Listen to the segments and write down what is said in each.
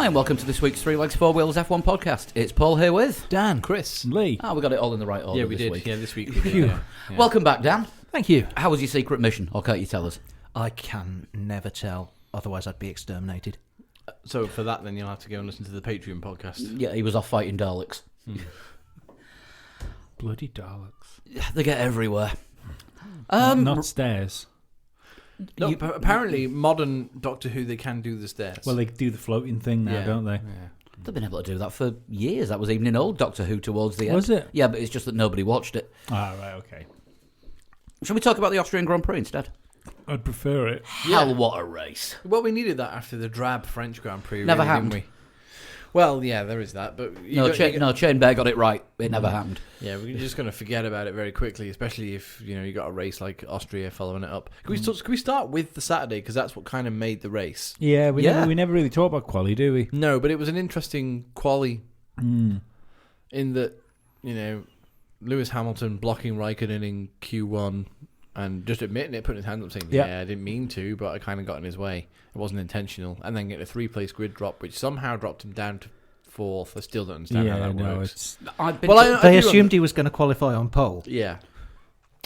Hi, and welcome to this week's Three Legs, Four Wheels F1 podcast. It's Paul here with Dan, Chris, Lee. we got it all in the right order. Yeah, we this did. Week. Yeah, this week we did. Yeah. Welcome back, Dan. Thank you. How was your secret mission, or can't you tell us? I can never tell, otherwise I'd be exterminated. So for that, then you'll have to go and listen to the Patreon podcast. Yeah, he was off fighting Daleks. Bloody Daleks. They get everywhere. Not stairs. No, You- apparently modern Doctor Who they can do the stairs. Well, they do the floating thing now, Yeah. don't they? Yeah. They've been able to do that for years. That was even in old Doctor Who towards the end. Was it? Yeah, but it's just that nobody watched it. Ah, right, okay. Shall we talk about the Austrian Grand Prix instead? I'd prefer it. Hell, what a race. Well, we needed that after the drab French Grand Prix. Never really, happened. Didn't we? Well, yeah, there is that, but Shane Bear got it right. It never happened. Yeah, we're just going to forget about it very quickly, especially if you got a race like Austria following it up. Can we start with the Saturday because that's what kind of made the race? Yeah, we Yeah. never really talk about quali, do we? No, but it was an interesting quali in that Lewis Hamilton blocking Raikkonen in Q1 and just admitting it, putting his hand up, saying, Yeah. "Yeah, I didn't mean to, but I kind of got in his way. It wasn't intentional." And then getting a 3-place grid drop, which somehow dropped him down to 4th. I still don't understand how that works. it's I've been Well, They do assumed he was going to qualify on pole. Yeah.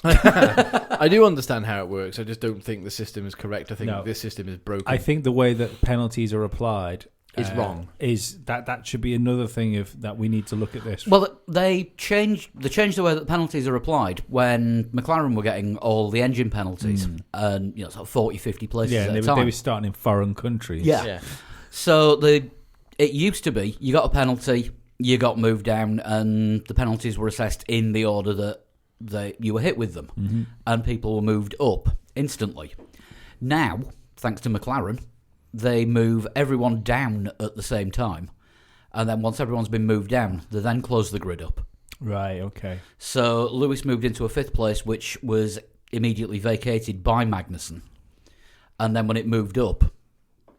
I do understand how it works. I just don't think the system is correct. I think No. this system is broken. I think the way that penalties are applied Is wrong. Is that should be another thing that we need to look at this. Well, they changed the way that the penalties are applied when McLaren were getting all the engine penalties and sort of 40, 50 places yeah, at and a they time. were starting in foreign countries. Yeah. So it used to be you got a penalty, you got moved down, and the penalties were assessed in the order that you were hit with them, and people were moved up instantly. Now, thanks to McLaren, they move everyone down at the same time, and then once everyone's been moved down, they then close the grid up. Right. Okay. So Lewis moved into a 5th place, which was immediately vacated by Magnussen, and then when it moved up,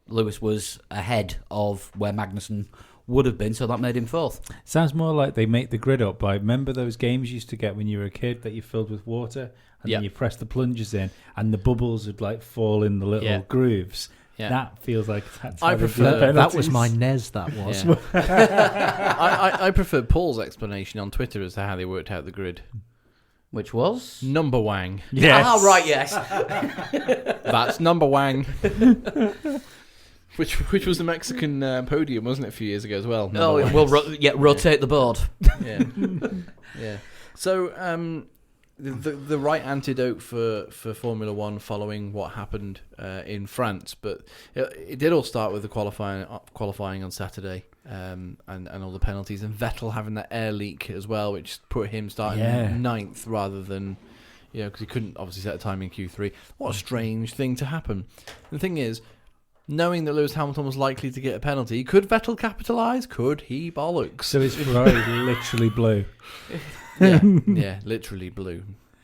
Lewis was ahead of where Magnussen would have been, so that made him 4th. Sounds more like they make the grid up by. Remember those games you used to get when you were a kid that you filled with water, and Yeah. then you press the plungers in, and the bubbles would fall in the little grooves. Yeah. That feels like that's I how they do prefer- the That was penalties. my NES, that was. Yeah. I prefer Paul's explanation on Twitter as to how they worked out the grid. Which was? Number Wang. Yes. Ah, right, yes. That's Number Wang. Which was the Mexican podium, wasn't it, a few years ago as well? Oh, Number we'll Wang. rotate the board. Yeah. Yeah. So the right antidote for Formula One following what happened in France, but it did all start with the qualifying on Saturday, and all the penalties, and Vettel having that air leak as well, which put him starting 9th rather than because he couldn't obviously set a time in Q3. What a strange thing to happen. The thing is, knowing that Lewis Hamilton was likely to get a penalty, could Vettel capitalise? Could he bollocks? So his Ferrari literally blew. Yeah, literally blew.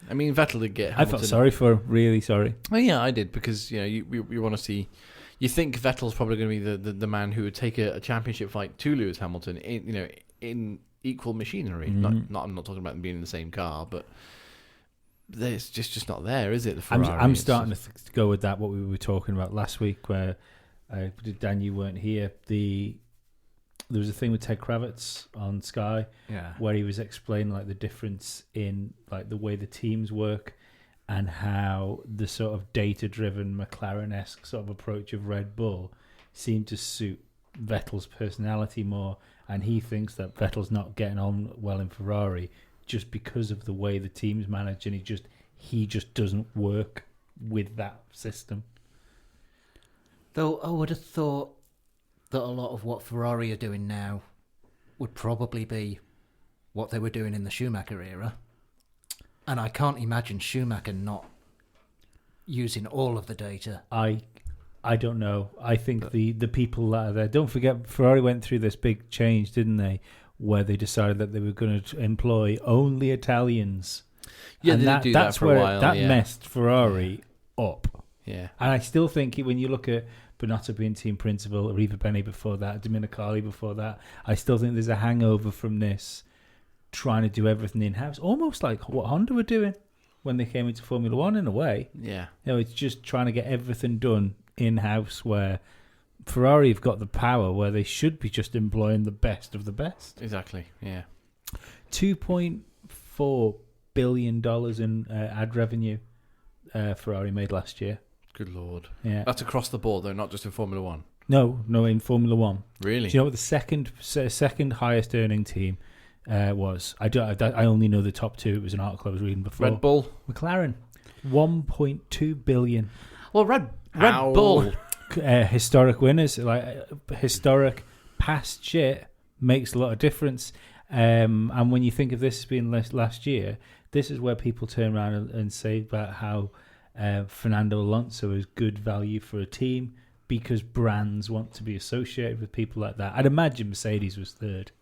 I mean, Vettel did get Hamilton. I felt sorry for him, really sorry. Oh, yeah, I did, because you want to see. You think Vettel's probably going to be the man who would take a championship fight to Lewis Hamilton in equal machinery. I'm not talking about them being in the same car, but it's just not there, is it? The Ferrari. I'm starting to go with that. What we were talking about last week, where Dan, you weren't here. There was a thing with Ted Kravitz on Sky, where he was explaining the difference in the way the teams work and how the sort of data-driven McLaren-esque sort of approach of Red Bull seemed to suit Vettel's personality more, and he thinks that Vettel's not getting on well in Ferrari just because of the way the teams manage, and he just doesn't work with that system. Though I would have thought that a lot of what Ferrari are doing now would probably be what they were doing in the Schumacher era. And I can't imagine Schumacher not using all of the data. I don't know. I think the people that are there. Don't forget, Ferrari went through this big change, didn't they? Where they decided that they were going to employ only Italians. Yeah, and they did do that for a while. That yeah. messed Ferrari up. Yeah. And I still think when you look at Bonotto being team principal, Arriva Bene before that, Dominicali before that, I still think there's a hangover from this trying to do everything in-house, almost like what Honda were doing when they came into Formula One in a way. Yeah. It's just trying to get everything done in-house where Ferrari have got the power where they should be just employing the best of the best. Exactly. Yeah. $2.4 billion in ad revenue Ferrari made last year. Good Lord. Yeah. That's across the board, though, not just in Formula One. No, in Formula One. Really? Do you know what the second highest earning team was? I only know the top two. It was an article I was reading before. Red Bull. McLaren, $1.2 billion. Well, Red Bull. Historic winners, historic past shit makes a lot of difference. And when you think of this as being last year, this is where people turn around and say about how Fernando Alonso is good value for a team because brands want to be associated with people like that. I'd imagine Mercedes was third.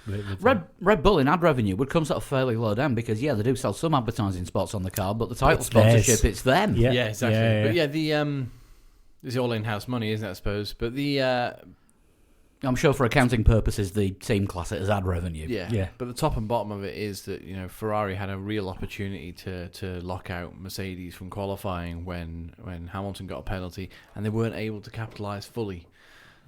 Red Bull in ad revenue would come sort of fairly low down because they do sell some advertising spots on the car, but the title sponsorship, it's them. Yeah, exactly. Yeah. But the it's all in-house money, isn't it? I suppose. But I'm sure for accounting purposes, the team class it as ad revenue. Yeah. But the top and bottom of it is that Ferrari had a real opportunity to lock out Mercedes from qualifying when Hamilton got a penalty, and they weren't able to capitalise fully,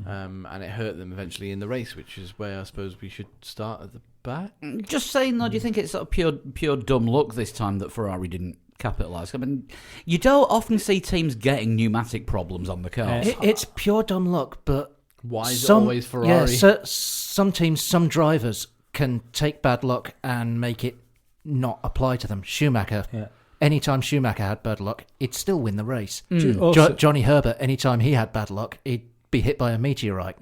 and it hurt them eventually in the race, which is where I suppose we should start at the back. Just saying though, do you think it's sort of pure dumb luck this time that Ferrari didn't capitalise? I mean, you don't often see teams getting pneumatic problems on the cars. It's pure dumb luck, but why is it always Ferrari? Yeah, so some teams, some drivers can take bad luck and make it not apply to them. Schumacher, anytime Schumacher had bad luck, he'd still win the race. Johnny Herbert, anytime he had bad luck, he'd be hit by a meteorite.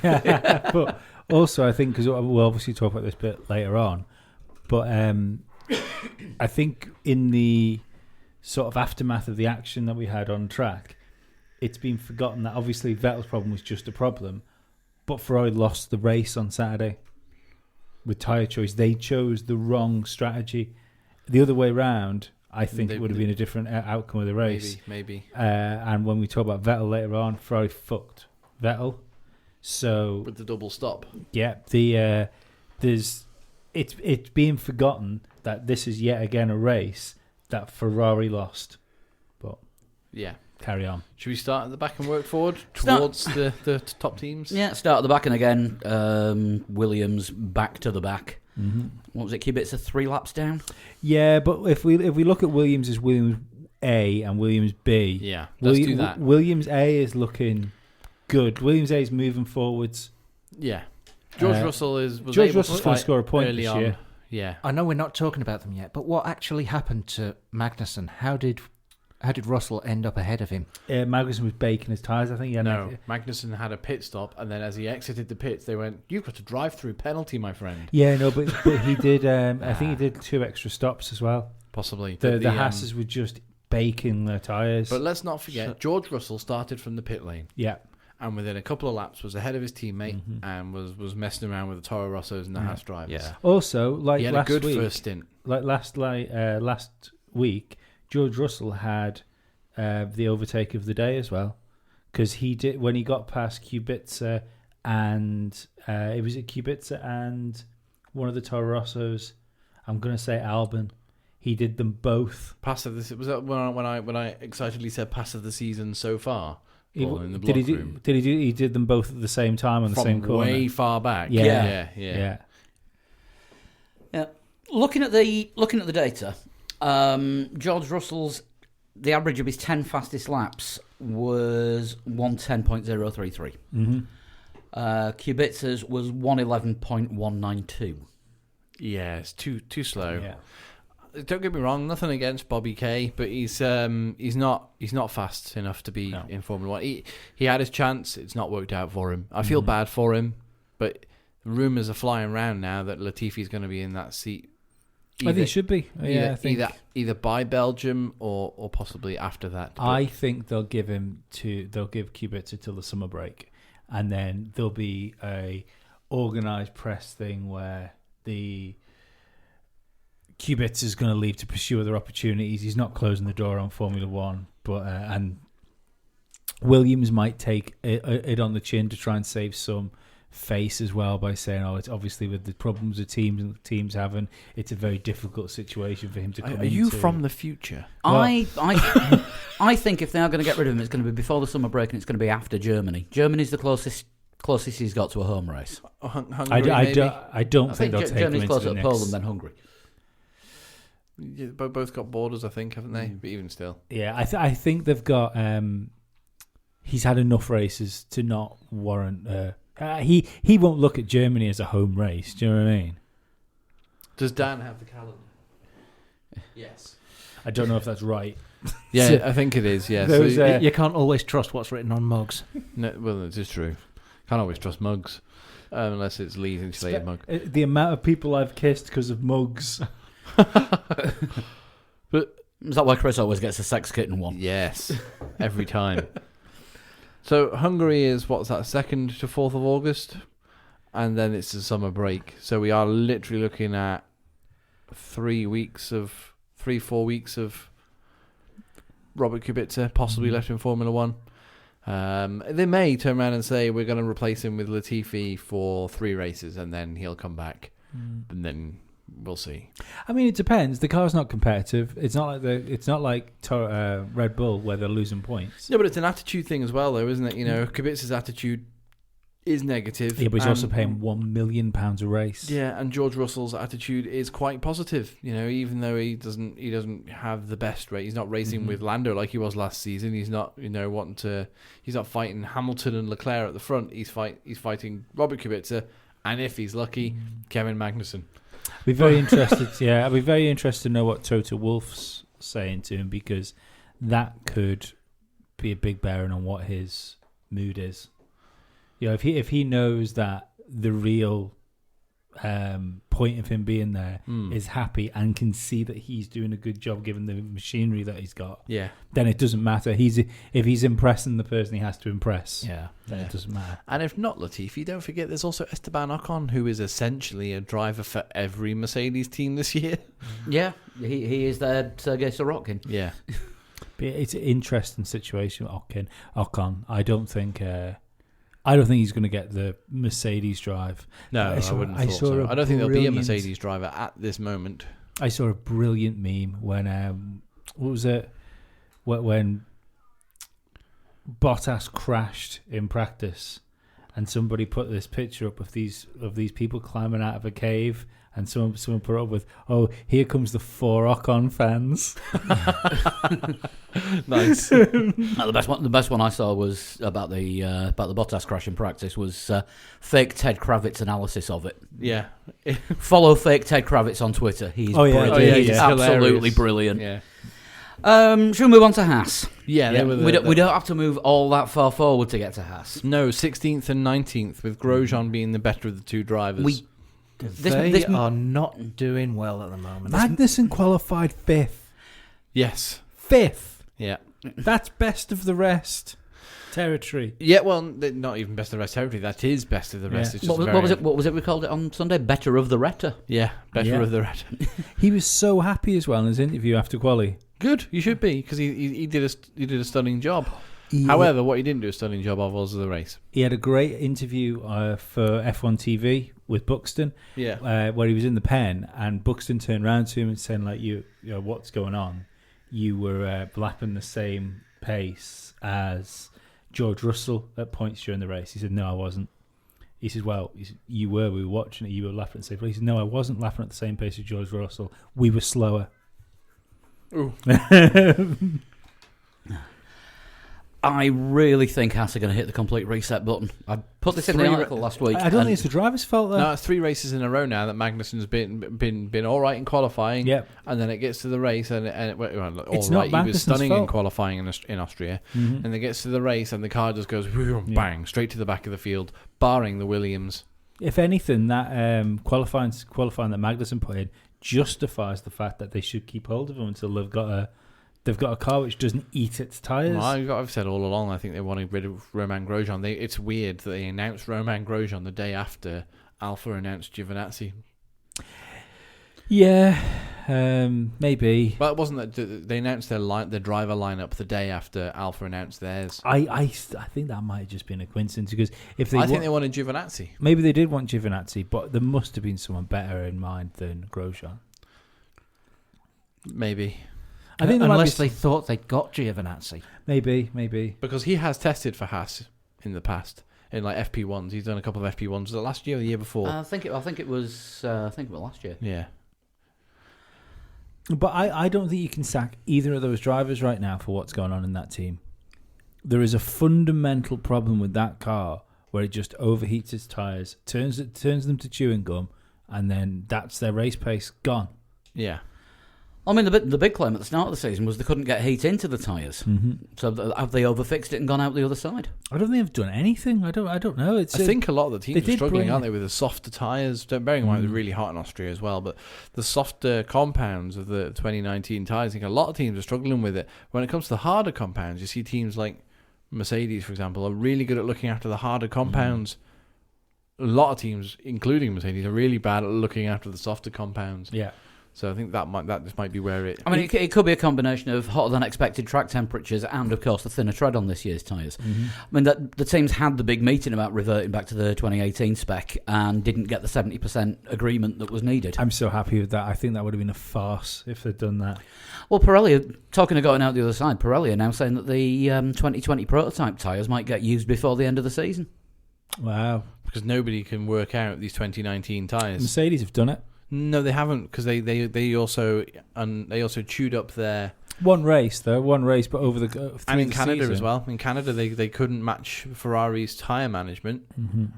But also, I think, because we'll obviously talk about this bit later on, but I think in the sort of aftermath of the action that we had on track, it's been forgotten that obviously Vettel's problem was just a problem, but Ferrari lost the race on Saturday with tyre choice. They chose the wrong strategy. The other way round, I think it would have been a different outcome of the race. Maybe. And when we talk about Vettel later on, Ferrari fucked Vettel. So with the double stop. Yeah, it's being forgotten that this is yet again a race that Ferrari lost. But yeah. Carry on. Should we start at the back and work forward towards the top teams? Yeah, start at the back, and again, Williams back to the back. Mm-hmm. What was it? Kubica 3 laps down. Yeah, but if we look at Williams as Williams A and Williams B, let's do that. Williams A is looking good. Williams A is moving forwards. Yeah, George Russell's going to score a point this year. Yeah, I know we're not talking about them yet, but what actually happened to Magnussen? How did Russell end up ahead of him? Magnussen was baking his tyres, I think. Magnussen had a pit stop, and then as he exited the pits, they went, "You've got a drive-through penalty, my friend." Yeah, no, but he did. I think he did 2 extra stops as well. Possibly. The Haas's were just baking their tyres. But let's not forget, George Russell started from the pit lane. Yeah. And within a couple of laps was ahead of his teammate and was messing around with the Toro Rossos and the Haas drivers. Yeah. Also, like he had last a good week, first stint. Like last week, George Russell had the overtake of the day as well, because he did when he got past Kubica and it was Kubica and one of the Toro Rossos. I'm going to say Albon. He did them both. Pass of the was that when I excitedly said pass of the season so far. In the did he did them both at the same time on the same corner? Way far back. Yeah. Looking at the data, George Russell's the average of his 10 fastest laps was 110.033. Mm-hmm. Kubica's was 111.192. Yeah, it's too slow. Yeah. Don't get me wrong, nothing against Bobby Kay, but he's not fast enough to be in Formula One. He had his chance, it's not worked out for him. I feel bad for him, but rumours are flying around now that Latifi's going to be in that seat. I think it should be. I think either by Belgium or possibly after that. I think they'll give Kubica till the summer break, and then there'll be a organised press thing where the Kubica is going to leave to pursue other opportunities. He's not closing the door on Formula One, but and Williams might take it on the chin to try and save some face as well by saying, "Oh, it's obviously with the problems the teams having, it's a very difficult situation for him to come into." Are you from the future? I think if they are going to get rid of him, it's going to be before the summer break, and it's going to be after Germany. Germany's the closest he's got to a home race. Hungary, I don't think they'll take him Germany's into closer the to next. Poland than Hungary. Yeah, both got borders, I think, haven't they? But even still, Yeah, I think they've got. He's had enough races to not warrant. He won't look at Germany as a home race. Do you know what I mean? does Dan have the calendar? Yes. I don't know if that's right. Yeah, I think it is. Yeah. Those, So, You can't always trust what's written on mugs. no, well, it is true. Can't always trust mugs, unless it's Lee's insulated mug. The amount of people I've kissed because of mugs. But Is that why Chris always gets a sex kitten one? yes, every time. So Hungary is what's that? 2nd to 4th of August, and then it's the summer break. So we are literally looking at 3 weeks of 3-4 weeks of Robert Kubica possibly left in Formula One. They may turn around and say we're going to replace him with Latifi for 3 races, and then he'll come back, and then we'll see. I mean, it depends. The car's not competitive. It's not like Red Bull where they're losing points. No, but it's an attitude thing as well, though, isn't it? You know, Kubica's attitude is negative. Yeah, but he's also paying £1 million a race. Yeah, and George Russell's attitude is quite positive. You know, even though he doesn't have the best rate. He's not racing with Lando like he was last season. He's not, he's not fighting Hamilton and Leclerc at the front. He's fighting Robert Kubica, and if he's lucky, Kevin Magnussen. I'd be very interested. Yeah, I'd be very interested to know what Toto Wolff's saying to him, because that could be a big bearing on what his mood is. You know, if he knows that the real point of him being there is happy and can see that he's doing a good job given the machinery that he's got, Yeah. then it doesn't matter. If he's impressing the person he has to impress, then it doesn't matter. And if not Latifi, don't forget there's also Esteban Ocon, who is essentially a driver for every Mercedes team this year. Yeah, he is their Sergei Sorokin. Yeah. But it's an interesting situation with Ocon. I don't think he's going to get the Mercedes drive. No, I wouldn't have thought so. I don't think there'll be a Mercedes driver at this moment. I saw a brilliant meme when what was it? When Bottas crashed in practice, and somebody put this picture up of these people climbing out of a cave, and someone put it up with, "Oh, here comes the 4 Ocon fans." Nice. The best one I saw was about the Bottas crash in practice was fake Ted Kravitz analysis of it. Yeah. Follow fake Ted Kravitz on Twitter. He's yeah. brilliant. He's He's absolutely hilarious. brilliant. Yeah. Should we move on to Haas? Yeah. We don't have to move all that far forward to get to Haas. No, 16th and 19th, with Grosjean being the better of the two drivers. They are not doing well at the moment. Magnussen qualified 5th. Yes. 5th. Yeah. That's best of the rest territory. Yeah, well, not even best of the rest territory. That is best of the rest. Yeah. It's just What was it we called it on Sunday? Better of the Retta. Yeah, better Yeah. of the rest. He was so happy as well in his interview after quali. Good, you should be, because he did a stunning job. However, what he didn't do a stunning job of was the race. He had a great interview for F1 TV with Buxton, Yeah. where he was in the pen, and Buxton turned around to him and said, like, you know, what's going on? You were lapping the same pace as George Russell at points during the race. He said, no, I wasn't. He said, well, you were. We were watching it. You were lapping at the same pace. He said, no, I wasn't lapping at the same pace as George Russell. We were slower. Ooh. I really think Haas are going to hit the complete reset button. I put this in the article last week. I don't think it's the driver's fault, though. No, it's 3 races in a row now that Magnussen's been all right in qualifying. Yep. And then it gets to the race and It's all not right. He was Magnussen's stunning fault. in qualifying in Austria. Mhm. And it gets to the race and the car just goes bang straight to the back of the field, barring the Williams. If anything, that qualifying that Magnussen put in justifies the fact that they should keep hold of him until they've got a car which doesn't eat its tyres. Well, I've said all along, I think they want to get rid of Romain Grosjean. It's weird that they announced Romain Grosjean the day after Alpha announced Giovinazzi. Yeah. maybe. Well, it wasn't that they announced their driver lineup the day after Alpha announced theirs. I think that might have just been a coincidence because if they I think they wanted Giovinazzi. maybe they did want Giovinazzi, but there must have been someone better in mind than Grosjean. Maybe. I think unless they thought they'd got Giovinazzi. Maybe. Because he has tested for Haas in the past in like FP1s. He's done a couple of FP1s. Was it last year or the year before? I think it was last year. Yeah. But I don't think you can sack either of those drivers right now for what's going on in that team. There is a fundamental problem with that car where it just overheats its tyres, turns them to chewing gum, and then that's their race pace gone. Yeah. I mean, the big claim at the start of the season was they couldn't get heat into the tyres. Mm-hmm. So have they overfixed it and gone out the other side? I don't think they've done anything. I don't know. I think a lot of the teams are struggling, aren't they, with the softer tyres? Bearing in mind they're really hot in Austria as well, but the softer compounds of the 2019 tyres, I think a lot of teams are struggling with it. When it comes to the harder compounds, you see teams like Mercedes, for example, are really good at looking after the harder compounds. A lot of teams, including Mercedes, are really bad at looking after the softer compounds. Yeah. So I think that just might be where it... I mean, it could be a combination of hotter than expected track temperatures and, of course, the thinner tread on this year's tyres. Mm-hmm. I mean, the teams had the big meeting about reverting back to the 2018 spec and didn't get the 70% agreement that was needed. I'm so happy with that. I think that would have been a farce if they'd done that. Well, Pirelli, talking of going out the other side, Pirelli are now saying that the 2020 prototype tyres might get used before the end of the season. Wow. Because nobody can work out these 2019 tyres. Mercedes have done it. No, they haven't, because they also chewed up their one race, but over the and in Canada season as well. In Canada, they couldn't match Ferrari's tyre management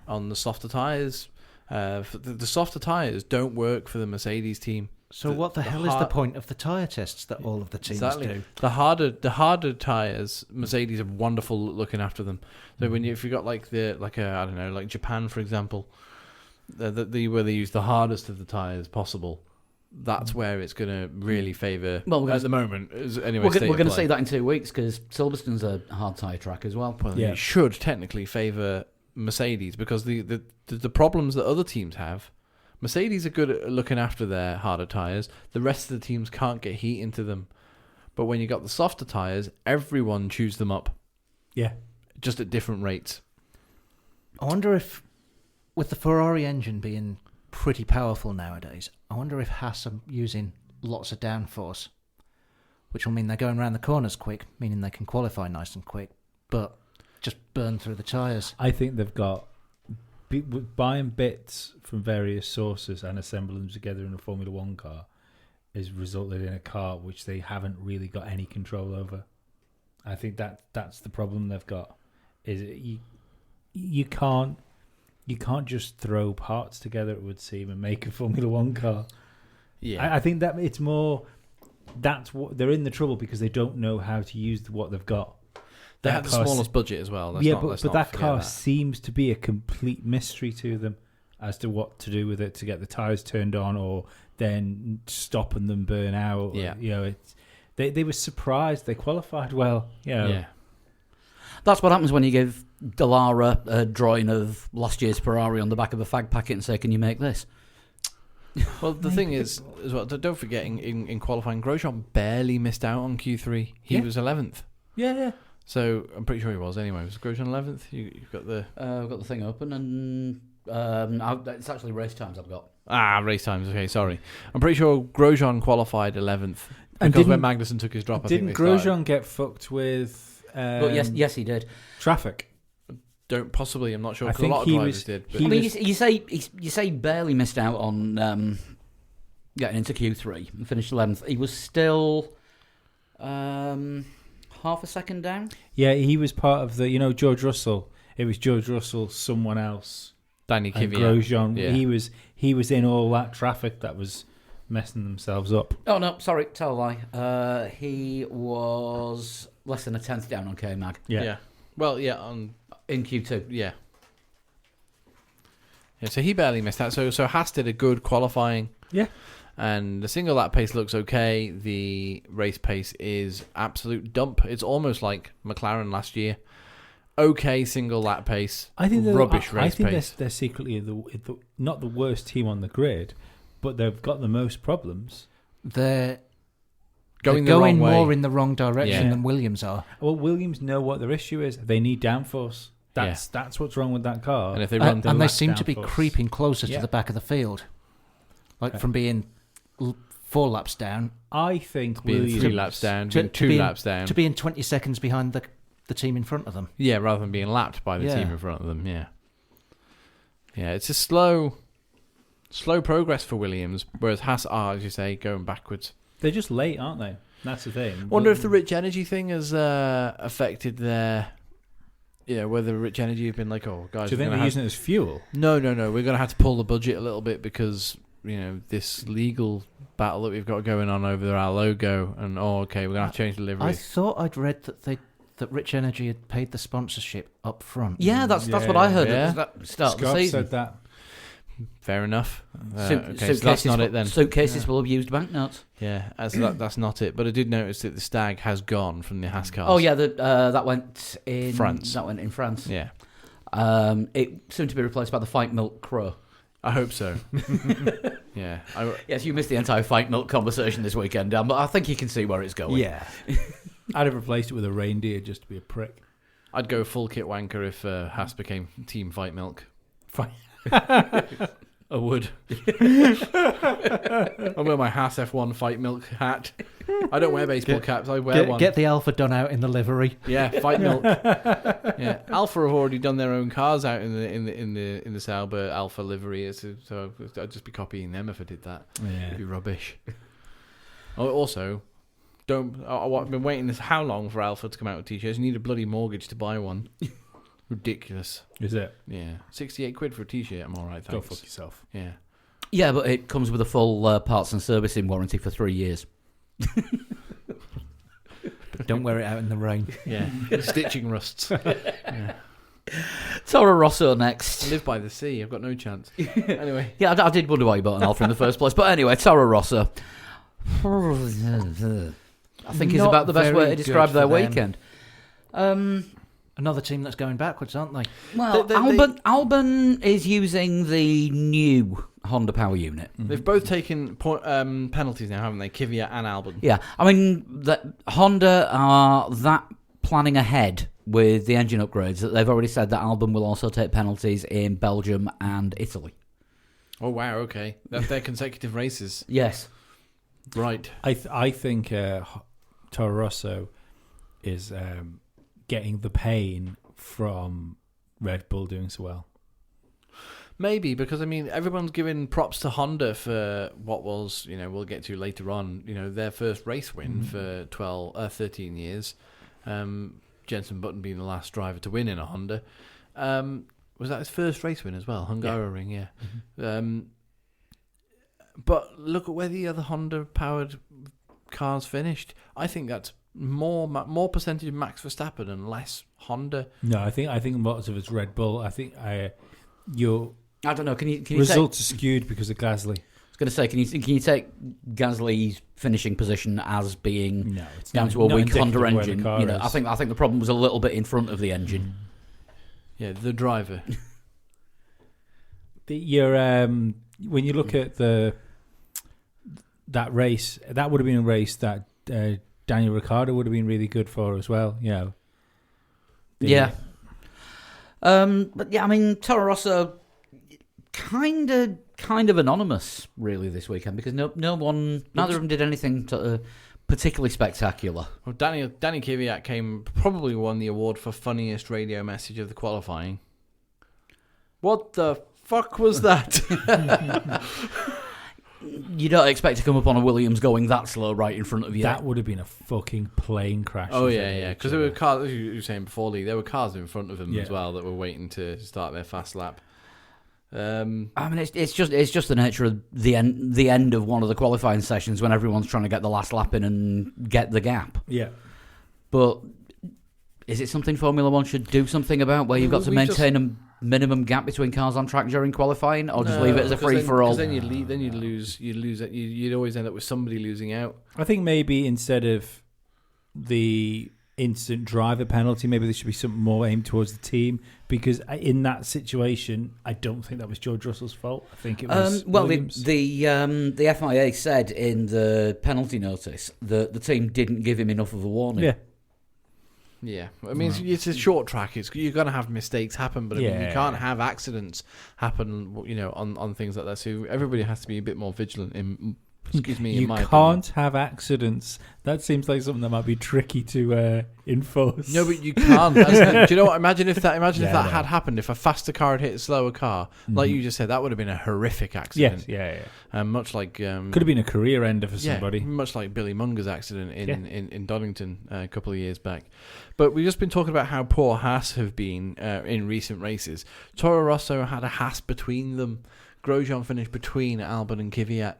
on the softer tyres. The softer tyres don't work for the Mercedes team. So what the hell is the point of the tyre tests that all of the teams do? The harder tyres, Mercedes are wonderful at looking after them. So if you got like Japan, for example. Where they use the hardest of the tyres possible, that's where it's going to really favour. Well, at the moment, anyway. We're going to see that in 2 weeks because Silverstone's a hard tyre track as well. Well, it should technically favour Mercedes because the problems that other teams have, Mercedes are good at looking after their harder tyres. The rest of the teams can't get heat into them. But when you got the softer tyres, everyone chews them up. Yeah, just at different rates. I wonder if, with the Ferrari engine being pretty powerful nowadays, I wonder if Haas are using lots of downforce, which will mean they're going around the corners quick, meaning they can qualify nice and quick, but just burn through the tyres. I think they've got buying bits from various sources and assembling them together in a Formula One car has resulted in a car which they haven't really got any control over. I think that's the problem they've got. Is you can't just throw parts together, it would seem, and make a Formula One car. Yeah, I think that it's more. That's what they're in the trouble because they don't know how to use what they've got. They have the smallest budget as well. But that car seems to be a complete mystery to them as to what to do with it to get the tyres turned on or then stopping them burn out. Yeah, it's they were surprised they qualified well. Yeah. That's what happens when you give Dallara a drawing of last year's Ferrari on the back of a fag packet and say, "Can you make this?" Well, the thing is, as well, don't forget in qualifying, Grosjean barely missed out on Q3. He was 11th. Yeah. So I'm pretty sure he was anyway. Was Grosjean 11th? You've got the... I've got the thing open and it's actually race times I've got. Race times. Okay, sorry. I'm pretty sure Grosjean qualified 11th because when Magnussen took his drop, I think they started. Didn't Grosjean get fucked with... but yes, he did. Traffic. Don't possibly. I'm not sure. I think a lot of drivers did. But. I mean, you say barely missed out on getting into Q3 and finished 11th. He was still half a second down. Yeah, he was part of the. George Russell. It was George Russell, someone else, Danny Kvyat, Grosjean. Yeah. He was in all that traffic that was messing themselves up. Oh no, sorry, tell a lie. He was less than a tenth down on K-Mag. Yeah. Well, in Q2. Yeah. So he barely missed out. So Haas did a good qualifying. Yeah. And the single lap pace looks okay. The race pace is absolute dump. It's almost like McLaren last year. Okay, single lap pace. I think rubbish race pace. I think they're secretly not the worst team on the grid, but they've got the most problems. They're going they're the going wrong way. more in the wrong direction Yeah. than Williams are. Well, Williams know what their issue is. They need downforce. That's what's wrong with that car. And if they run, And they lack seem to be downforce. creeping closer Yeah. to the back of the field. Like from being 4 laps down I think being Williams 3 laps down, to- being to 2 being- laps down. to being 20 seconds behind the team in front of them. Yeah, rather than being lapped by the Yeah. team in front of them. Yeah, yeah. It's a slow progress for Williams, whereas Haas are, as you say, going backwards. They're just late, aren't they? That's the thing. Wonder if the rich energy thing has affected their. Whether rich energy have been like, oh, guys, Do you think they're using it as fuel? No. We're going to have to pull the budget a little bit because this legal battle that we've got going on over our logo, and we're going to have to change the livery. I thought I'd read that Rich Energy had paid the sponsorship up front. Yeah, that's what I heard Yeah. at the start of the Scott season. said that. Fair enough. Suitcases so that's not it then. Suitcases will have used banknotes. Yeah, that's not it. But I did notice that the Stag has gone from the Haas cars. Oh yeah, that went in France. That went in France. Yeah, It soon to be replaced by the Fight Milk Crow. I hope so. Yeah. Yes, you missed the entire Fight Milk conversation this weekend, Dan, but I think you can see where it's going. Yeah. I'd have replaced it with a reindeer just to be a prick. I'd go full kit wanker if Haas became Team Fight Milk. I would. I'll wear my Haas F1 Fight Milk hat. I don't wear baseball caps. I wear one. Get the Alpha done out in the livery. Yeah, Fight Milk. Yeah, Alpha have already done their own cars out in the Sauber Alpha livery, so I'd just be copying them if I did that. Yeah. It'd be rubbish. Also, I've been waiting how long for Alpha to come out with t-shirts? You need a bloody mortgage to buy one. Ridiculous. Is it? Yeah, 68 quid for a t-shirt. I'm all right, Go thanks. fuck yourself. Yeah. Yeah, but it comes with a full parts and servicing warranty for 3 years. But don't wear it out in the rain. Yeah, stitching rusts. Yeah. Toro Rosso next. I live by the sea. I've got no chance. Anyway, Yeah, I did wonder why you bought an Alfa in the first place. But anyway, Toro Rosso. I think is Not about the best way very to describe good their for them. weekend. Another team that's going backwards, aren't they? Well, They- Albon is using the new Honda Power Unit. they've both taken penalties now, haven't they? Kvyat and Albon. Yeah, I mean, Honda are that planning ahead with the engine upgrades that they've already said that Albon will also take penalties in Belgium and Italy. Oh wow, okay, that's their consecutive races. Yes. Right. I think Toro Rosso is getting the pain from Red Bull doing so well. Maybe, because I mean, everyone's giving props to Honda for what was, we'll get to later on, their first race win for 13 years. Jenson Button being the last driver to win in a Honda. Was that his first race win as well? Hungaroring, yeah. But look at where the other Honda-powered cars finished. I think that's more percentage Max Verstappen and less Honda. No, I think lots of it's Red Bull. I think your I don't know. Can you results are skewed because of Gasly. I was going to say, can you take Gasly's finishing position as being No, it's down not, to a not weak indicative Honda of where the engine? car is. I think the problem was a little bit in front of the engine. Yeah, the driver. When you look at that race, that would have been a race that Daniel Ricciardo would have been really good for as well. Yeah. But yeah, I mean, Toro Rosso kind of anonymous really this weekend because neither of them did anything particularly spectacular. Well, Danny Kvyat probably won the award for funniest radio message of the qualifying. What the fuck was that? You don't expect to come up on a Williams going that slow right in front of you. That would have been a fucking plane crash. Oh yeah, because there were cars. As you were saying before, Lee, there were cars in front of him as well that were waiting to start their fast lap. I mean, it's just the nature of the end of one of the qualifying sessions when everyone's trying to get the last lap in and get the gap. Yeah. But is it something Formula One should do something about, where you've got to maintain a minimum gap between cars on track during qualifying, or just leave it as a free for all? Then you'd lose. You'd always end up with somebody losing out. I think maybe instead of the instant driver penalty. Maybe there should be something more aimed towards the team, because in that situation, I don't think that was George Russell's fault. I think it was Williams. The FIA said in the penalty notice that the team didn't give him enough of a warning. Yeah. Yeah, I mean, it's a short track. You're going to have mistakes happen, but I mean, you can't have accidents happen, on things like that. So everybody has to be a bit more vigilant. You can't have accidents. That seems like something that might be tricky to enforce. No, but you can't. Do you know what? Imagine if that had happened. If a faster car had hit a slower car, like you just said, that would have been a horrific accident. Yeah. Much like could have been a career ender for somebody. Much like Billy Munger's accident in Donington a couple of years back. But we've just been talking about how poor Haas have been in recent races. Toro Rosso had a Haas between them. Grosjean finished between Albon and Kvyat.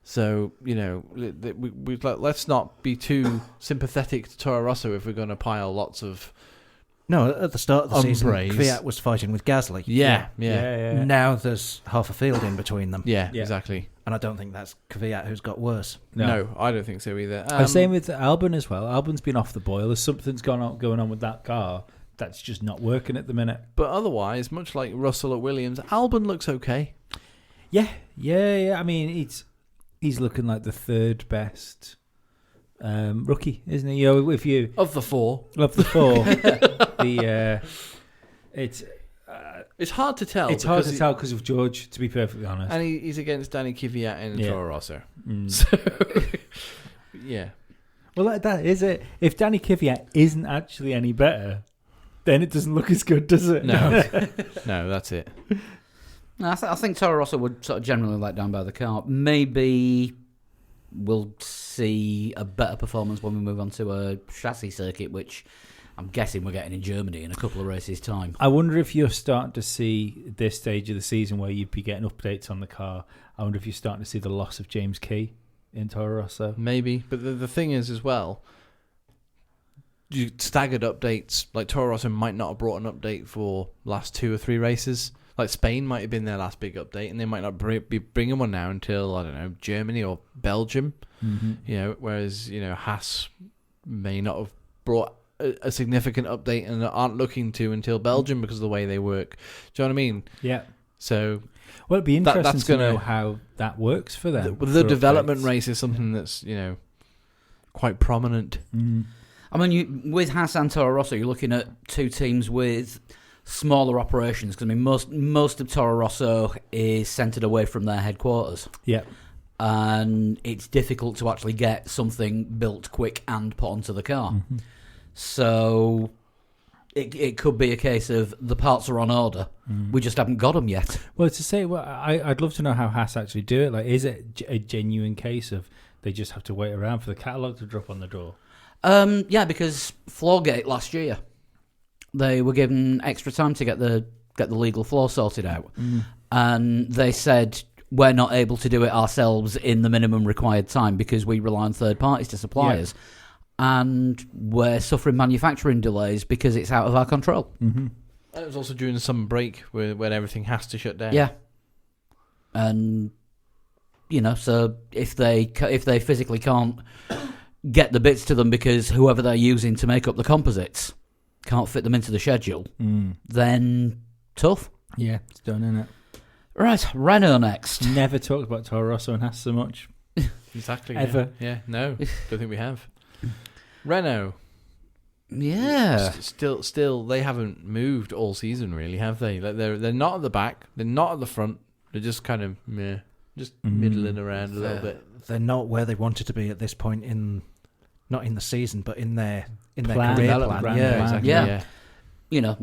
So, let's not be too sympathetic to Toro Rosso if we're going to pile lots of... No, at the start of the season, Umbraze. Kvyat was fighting with Gasly. Yeah. Now there's half a field in between them. Yeah, exactly. And I don't think that's Kvyat who's got worse. No, I don't think so either. I'm saying with Albon as well. Albon's been off the boil. There's something's going on with that car that's just not working at the minute. But otherwise, much like Russell at Williams, Albon looks okay. Yeah. I mean, he's looking like the third best rookie, isn't he? If you of the four, it's hard to tell. It's hard to tell because of George, to be perfectly honest. And he's against Danny Kvyat and Toro Rosso. So, yeah. Well, that is it. If Danny Kvyat isn't actually any better, then it doesn't look as good, does it? No, no, that's it. No, I think Toro Rosso would sort of generally let down by the car. Maybe we'll see a better performance when we move on to a chassis circuit, which I'm guessing we're getting in Germany in a couple of races' time. I wonder if you're starting to see this stage of the season where you'd be getting updates on the car. I wonder if you're starting to see the loss of James Key in Toro Rosso. Maybe, but the thing is as well, you staggered updates. Like Toro Rosso might not have brought an update for last 2 or 3 races. Like Spain might have been their last big update, and they might not be bringing one now until, I don't know, Germany or Belgium. Mm-hmm. Whereas Haas may not have brought a significant update and aren't looking to until Belgium because of the way they work. Do you know what I mean? Yeah. So, well, it'd be interesting to know how that works for them. The development race is something that's quite prominent. Mm. I mean, with Haas and Toro Rosso, you're looking at 2 teams with smaller operations, because I mean most of Toro Rosso is centred away from their headquarters. Yeah. And it's difficult to actually get something built quick and put onto the car. Mm-hmm. So it could be a case of the parts are on order. We just haven't got them yet. Well, to say, I'd love to know how Haas actually do it. Like, is it a genuine case of they just have to wait around for the catalogue to drop on the door? Yeah, because Floorgate last year, they were given extra time to get the legal flaw sorted out. And they said, we're not able to do it ourselves in the minimum required time because we rely on third parties to supply us. And we're suffering manufacturing delays because it's out of our control. Mm-hmm. And it was also during the summer break when everything has to shut down. Yeah. And, so if they physically can't get the bits to them because whoever they're using to make up the composites can't fit them into the schedule, then tough. Yeah, it's done, isn't it? Right, Renault next. Never talked about Toro Rosso and Haas so much. Exactly. Ever. Yeah, no, don't think we have. Renault. Yeah. Still, they haven't moved all season, really, have they? Like they're not at the back, they're not at the front. They're just kind of middling around a little bit. They're not where they wanted to be at this point not in the season, but in their plan, career plan. plan. Yeah, exactly. Yeah.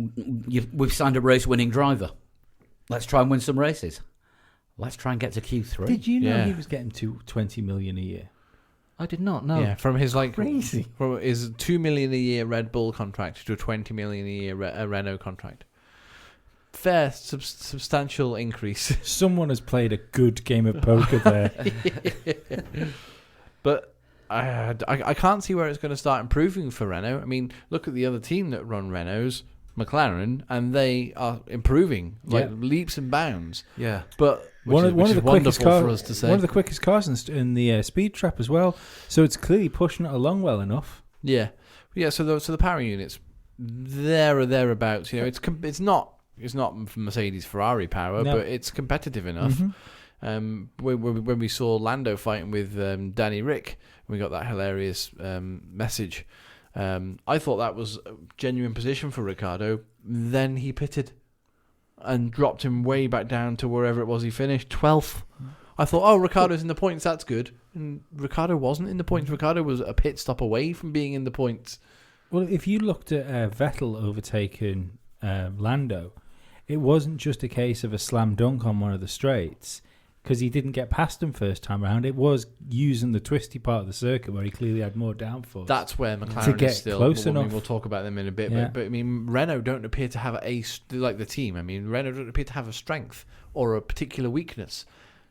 We've signed a race-winning driver. Let's try and win some races. Let's try and get to Q3. Did you know he was getting to $20 million a year? I did not know. Yeah, from his crazy. From his $2 million a year Red Bull contract to a $20 million a year Renault contract. Fair, substantial increase. Someone has played a good game of poker there. But I can't see where it's going to start improving for Renault. I mean, look at the other team that run Renaults, McLaren, and they are improving leaps and bounds. Yeah, but one of the quickest for us to say. One of the quickest cars in the speed trap as well. So it's clearly pushing it along well enough. Yeah. Yeah, so the power units there or thereabouts. You know, it's not Mercedes Ferrari power, No. but it's competitive enough. When we saw Lando fighting with Danny Rick, we got that hilarious message. I thought that was a genuine position for Ricciardo. Then he pitted and dropped him way back down to wherever it was he finished, 12th. I thought, oh, Ricciardo's in the points, that's good. And Ricciardo wasn't in the points. Ricciardo was a pit stop away from being in the points. Well, if you looked at Vettel overtaking Lando, it wasn't just a case of a slam dunk on one of the straights because he didn't get past him first time around. It was using the twisty part of the circuit where he clearly had more downforce. That's where McLaren to get is still close enough. enough. We'll talk about them in a bit, Yeah. but I mean, Renault don't appear to have like the team. I mean, Renault don't appear to have a strength or a particular weakness.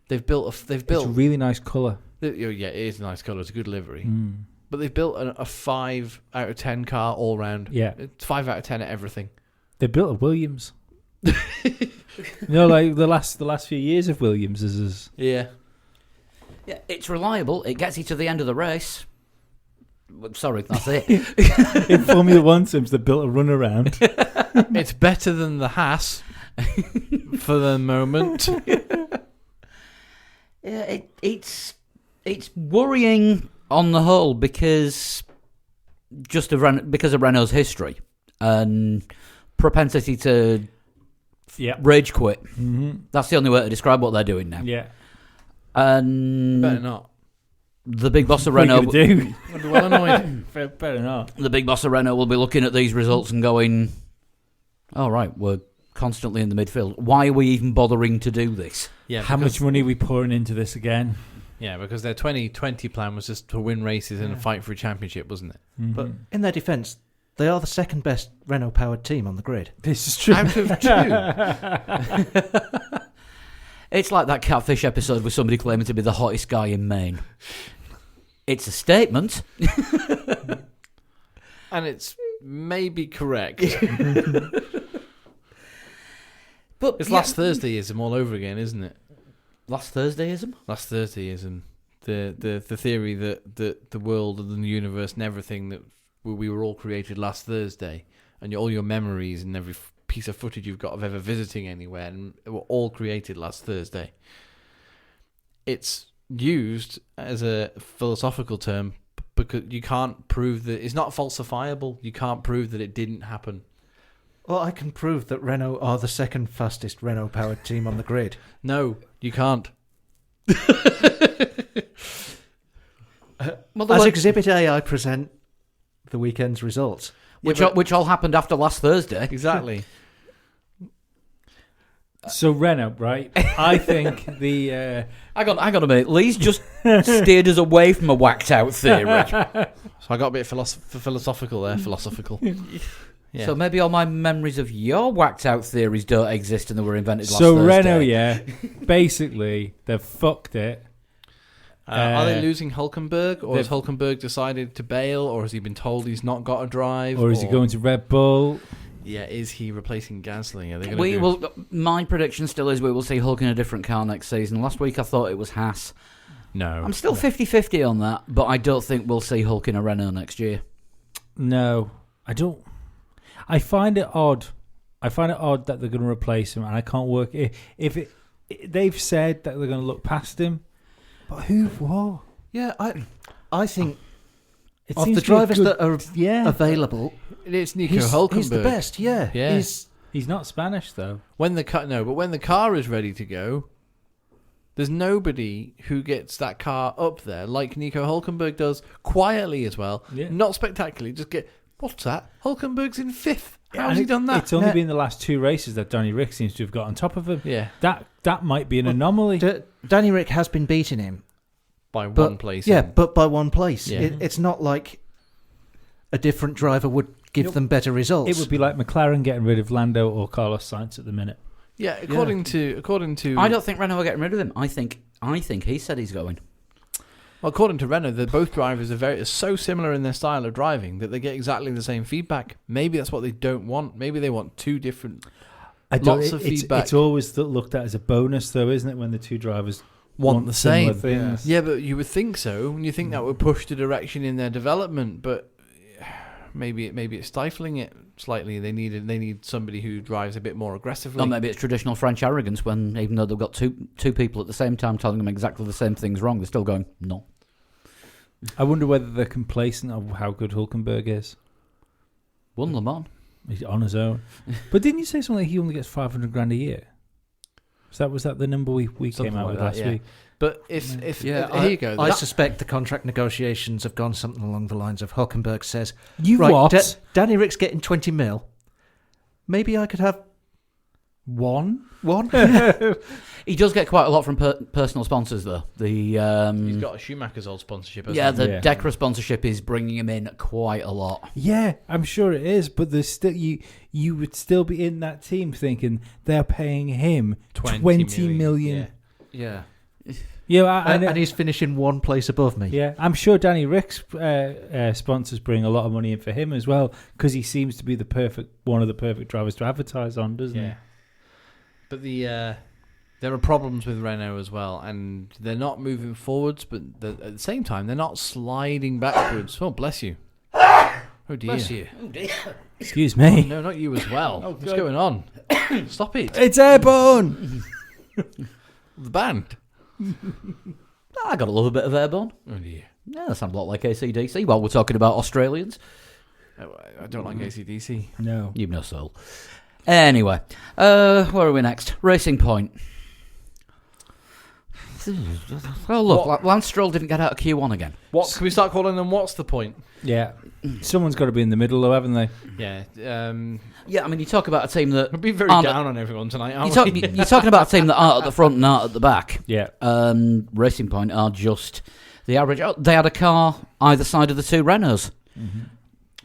They've built. It's a really nice colour. Yeah, it is a nice colour. It's a good livery. But they've built a 5 out of 10 car all round. Yeah. It's 5 out of 10 at everything. They built a Williams. Like the last few years of Williams is Yeah. Yeah, it's reliable. It gets you to the end of the race. Sorry, that's it. in Formula One terms. They built a runaround. It's better than the Haas for the moment. Yeah, it's worrying on the whole because because of Renault's history and propensity to rage quit. That's the only way to describe what they're doing now. Yeah. Better not. The big boss of What are Renault. you gonna do? I'd be well annoyed. Better not. The big boss of Renault will be looking at these results and going, "All right, we're constantly in the midfield. Why are we even bothering to do this?" Yeah. How much money are we pouring into this again? Yeah, because their 2020 plan was just to win races and fight for a championship, wasn't it? But in their defence, they are the second best Renault-powered team on the grid. This is true. Out of 2. It's like that Catfish episode with somebody claiming to be the hottest guy in Maine. It's a statement. And it's maybe correct. But It's last Thursdayism all over again, isn't it? Last Thursdayism? Last Thursdayism. The theory that the world and the universe and everything that we were all created last Thursday, and all your memories and every piece of footage you've got of ever visiting anywhere, and were all created last Thursday. It's used as a philosophical term because you can't prove that it's not falsifiable. You can't prove that it didn't happen. Well, I can prove that Renault are the second fastest Renault-powered team on the grid. No, you can't. As Exhibit A, I present the weekend's results. Which all happened after last Thursday. Exactly. So Renault, right? I think the Hang on a minute. Lee's just steered us away from a whacked out theory. So I got a bit philosophical there. Philosophical. Yeah. So maybe all my memories of your whacked out theories don't exist and they were invented last so Thursday. Renault, yeah, basically they've fucked it. Are they losing Hülkenberg, or has Hülkenberg decided to bail, or has he been told he's not got a drive, or is he going to Red Bull? Yeah, is he replacing Gasly? Are they We will. My prediction still is we will see Hulk in a different car next season. Last week I thought it was Haas. No, I'm still 50-50 on that, but I don't think we'll see Hulk in a Renault next year. No, I don't. I find it odd. that they're going to replace him, and I can't work. They've said that they're going to look past him, but who? What? Yeah, I think It of seems the to be a drivers good- that are yeah, available, it's Nico he's Hülkenberg. the best. Yeah, Yeah. he's not Spanish though. When the car is ready to go, there's nobody who gets that car up there like Nico Hülkenberg does, quietly as well. Yeah. Not spectacularly. Just get, what's that? Hülkenberg's in 5th. How's he done that? It's only been the last 2 races that Danny Rick seems to have got on top of him. Yeah, That might be an anomaly. Danny Rick has been beating him. by But, one place. Yeah, but by one place. Yeah. It's not like a different driver would give them better results. It would be like McLaren getting rid of Lando or Carlos Sainz at the minute. Yeah, according to I don't think Renault are getting rid of him. I think he said he's going. Well, according to Renault, both drivers are so similar in their style of driving that they get exactly the same feedback. Maybe that's what they don't want. Maybe they want 2 different lots of feedback. It's always looked at as a bonus, though, isn't it? When the 2 drivers want the similar same things. Yeah, but you would think so, and you think that would push the direction in their development. But maybe it's stifling it slightly. They need somebody who drives a bit more aggressively. Or maybe it's traditional French arrogance when, even though they've got two people at the same time telling them exactly the same thing's wrong, they're still going, no. I wonder whether they're complacent of how good Hülkenberg is. Won Le Mans. He's on his own. But didn't you say something like he only gets 500 grand a year? Was that the number we came out like with that, last yeah. week? But if Yeah, here you go. I suspect the contract negotiations have gone something along the lines of Hülkenberg says, You right, what? Danny Rick's getting 20 mil. Maybe I could have One? He does get quite a lot from personal sponsors, though. he's got a Schumacher's old sponsorship. The Decra sponsorship is bringing him in quite a lot. Yeah, I'm sure it is, but there's still you would still be in that team thinking they're paying him 20 million. Yeah. Yeah, and he's finishing one place above me. Yeah, I'm sure Danny Rick's sponsors bring a lot of money in for him as well, because he seems to be one of the perfect drivers to advertise on, doesn't he? But there are problems with Renault as well, and they're not moving forwards, but at the same time, they're not sliding backwards. Oh, bless you. Oh, dear. Bless you. Oh, dear. Excuse me. No, not you as well. What's going on? Stop it. It's airborne. The band. I got to love a bit of Airborne. Oh, dear. Yeah, that sounds a lot like AC/DC. While we're talking about Australians. I don't like AC/DC. No. You've no soul. Anyway, where are we next? Racing Point. Oh, look, Lance Stroll didn't get out of Q1 again. What can we start calling them? What's the point? Yeah. Someone's got to be in the middle, though, haven't they? Yeah. Yeah, I mean, you talk about a team that... We'll be very aren't- down on everyone tonight, aren't we? You're talking about a team that aren't at the front and aren't at the back. Yeah. Racing Point are just the average. Oh, they had a car either side of the two Renaults. Mm-hmm.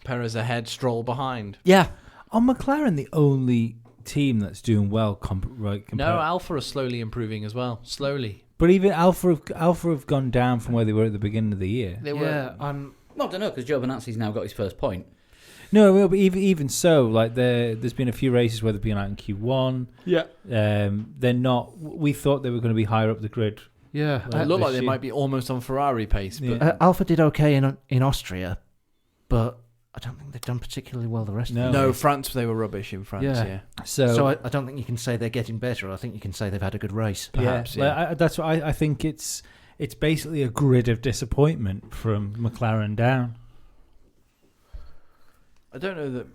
Perez ahead, Stroll behind. Yeah. Are McLaren the only team that's doing well? No, Alpha are slowly improving as well. Slowly. But even Alpha have gone down from where they were at the beginning of the year. They were. Well, I don't know, because Joe Benazzi's now got his first point. No, but even so, like there's been a few races where they've been out in Q1. Yeah. They're not. We thought they were going to be higher up the grid. Yeah. It looked like they might be almost on Ferrari pace. But Alpha did okay in Austria, but I don't think they've done particularly well the rest of the no, year. France, they were rubbish in France, yeah. So I don't think you can say they're getting better. I think you can say they've had a good race. Perhaps, yeah. That's what I think it's basically a grid of disappointment from McLaren down. I don't know that...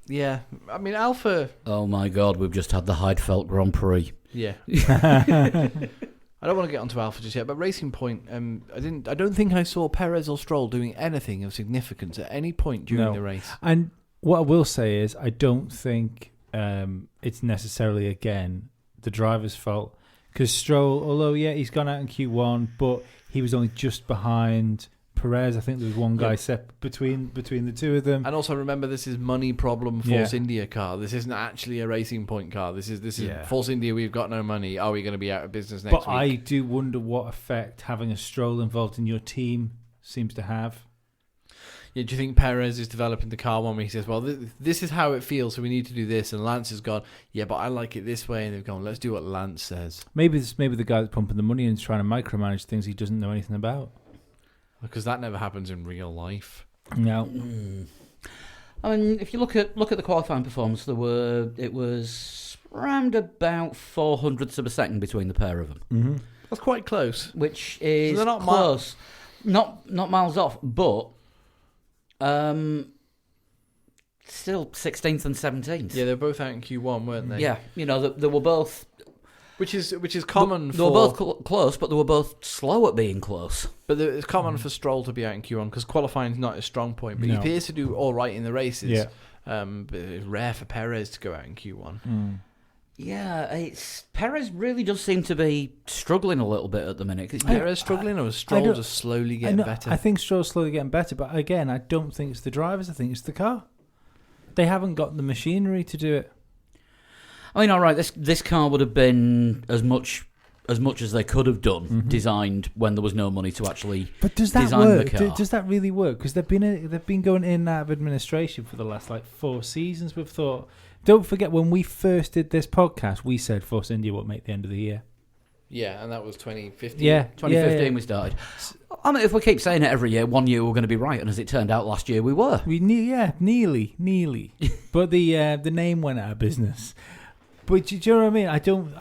Yeah, I mean, Alpha... Oh, my God, we've just had the Heidfeld Grand Prix. Yeah. I don't want to get onto Alpha just yet, but Racing Point, I don't think I saw Perez or Stroll doing anything of significance at any point during the race. And what I will say is, I don't think it's necessarily, again, the driver's fault. Because Stroll, although, he's gone out in Q1, but he was only just behind Perez. I think there was one guy set between the two of them. And also remember, this is money problem Force India car. This isn't actually a Racing Point car. This is Force India. We've got no money. Are we going to be out of business next week? But I do wonder what effect having a Stroll involved in your team seems to have. Yeah, do you think Perez is developing the car one where he says, well, this is how it feels, so we need to do this, and Lance has gone, yeah, but I like it this way, and they've gone, let's do what Lance says. Maybe the guy that's pumping the money and is trying to micromanage things he doesn't know anything about. Because that never happens in real life. No. I mean, if you look at the qualifying performance, it was around about 0.04 of a second between the pair of them. Mm-hmm. That's quite close. Which is So they're not close. Not miles off, but still 16th and 17th. Yeah, they're both out in Q1, weren't they? Yeah, they were both... Which is common They for... were both close, but they were both slow at being close. But it's common for Stroll to be out in Q1 because qualifying is not a strong point. But he appears to do all right in the races. Yeah. But it's rare for Perez to go out in Q1. Mm. Yeah, Perez really does seem to be struggling a little bit at the minute. Is Perez struggling or is Stroll just slowly getting better? I think Stroll's slowly getting better, but again, I don't think it's the drivers. I think it's the car. They haven't got the machinery to do it. I mean, all right, this car would have been as much as they could have done, designed when there was no money to actually. But does that design work? the car. Does that really work? Because they've been going in and out of administration for the last 4 seasons. We've thought. Don't forget when we first did this podcast, we said Force India would make the end of the year. Yeah, and that was 2015. Yeah, 2015 we started. I mean, if we keep saying it every year, one year we're going to be right, and as it turned out, last year we were. Nearly. But the name went out of business. But do you know what I mean?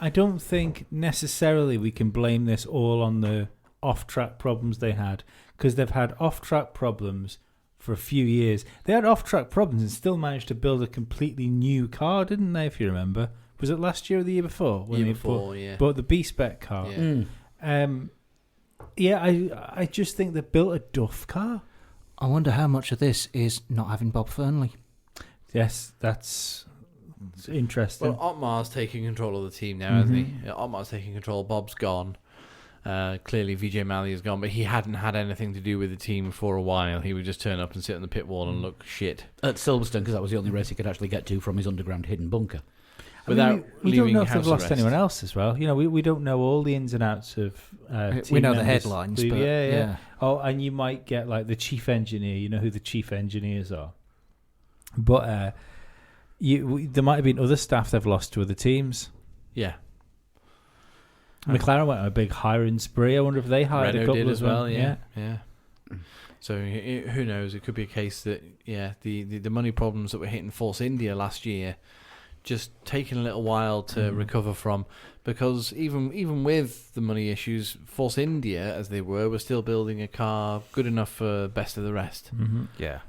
I don't think necessarily we can blame this all on the off-track problems they had, because they've had off-track problems for a few years. They had off-track problems and still managed to build a completely new car, didn't they? If you remember, was it last year or the year before? Bought the B-Spec car. I just think they built a duff car. I wonder how much of this is not having Bob Fernley. Yes, that's interesting. Well, Otmar's taking control of the team now, hasn't he? Yeah, Otmar's taking control. Bob's gone. Clearly, Vijay Mallya is gone, but he hadn't had anything to do with the team for a while. He would just turn up and sit on the pit wall and look shit. At Silverstone, because that was the only race he could actually get to from his underground hidden bunker. We don't know if they've lost anyone else as well. You know, we don't know all the ins and outs of we know members. the headlines, but yeah. Oh, and you might get like the chief engineer. You know who the chief engineers are. But there might have been other staff they've lost to other teams. Yeah. McLaren went on a big hiring spree. I wonder if they hired Renault a couple did as well. Yeah. So who knows? It could be a case that the money problems that were hitting Force India last year just taking a little while to recover from, because even with the money issues, Force India, as they were still building a car good enough for best of the rest. Yeah.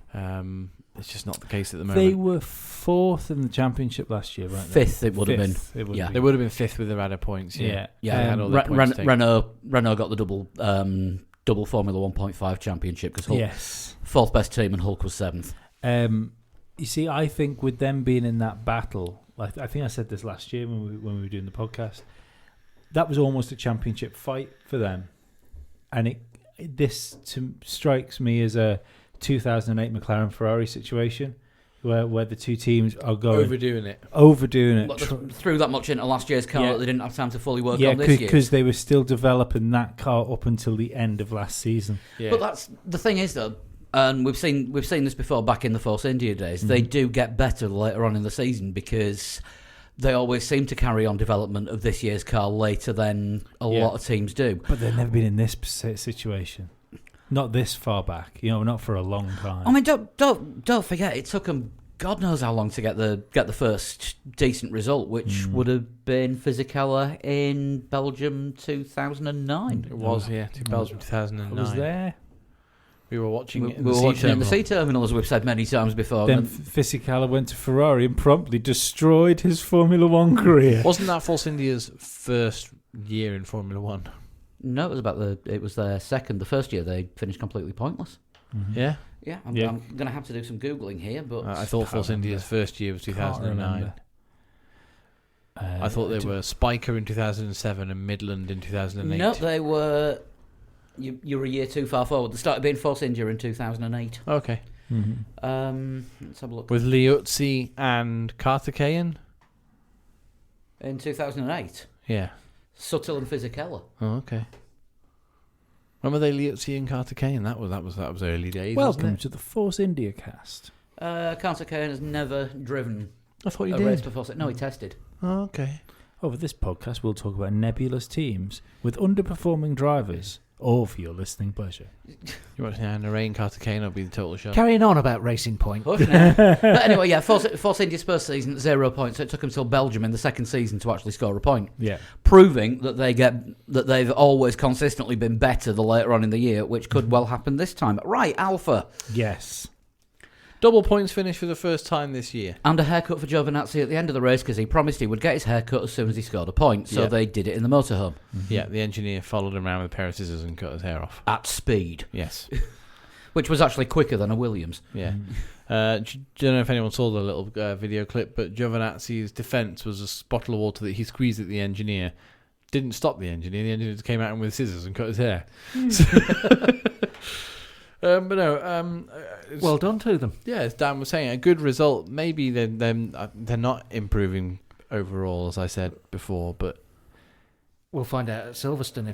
It's just not the case at the moment. They were fourth in the championship last year, weren't they? Fifth, it would have been. They would have been fifth with the Radar points. Yeah. They had all their points taken. Renault got the double Formula 1.5 championship because Hulk, fourth best team, and Hulk was seventh. You see, I think with them being in that battle, like I think I said this last year when we were doing the podcast, that was almost a championship fight for them, and this strikes me as a 2008 McLaren Ferrari situation where the two teams are going overdoing it. Threw that much into last year's car that they didn't have time to fully work on this year. Because they were still developing that car up until the end of last season. Yeah. But that's the thing is though, and we've seen this before back in the Force India days. They do get better later on in the season because they always seem to carry on development of this year's car later than a lot of teams do. But they've never been in this situation. Not this far back, not for a long time. I mean, don't forget, it took them God knows how long to get the first decent result, which would have been Fisichella in Belgium 2009. It was, Belgium 2009. I was there. We were watching it. We were watching it in the sea terminal, as we've said many times before. Then Fisichella went to Ferrari and promptly destroyed his Formula One career. Wasn't that Force India's first year in Formula One? No, it was their second. The first year they finished completely pointless. Mm-hmm. Yeah? Yeah, I'm going to have to do some Googling here, but I thought Force India's first year was 2009. I thought they were Spiker in 2007 and Midland in 2008. No, they were. You were a year too far forward. They started being Force India in 2008. Okay. Mm-hmm. Let's have a look. With Liuzzi and Karthikeyan? In 2008? Yeah. Suttil and Fisichella. Oh, okay. When were they Liuzzi and Karthikeyan? That was early days. Welcome to the Force India cast. Karthikeyan has never driven I thought you a did. race before. No, he tested. Oh, okay. Over this podcast, we'll talk about nebulous teams with underperforming drivers, all for your listening pleasure. You watch Narain Karthikeyan, will be the total show. Carrying on about Racing Point. But anyway, Force India's first season, 0 points. So it took them till Belgium in the second season to actually score a point. Yeah, proving that they've always consistently been better the later on in the year, which could well happen this time. Right, Alpha. Yes. Double points finish for the first time this year. And a haircut for Giovinazzi at the end of the race because he promised he would get his haircut as soon as he scored a point. So they did it in the motorhome. Mm-hmm. Yeah, the engineer followed him around with a pair of scissors and cut his hair off. At speed. Yes. Which was actually quicker than a Williams. Yeah. Don't know if anyone saw the little video clip, but Giovinazzi's defence was a bottle of water that he squeezed at the engineer. Didn't stop the engineer just came at him with scissors and cut his hair. But no, well done to them. Yeah, as Dan was saying, a good result. Maybe they're not improving overall, as I said before, but we'll find out at Silverstone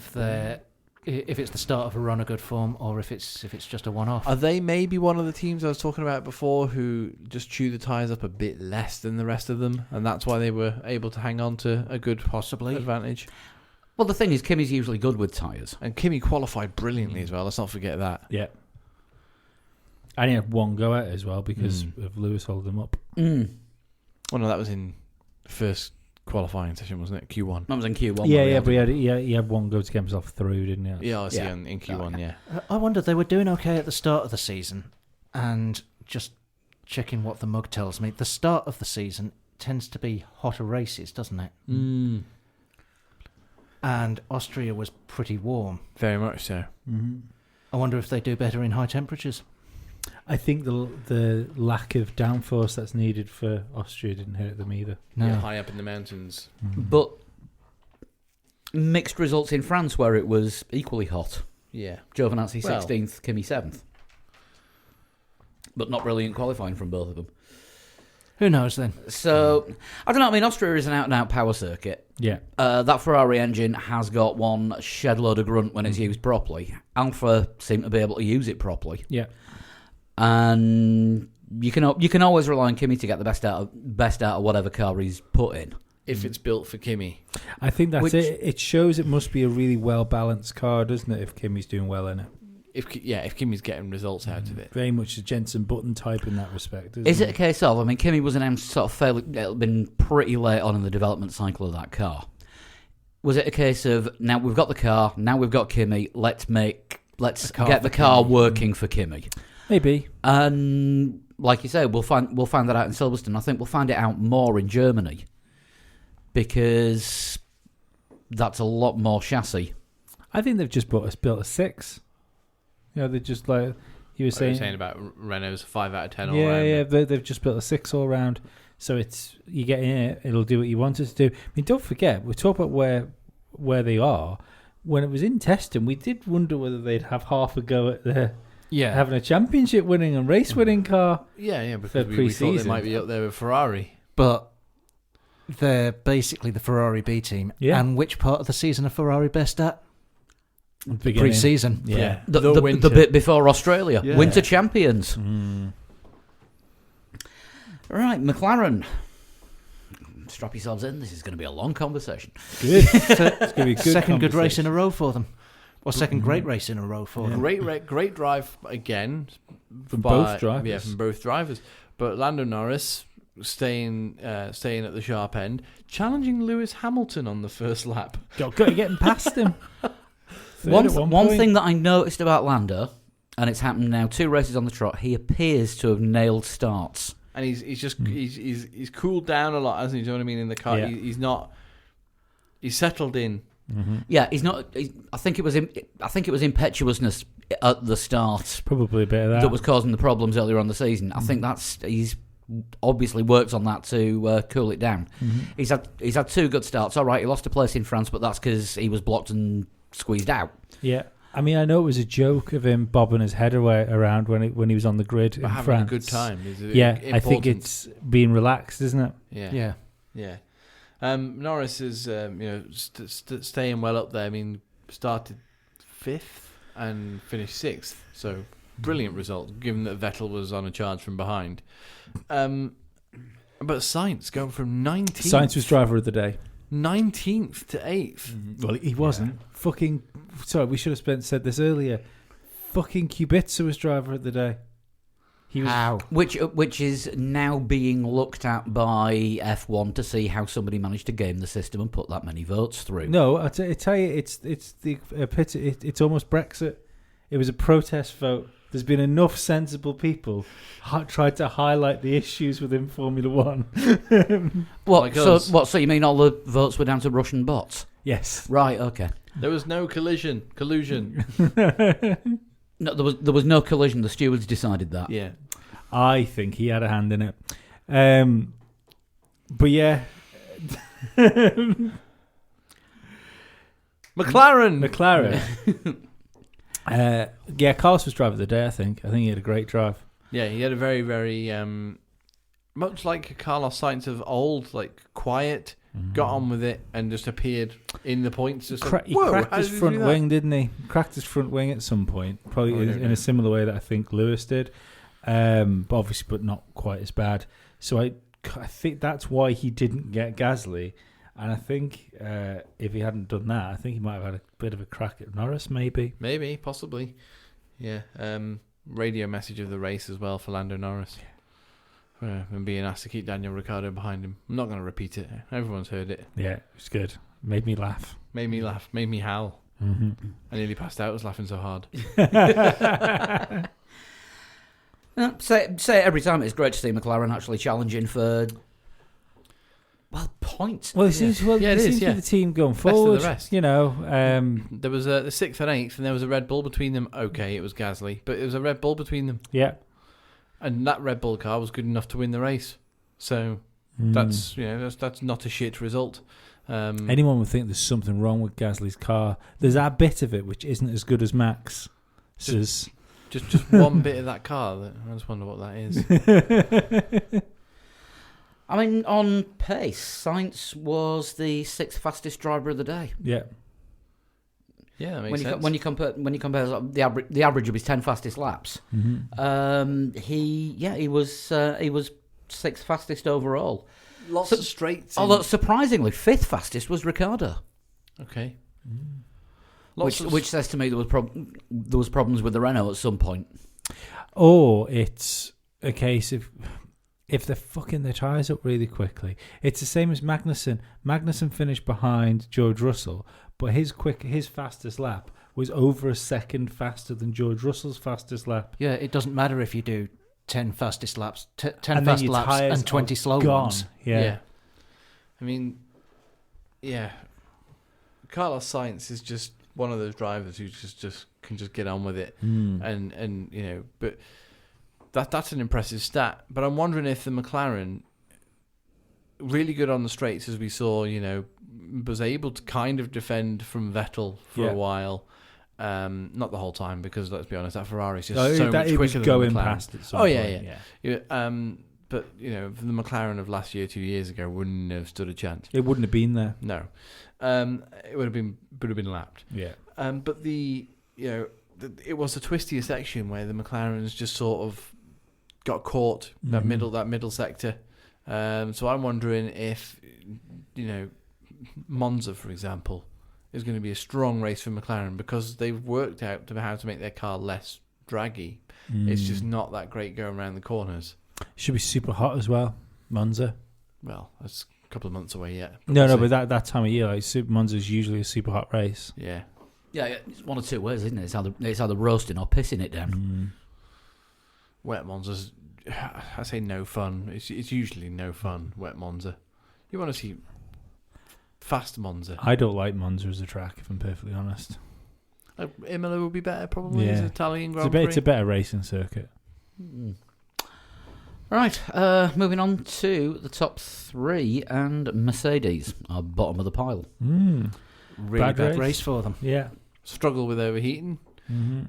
if it's the start of a run of good form or if it's just a one-off. Are they maybe one of the teams I was talking about before who just chew the tyres up a bit less than the rest of them, and that's why they were able to hang on to a good possibly advantage? Well, the thing is, Kimi's usually good with tyres. And Kimi qualified brilliantly as well. Let's not forget that. Yeah. And he had one go at it as well because of Lewis holding him up. Mm. Well, no, that was in the first qualifying session, wasn't it? Q1. That was in Q1. Yeah, but he had one go to get himself through, didn't he? Yeah, I see in Q1, yeah. I wonder, they were doing okay at the start of the season, and just checking what the mug tells me, the start of the season tends to be hotter races, doesn't it? Mm. And Austria was pretty warm. Very much so. Mm-hmm. I wonder if they do better in high temperatures. I think the lack of downforce that's needed for Austria didn't hurt them either. No. Yeah, high up in the mountains. But mixed results in France where it was equally hot. Yeah. Giovinazzi Well. 16th, Kimi 7th. But not brilliant qualifying from both of them. Who knows then? So, I don't know. I mean, Austria is an out-and-out power circuit. Yeah. That Ferrari engine has got one shed load of grunt when it's used properly. Alpha seem to be able to use it properly. Yeah. And you can always rely on Kimi to get the best out of whatever car he's put in. If it's built for Kimi. I think that's it. It shows it must be a really well-balanced car, doesn't it, if Kimi's doing well in it? If Kimi's getting results out of it. Very much a Jensen Button type in that respect, isn't Is it a case of, I mean, Kimi was announced sort of fairly, it'd been pretty late on in the development cycle of that car. Was it a case of, now we've got the car, now we've got Kimi, let's get the car working for Kimi? Maybe. And like you say, we'll find that out in Silverstone. I think we'll find it out more in Germany because that's a lot more chassis. I think they've just built a 6. They're just like you were saying about Renault's 5 out of 10 all yeah, round. Yeah, they've just built a 6 all round. So you get in it, it'll do what you want it to do. I mean, don't forget, we talk about where they are. When it was in testing, we did wonder whether they'd have half a go at having a championship winning and race winning car. Yeah, because we thought they pre-season. might be up there with Ferrari. But they're basically the Ferrari B team. Yeah. And which part of the season are Ferrari best at? Beginning. Pre-season. Yeah. The bit before Australia. Yeah. Winter champions. Mm. Right, McLaren. Strap yourselves in. This is going to be a long conversation. Good. It's going to be a good Second good race conversation. in a row for them. Or second great race in a row for them. Great drive again. From both drivers. Yeah, from both drivers. But Lando Norris staying at the sharp end, challenging Lewis Hamilton on the first lap. Got to getting past him. One thing that I noticed about Lando, and it's happened now 2 races on the trot, he appears to have nailed starts. And he's cooled down a lot, hasn't he? Do you know what I mean? In the car, Yeah. he's settled in. Mm-hmm. Yeah, he's not. I think it was impetuousness at the start Probably a bit of that was causing the problems earlier on the season. I think he's obviously worked on that to cool it down. Mm-hmm. He's had 2 good starts. All right, he lost a place in France, but that's because he was blocked and squeezed out. Yeah. I mean, I know it was a joke of him bobbing his head away around when he was on the grid in Having France. a good time. I think it's being relaxed, isn't it? Yeah. Norris is staying well up there. I mean, started 5th and finished 6th, so brilliant result given that Vettel was on a charge from behind. But Sainz going from 19th. Sainz was driver of the day. 19th to 8th. Well, he wasn't. Sorry, we should have said this earlier. Fucking Kubica was driver of the day. He was. How? Which is now being looked at by F1 to see how somebody managed to game the system and put that many votes through. No, I tell you, it's almost Brexit. It was a protest vote. There's been enough sensible people tried to highlight the issues within Formula One. What? So you mean all the votes were down to Russian bots? Yes. Right. Okay. There was no collusion. No, there was no collision. The stewards decided that. Yeah. I think he had a hand in it. But yeah. McLaren. Carlos was driver of the day, I think. I think he had a great drive. Yeah, he had a very, very much like Carlos Sainz of old, like quiet, got on with it, and just appeared in the points. Just He Whoa, cracked how his did he front do that? wing, didn't he? Cracked his front wing at some point, probably I don't in know. a similar way that I think Lewis did, but not quite as bad. So I think that's why he didn't get Gasly. And I think if he hadn't done that, I think he might have had a bit of a crack at Norris, maybe. Maybe, possibly. Yeah. Radio message of the race as well for Lando Norris. And being asked to keep Daniel Ricciardo behind him. I'm not going to repeat it. Everyone's heard it. Yeah, it was good. Made me laugh. Made me laugh. Made me howl. Mm-hmm. I nearly passed out. I was laughing so hard. Say it every time. It's great to see McLaren actually challenging for points. Well, it seems to be the team going forward. Best of the rest. You know, there was the 6th and 8th, and there was a Red Bull between them. Okay, it was Gasly, but it was a Red Bull between them. Yeah, and that Red Bull car was good enough to win the race. So that's not a shit result. Anyone would think there's something wrong with Gasly's car. There's that bit of it which isn't as good as Max. Just one bit of that car. I just wonder what that is. I mean, on pace, Sainz was the 6th fastest driver of the day. Yeah. Yeah, that makes sense. When you compare the average of his 10 fastest laps, he was 6th fastest overall. Lots of straights. Although surprisingly, 5th fastest was Ricciardo. Okay. Which says to me there was problems with the Renault at some point. Or it's a case of if they're fucking their tyres up really quickly. It's the same as Magnussen. Magnussen finished behind George Russell, but his fastest lap was over a second faster than George Russell's fastest lap. Yeah, it doesn't matter if you do 10 fastest laps, 10 fast laps and 20 slow ones. Yeah. I mean, yeah. Carlos Sainz is just one of those drivers who just can just get on with it, and you know, but that's an impressive stat. But I'm wondering if the McLaren, really good on the straights, as we saw, you know, was able to kind of defend from Vettel for a while. Not the whole time, because let's be honest, that Ferrari's just so much quicker than the McLaren. Past at some point. Yeah. But you know, the McLaren of last year, 2 years ago, wouldn't have stood a chance. It wouldn't have been there. No, it would have been lapped. Yeah. But it was a twistier section where the McLarens just sort of got caught that middle sector. So I'm wondering if, you know, Monza, for example, is going to be a strong race for McLaren because they've worked out how to make their car less draggy. It's just not that great going around the corners. Should be super hot as well, Monza. Well, that's a couple of months away yet. No, but that time of year, like Monza's usually a super hot race. Yeah. Yeah, it's one or two ways, isn't it? It's either roasting or pissing it down. Wet Monza's, I say no fun. It's usually no fun, wet Monza. You want to see fast Monza. I don't like Monza as a track, if I'm perfectly honest. Imola would be better, probably, as an Italian Grand Prix. It's a better racing circuit. Right, moving on to the top 3, and Mercedes are bottom of the pile. Really bad race for them. Yeah. Struggle with overheating.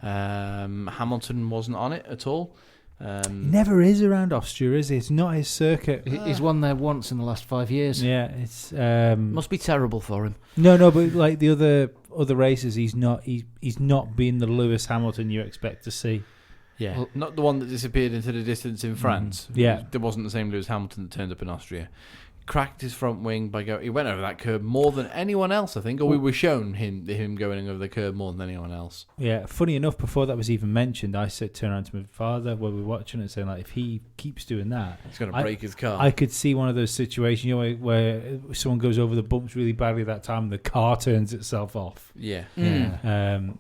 Hamilton wasn't on it at all. He never is around Austria, is he? It's not his circuit. He's won there once in the last 5 years. Yeah, it's must be terrible for him. No, but like the other races, he's not been the Lewis Hamilton you expect to see. Yeah, well, not the one that disappeared into the distance in France. Yeah, there wasn't the same Lewis Hamilton that turned up in Austria. Cracked his front wing he went over that curb more than anyone else, I think, or we were shown him going over the curb more than anyone else. Yeah, funny enough, before that was even mentioned, I turned around to my father while we were watching it, saying, like, if he keeps doing that, he's going to break his car. I could see one of those situations, you know, where someone goes over the bumps really badly that time, and the car turns itself off. Yeah.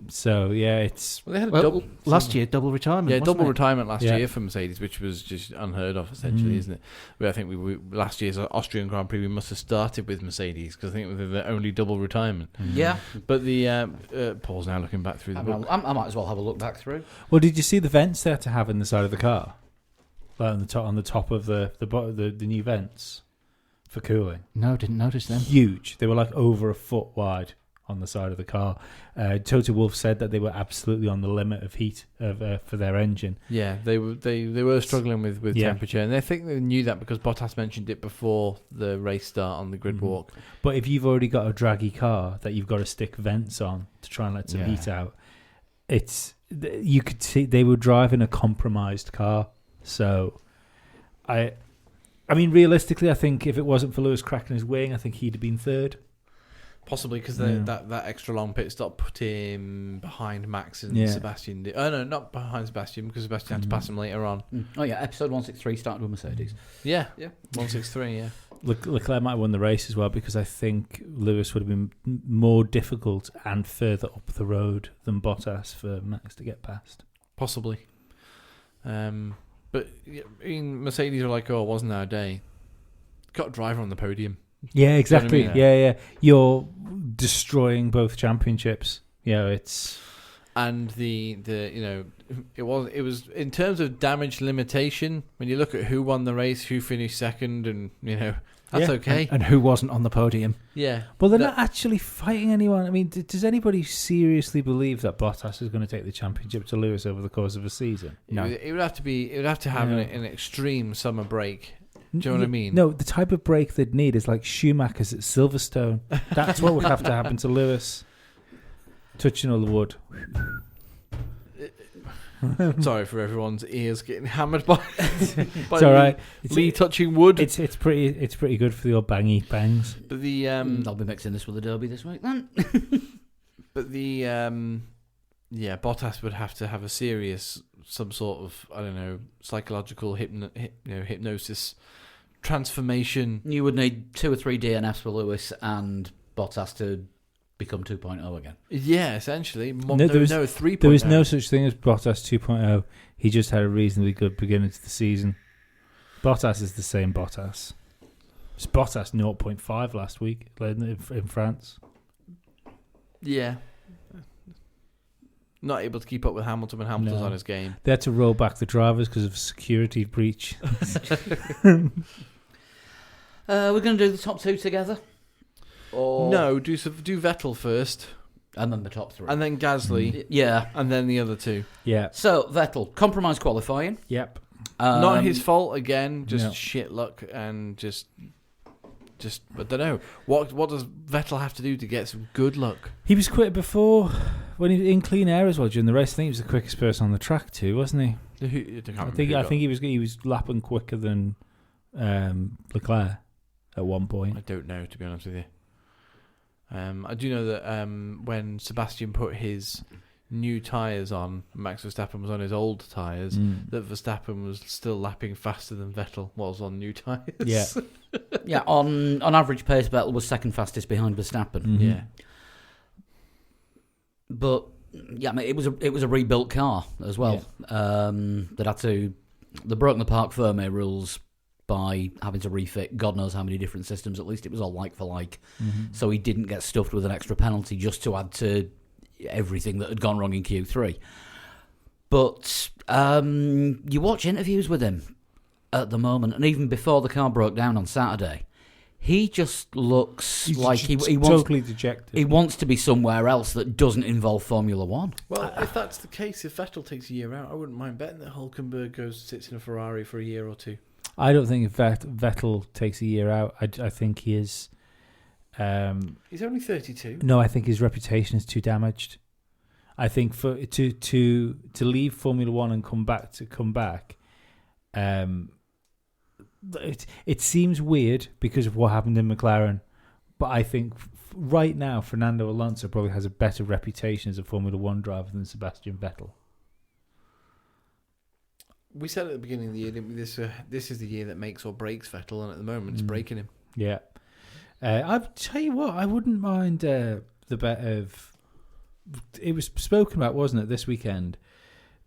So yeah, it's they had a last year double retirement. Yeah, double retirement last year for Mercedes, which was just unheard of, essentially, isn't it? But I think we last year's Austrian Grand Prix, we must have started with Mercedes because I think they're the only double retirement. Yeah, but the Paul's now looking back through the book. I might as well have a look back through. Well, did you see the vents they had to have in the side of the car, like on the top of the new vents for cooling? No, didn't notice them. Huge. They were like over a foot wide on the side of the car. Toto Wolff said that they were absolutely on the limit of heat for their engine. Yeah, they were struggling with temperature, and I think they knew that because Bottas mentioned it before the race start on the grid walk. But if you've already got a draggy car that you've got to stick vents on to try and let some heat out, you could see they were driving a compromised car. So I mean, realistically, I think if it wasn't for Lewis cracking his wing, I think he'd have been third. Possibly because Yeah. that extra long pit stop put him behind Max and Yeah. Sebastian. Oh no, not behind Sebastian because Sebastian had to pass him later on. Oh yeah, episode 163 started with Mercedes. Yeah, 163. Yeah, Leclerc might have won the race as well because I think Lewis would have been more difficult and further up the road than Bottas for Max to get past. possibly. But I mean, Mercedes were like, "Oh, it wasn't our day." Got a driver on the podium. Yeah, exactly. You know what I Yeah, yeah. You're destroying both championships. Yeah, it's And the it was in terms of damage limitation. When you look at who won the race, who finished second, and that's okay. And who wasn't on the podium? Yeah. well, they're not actually fighting anyone. I mean, does anybody seriously believe that Bottas is going to take the championship to Lewis over the course of a season? No. It would have to be. It would have to have Yeah. an extreme summer break. Do you know what I mean? No, the type of break they'd need is like Schumacher's at Silverstone. That's what would have to happen to Lewis. Touching all the wood. Sorry for everyone's ears getting hammered by. It's all right. Lee touching wood. It's pretty good for the old bangy bangs. But the I'll be mixing this with the Derby this week then. but the Bottas would have to have a serious some sort of psychological hypnosis transformation. You would need 2 or 3 DNFs for Lewis and Bottas to become 2.0 again. Yeah, essentially. There was 3.0. There was no such thing as Bottas 2.0. He just had a reasonably good beginning to the season. Bottas is the same Bottas. It's Bottas 0.5 last week in France. Yeah. Not able to keep up with Hamilton when Hamilton's No. on his game. They had to roll back the drivers because of a security breach. We're going to do the top 2 together? Or... No, do Vettel first, And then the top 3. and then Gasly, Yeah. and then the other two. Yeah. So, Vettel, compromise qualifying. Yep. Not his fault again, just No. shit luck and just I don't know. What does Vettel have to do to get some good luck? He was quick before when he was in clean air as well during the race. I think he was the quickest person on the track too, wasn't he? I think he was lapping quicker than Leclerc at one point. I don't know, to be honest with you. I do know that when Sebastian put his new tyres on, Max Verstappen was on his old tyres, that Verstappen was still lapping faster than Vettel was on new tyres. Yeah. Yeah, on average pace, Vettel was second fastest behind Verstappen. Mhm. Yeah. But yeah, I mean, it was a rebuilt car as well. They broke the Parc Fermé rules by having to refit God knows how many different systems. At least it was all like for like, so he didn't get stuffed with an extra penalty just to add to everything that had gone wrong in Q3. But you watch interviews with him at the moment, and even before the car broke down on Saturday, he just looks like he wants totally dejected. he wants to be somewhere else that doesn't involve Formula One. Well, if that's the case, if Vettel takes a year out, I wouldn't mind betting that Hülkenberg sits in a Ferrari for a year or two. I don't think if Vettel takes a year out, I think he is. He's only 32. No, I think his reputation is too damaged. I think for to leave Formula One and come back, it seems weird because of what happened in McLaren, but I think right now Fernando Alonso probably has a better reputation as a Formula One driver than Sebastian Vettel. We said at the beginning of the year, didn't we, this is the year that makes or breaks Vettel, and at the moment it's breaking him. Yeah, I'll tell you what, I wouldn't mind the bet of. It was spoken about, wasn't it, this weekend,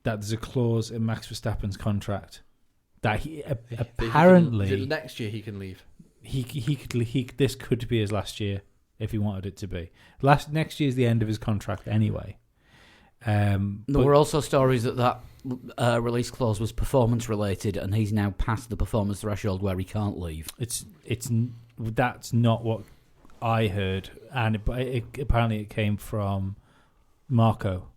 that there's a clause in Max Verstappen's contract that he apparently next year he can leave. This could be his last year if he wanted it to be. Next year's the end of his contract anyway. There were also stories that release clause was performance related, and he's now past the performance threshold where he can't leave. That's not what I heard, and apparently it came from Marco.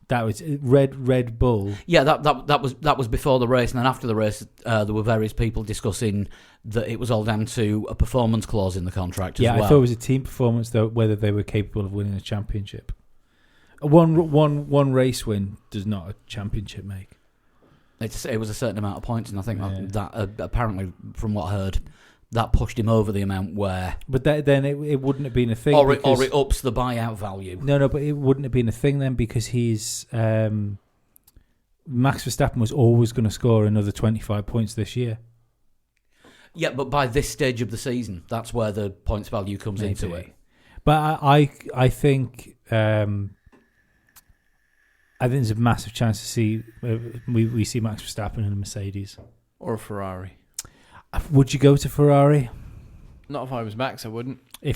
That was Red Bull. Yeah, that was before the race, and then after the race, there were various people discussing that it was all down to a performance clause in the contract. Yeah, as well. I thought it was a team performance, though, whether they were capable of winning a championship. One race win does not a championship make. It was a certain amount of points, and I think that apparently, from what I heard, that pushed him over the amount where. But then it wouldn't have been a thing. Or it ups the buyout value. No, but it wouldn't have been a thing then because he's Max Verstappen was always going to score another 25 points this year. Yeah, but by this stage of the season, that's where the points value comes into it. But I think there's a massive chance to see we see Max Verstappen in a Mercedes or a Ferrari. Would you go to Ferrari? Not if I was Max, I wouldn't. I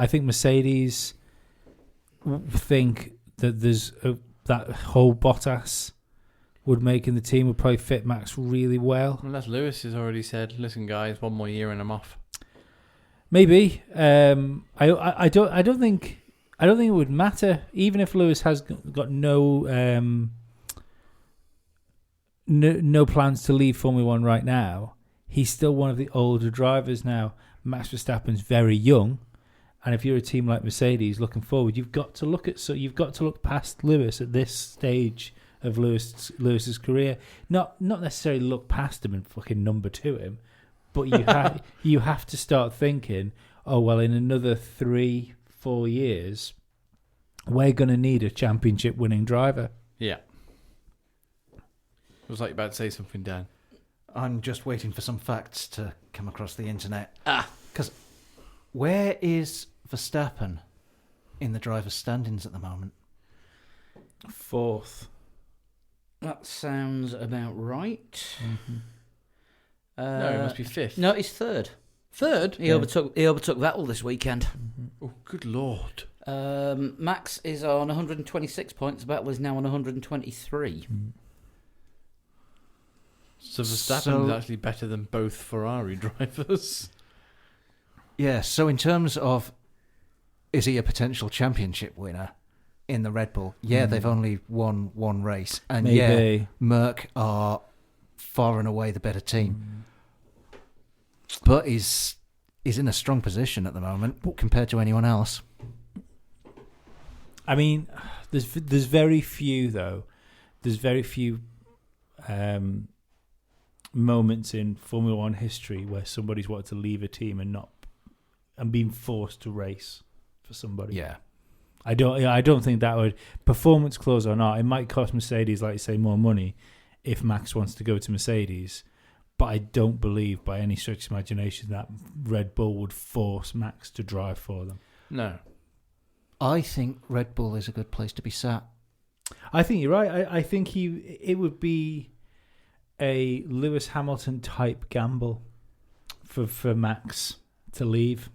think Mercedes think that there's that whole Bottas would make in the team would probably fit Max really well. Unless Lewis has already said, "Listen, guys, one more year and I'm off." Maybe. I don't think it would matter, even if Lewis has got no plans to leave Formula One right now. He's still one of the older drivers now. Max Verstappen's very young, and if you're a team like Mercedes looking forward, you've got to look past Lewis at this stage of Lewis's career. Not necessarily look past him and fucking number two him, but you have to start thinking, oh well, in another 3-4 years, we're going to need a championship winning driver. Yeah. It was like you're about to say something, Dan. I'm just waiting for some facts to come across the internet. Because where is Verstappen in the driver's standings at the moment? 4th. That sounds about right. Mm-hmm. No, it must be 5th. No, he's 3rd. 3rd? He overtook Vettel this weekend. Mm-hmm. Oh, good lord. Max is on 126 points. Vettel is now on 123. Mm-hmm. So Verstappen is actually better than both Ferrari drivers. Yeah, so in terms of, is he a potential championship winner in the Red Bull? Yeah, they've only won one race. And maybe. Merck are far and away the better team. But he's in a strong position at the moment compared to anyone else. I mean, there's very few, though. There's very few moments in Formula One history where somebody's wanted to leave a team and been forced to race for somebody. Yeah. I don't think that would, performance clause or not, it might cost Mercedes, like you say, more money if Max wants to go to Mercedes. But I don't believe by any stretch of imagination that Red Bull would force Max to drive for them. No. I think Red Bull is a good place to be sat. I think you're right. I think it would be a Lewis Hamilton type gamble for Max to leave,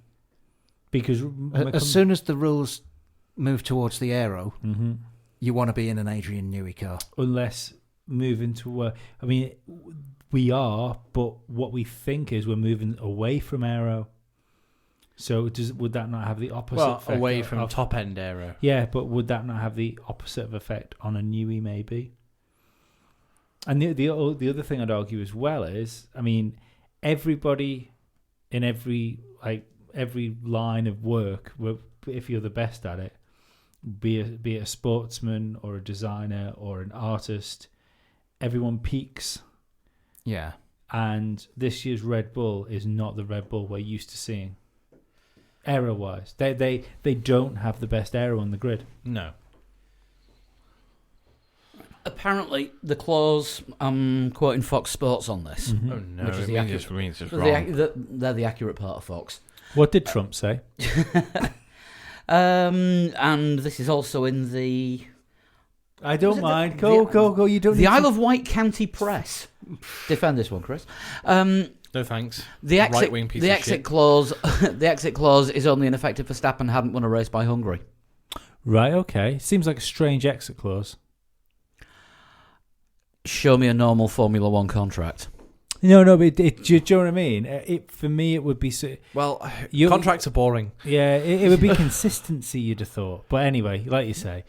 because as soon as the rules move towards the aero, mm-hmm. you want to be in an Adrian Newey car. Unless moving to I mean, we are, but what we think is we're moving away from aero. So would that not have the opposite effect? Away from top end aero. Yeah, but would that not have the opposite of effect on a Newey maybe? And the other thing I'd argue as well is, I mean, everybody in every line of work, if you're the best at it, be it a sportsman or a designer or an artist, everyone peaks. Yeah. And this year's Red Bull is not the Red Bull we're used to seeing. Aero-wise, they don't have the best aero on the grid. No. Apparently, the clause, I'm quoting Fox Sports on this. Mm-hmm. Oh no, Which is it means it's wrong. They're the accurate part of Fox. What did Trump say? And this is also in the... I don't mind. Go. You don't. The Isle of Wight County Press. Defend this one, Chris. No thanks. The exit, Right-wing piece the of exit shit. clause. The exit clause is only in effect if Verstappen hadn't won a race by Hungary. Right. Okay. Seems like a strange exit clause. Show me a normal Formula One contract. No, but do you know what I mean? For me, it would be... Well, contracts are boring. Yeah, it would be consistency, you'd have thought. But anyway, like you say,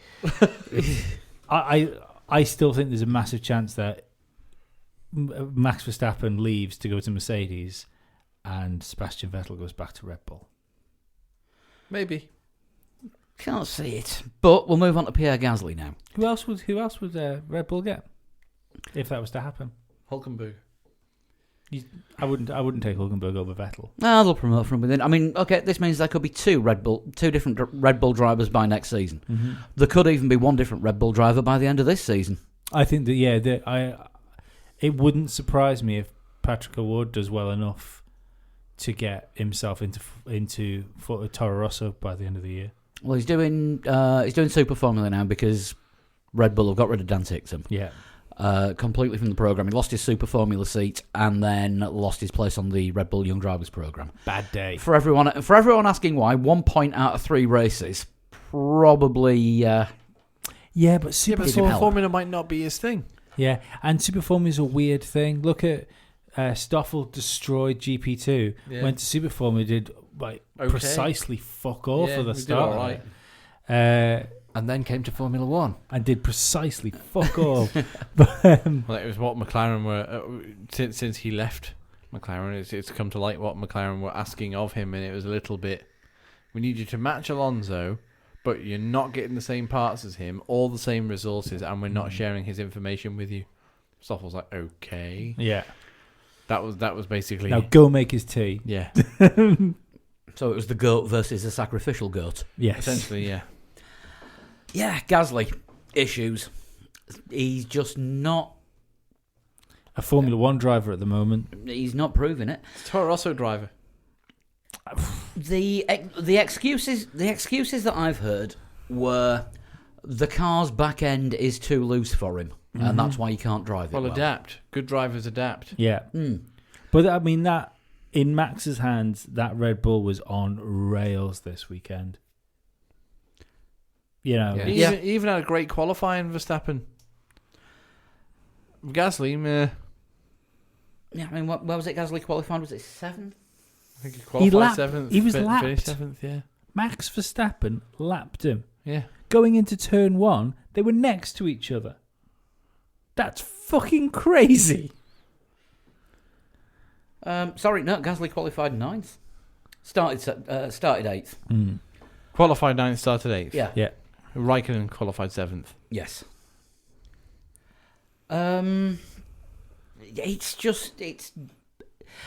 I still think there's a massive chance that Max Verstappen leaves to go to Mercedes and Sebastian Vettel goes back to Red Bull. Maybe. Can't see it. But we'll move on to Pierre Gasly now. Who else would Red Bull get? if that was to happen. Hulkenberg. I wouldn't take Hulkenberg over Vettel. No, they'll promote from within. I mean, okay, this means there could be two different Red Bull drivers by next season. Mm-hmm. There could even be one different Red Bull driver by the end of this season. I think that it wouldn't surprise me if Patrick O'Ward does well enough to get himself into Toro Rosso by the end of the year. Well, he's doing Super Formula now because Red Bull have got rid of Dan Ticktum. Yeah. Completely from the programme. He lost his Super Formula seat and then lost his place on the Red Bull Young Drivers programme. Bad day. For everyone asking why, 1 point out of 3 races, probably... Yeah, but Super Formula might not be his thing. Yeah, and Super Formula is a weird thing. Look at Stoffel destroyed GP2, went to Super Formula, did precisely fuck all for the start. All right. And then came to Formula 1. And did precisely fuck all. Well, it was what McLaren were... since he left McLaren, it's come to light what McLaren were asking of him, and it was a little bit... We need you to match Alonso, but you're not getting the same parts as him, all the same resources, and we're not sharing his information with you. Stoffel's like, okay. Yeah. That was basically... Now go make his tea. Yeah. So it was the goat versus the sacrificial goat. Yes. Essentially, yeah. Yeah, Gasly. Issues. He's just not... A Formula 1 driver at the moment. He's not proving it. It's Toro Rosso driver. The excuses that I've heard were the car's back end is too loose for him, and that's why you can't drive it. Well, adapt. Good drivers adapt. Yeah. But I mean, that in Max's hands, that Red Bull was on rails this weekend. You know, He even had a great qualifying, Verstappen. Gasly, meh. Yeah, I mean, where was it Gasly qualified? Was it 7th? I think he qualified 7th. He was finished lapped. 7th, yeah. Max Verstappen lapped him. Yeah. Going into turn 1, they were next to each other. That's fucking crazy. Sorry, no, Gasly qualified 9th. Started 8th. Qualified 9th, started 8th. Yeah. Raikkonen qualified 7th. Yes. It's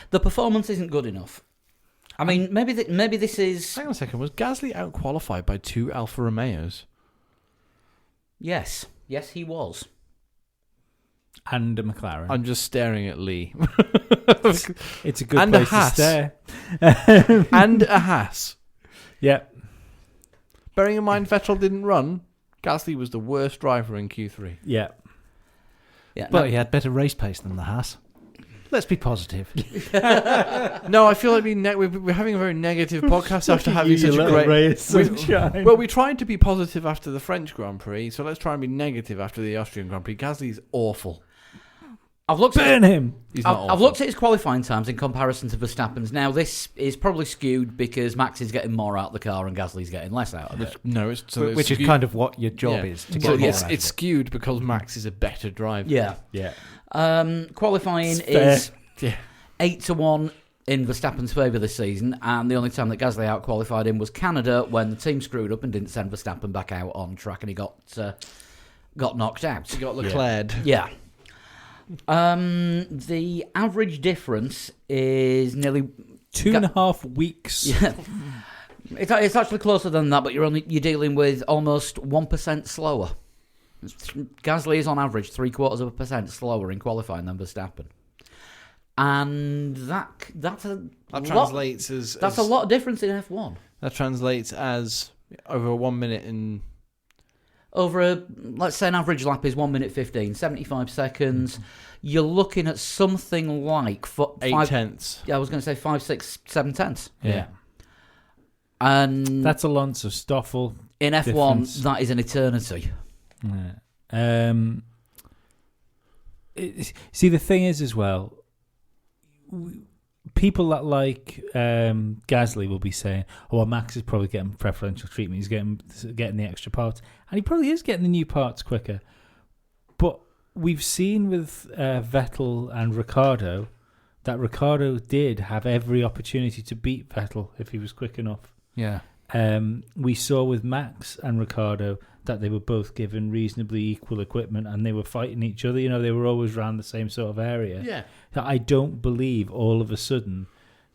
the performance isn't good enough. I mean, maybe this is... Hang on a second. Was Gasly out-qualified by 2 Alfa Romeos? Yes, he was. And a McLaren. I'm just staring at Lee. It's a good and place a Haas. to stare. And a Haas. Yeah. Bearing in mind Vettel didn't run, Gasly was the worst driver in Q3. Yeah. Yeah, But he had better race pace than the Haas. Let's be positive. No, I feel like we're having a very negative podcast after having such a great... ray of sunshine. Well, we tried to be positive after the French Grand Prix, so let's try and be negative after the Austrian Grand Prix. Gasly's awful. I've looked Burn him. He's not I've looked at his qualifying times in comparison to Verstappen's. Now, this is probably skewed because Max is getting more out of the car and Gasly's getting less out of it. No, it's Which is kind of what your job is. To So get more it's out of it. skewed because Max is a better driver. Yeah. Yeah. Qualifying It's is Yeah. 8-1 in Verstappen's favour this season, and the only time that Gasly out-qualified him was Canada when the team screwed up and didn't send Verstappen back out on track and he got knocked out. He got Leclerc. Yeah. The average difference is nearly 2.5 weeks. Yeah. It's actually closer than that, but you're dealing with almost 1% slower. Gasly is on average 0.75% slower in qualifying than Verstappen, and that's a lot of difference in F1. That translates as over 1 minute in... Over let's say an average lap is 1 minute 15, 75 seconds. You're looking at something like 8 tenths. Yeah, I was going to say 5, 6, 7 tenths. Yeah. And That's Alonso Stoffel. in F1, difference. that is an eternity. Yeah. See, the thing is as well, people that like Gasly will be saying, "Oh, well, Max is probably getting preferential treatment. He's getting the extra parts, and he probably is getting the new parts quicker." But we've seen with Vettel and Ricciardo that Ricciardo did have every opportunity to beat Vettel if he was quick enough. Yeah. We saw with Max and Ricciardo that they were both given reasonably equal equipment and they were fighting each other. They were always around the same sort of area. Yeah. I don't believe all of a sudden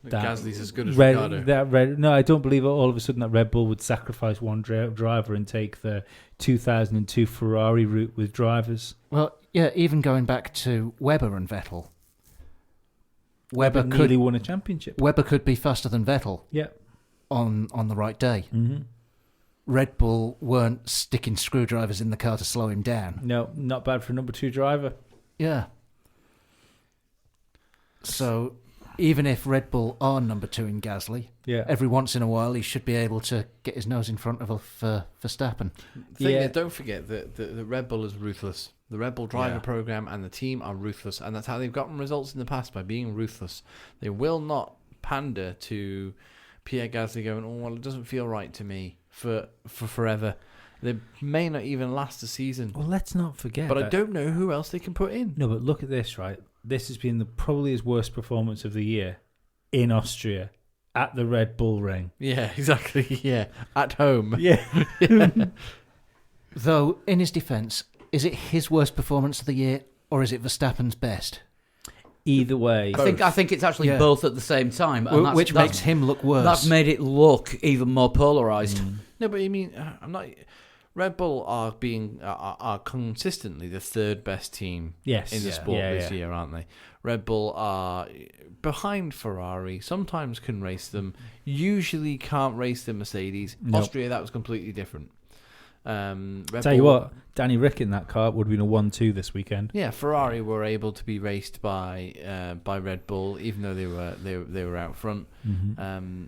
that Gasly's as good as Ricciardo. No, I don't believe all of a sudden that Red Bull would sacrifice one driver and take the 2002 Ferrari route with drivers. Well, yeah, even going back to Webber and Vettel. Webber nearly won a championship. Webber could be faster than Vettel. Yeah. On the right day. Mm-hmm. Red Bull weren't sticking screwdrivers in the car to slow him down. No, not bad for a number 2 driver. Yeah. So, even if Red Bull are number 2 in Gasly, every once in a while he should be able to get his nose in front of Verstappen. Don't forget that the Red Bull is ruthless. The Red Bull driver program and the team are ruthless, and that's how they've gotten results in the past, by being ruthless. They will not pander to Pierre Gasly going, oh, well, it doesn't feel right to me for forever. They may not even last a season. Well, let's not forget. But I don't know who else they can put in. No, but look at this, right? This has been probably his worst performance of the year in Austria at the Red Bull Ring. Yeah, exactly. Yeah, at home. Yeah. Though, in his defence, is it his worst performance of the year or is it Verstappen's best? Either way. I think it's actually both at the same time. And which makes him look worse. That's made it look even more polarised. No, but I mean, I'm not... Red Bull are consistently the third best team in the sport this year, aren't they? Red Bull are behind Ferrari, sometimes can race them, usually can't race the Mercedes. Nope. Austria, that was completely different. You what, Danny Rick in that car would have been a 1-2 this weekend. Yeah, Ferrari were able to be raced by Red Bull, even though they were out front. Mm-hmm.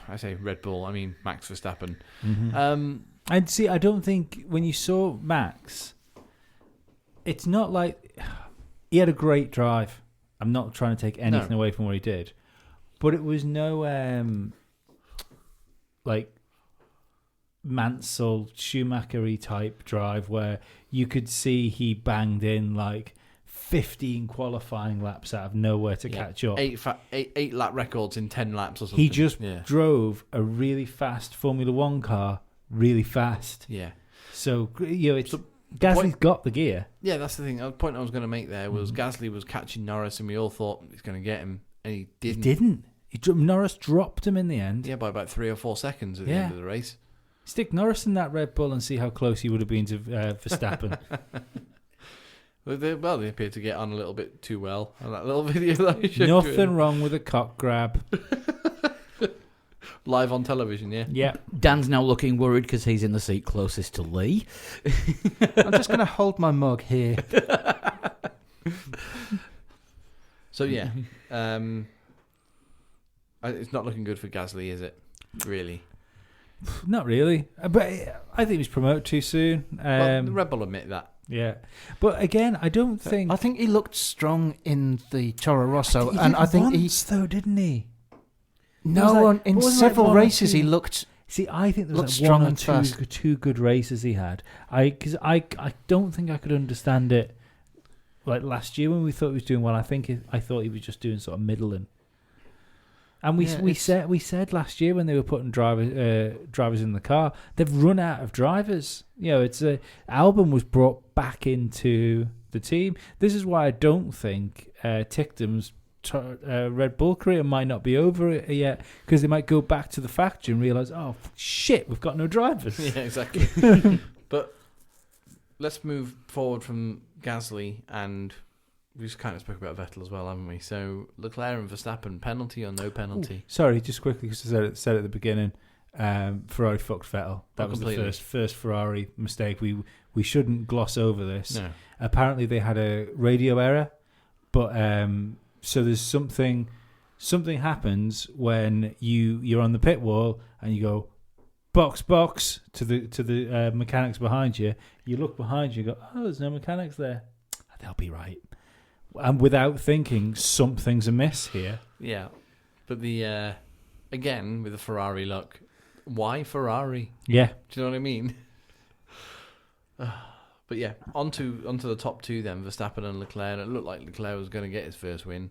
I say Red Bull, I mean Max Verstappen. Mm-hmm. And see, I don't think when you saw Max, it's not like he had a great drive. I'm not trying to take anything away from what he did, but it was no like Mansell Schumacher-y type drive where you could see he banged in like 15 qualifying laps out of nowhere to catch up. Eight lap records in 10 laps or something. He just drove a really fast Formula One car really fast. Yeah. So, Gasly's got the gear. Yeah, that's the thing. The point I was going to make there was Gasly was catching Norris and we all thought he's going to get him, and he didn't. Norris dropped him in the end. Yeah, by about 3 or 4 seconds at the end of the race. Stick Norris in that Red Bull and see how close he would have been to Verstappen. Well, they appear to get on a little bit too well on that little video that I showed. Nothing wrong with a cock grab. Live on television, yeah? Yeah. Dan's now looking worried because he's in the seat closest to Lee. I'm just going to hold my mug here. So, yeah. It's not looking good for Gasly, is it? Really? Not really. But I think he was promoted too soon. Well, the Red Bull admit that. Yeah. But again, I don't think... I think he looked strong in the Toro Rosso. I think though, didn't he? No, in several races he looked... See, I think there was strong one and or fast. two good races he had. Because I don't think I could understand it like last year when we thought he was doing well. I thought he was just doing sort of middling. And we said last year when they were putting drivers in the car, they've run out of drivers. It's Albon was brought back into the team. This is why I don't think Ticktum's Red Bull career might not be over yet, because they might go back to the factory and realise, oh shit, we've got no drivers. Yeah, exactly. But let's move forward from Gasly, and we just kind of spoke about Vettel as well, haven't we? So Leclerc and Verstappen, penalty or no penalty? Ooh, sorry, just quickly, because I said at the beginning, Ferrari fucked Vettel. That was completely. the first Ferrari mistake. We shouldn't gloss over this. No. Apparently they had a radio error, but so there's something happens when you're on the pit wall and you go box to the mechanics behind you. You look behind you, and go, oh, there's no mechanics there. They'll be right. And without thinking, something's amiss here. Yeah, but the again with the Ferrari luck, why Ferrari? Yeah, do you know what I mean? But yeah, onto the top two then, Verstappen and Leclerc. It looked like Leclerc was going to get his first win.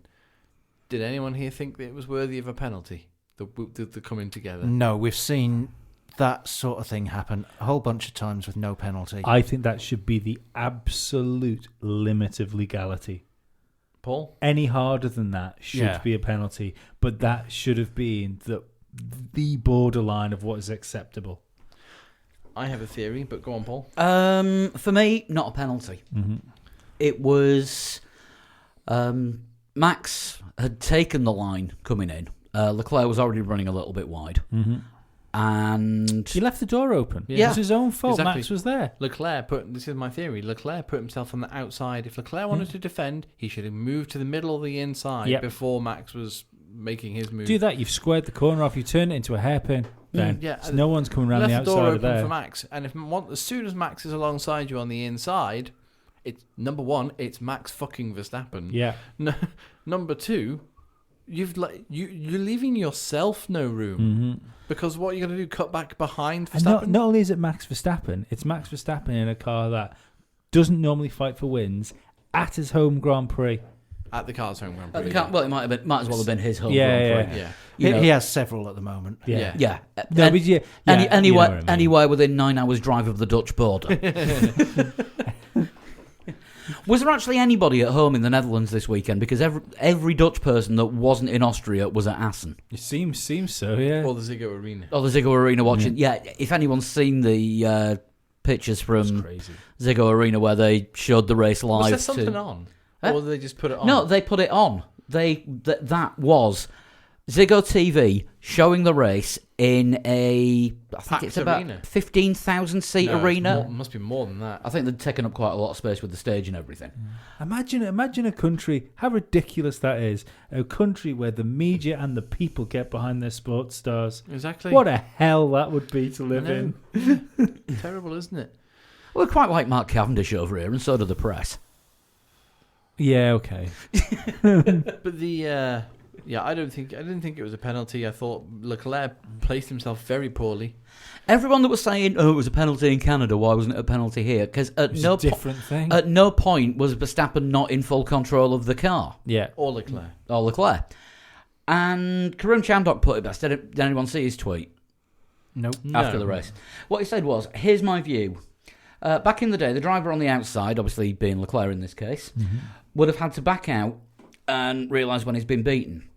Did anyone here think that it was worthy of a penalty? the coming together. No, we've seen that sort of thing happen a whole bunch of times with no penalty. I think that should be the absolute limit of legality. Paul? Any harder than that should be a penalty, but that should have been the borderline of what is acceptable. I have a theory, but go on, Paul. For me, not a penalty. Mm-hmm. It was Max had taken the line coming in. Leclerc was already running a little bit wide. Mm-hmm. And he left the door open. Yeah. It was his own fault. Exactly. Max was there. This is my theory. Leclerc put himself on the outside. If Leclerc wanted to defend, he should have moved to the middle of the inside before Max was making his move. Do that. You've squared the corner off. You turn it into a hairpin. Then so no one's coming around the outside door of open there. for Max, and as soon as Max is alongside you on the inside, it's number one, it's Max fucking Verstappen. Yeah. Number two, you're leaving yourself no room because what you're going to do, cut back behind Verstappen. Not only is it Max Verstappen, it's Max Verstappen in a car that doesn't normally fight for wins at his home Grand Prix. At the car's home Grand Prix. well, it might as well have been his home Yeah, Grand Prix. Yeah. He has several at the moment. Yeah. No, but Anywhere within 9 hours drive of the Dutch border. Was there actually anybody at home in the Netherlands this weekend? Because every Dutch person that wasn't in Austria was at Assen. It seems so, yeah. Or the Ziggo Arena. Or the Ziggo Arena watching. Yeah, if anyone's seen the pictures from Ziggo Arena where they showed the race live. Was there something on? Or did they just put it on? No, they put it on. That was Ziggo TV showing the race in I think packed it's about arena. 15,000 seat arena. It must be more than that. I think they'd taken up quite a lot of space with the stage and everything. Imagine a country, how ridiculous that is. A country where the media and the people get behind their sports stars. Exactly. What a hell that would be to live in. Terrible, isn't it? Well, quite like Mark Cavendish over here, and so do the press. Yeah, okay. But I didn't think it was a penalty. I thought Leclerc placed himself very poorly. Everyone that was saying, "Oh, it was a penalty in Canada. Why wasn't it a penalty here?" Because at no point was Verstappen not in full control of the car. Yeah, or Leclerc. And Karun Chandok put it best. Did anyone see his tweet? Nope. After the race, what he said was, "Here's my view. Back in the day, the driver on the outside, obviously being Leclerc in this case, would have had to back out and realise when he's been beaten.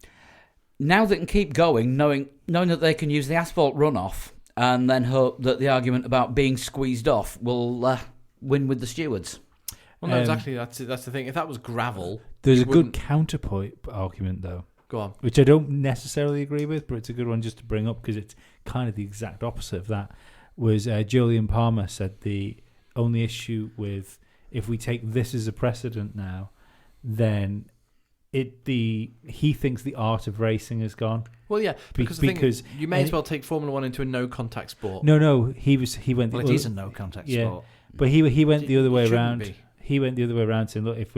Now they can keep going, knowing that they can use the asphalt runoff and then hope that the argument about being squeezed off will win with the stewards." Well, no, exactly. That's the thing. If that was gravel, there's a good counterpoint argument though. Go on. Which I don't necessarily agree with, but it's a good one just to bring up because it's kind of the exact opposite of that. Was Julian Palmer said the only issue with if we take this as a precedent now, then he thinks the art of racing has gone. Well, yeah, because you may as well take Formula One into a no contact sport. No, he went. Well, it is a no contact sport. But he went the other way around. He went the other way around saying, look, if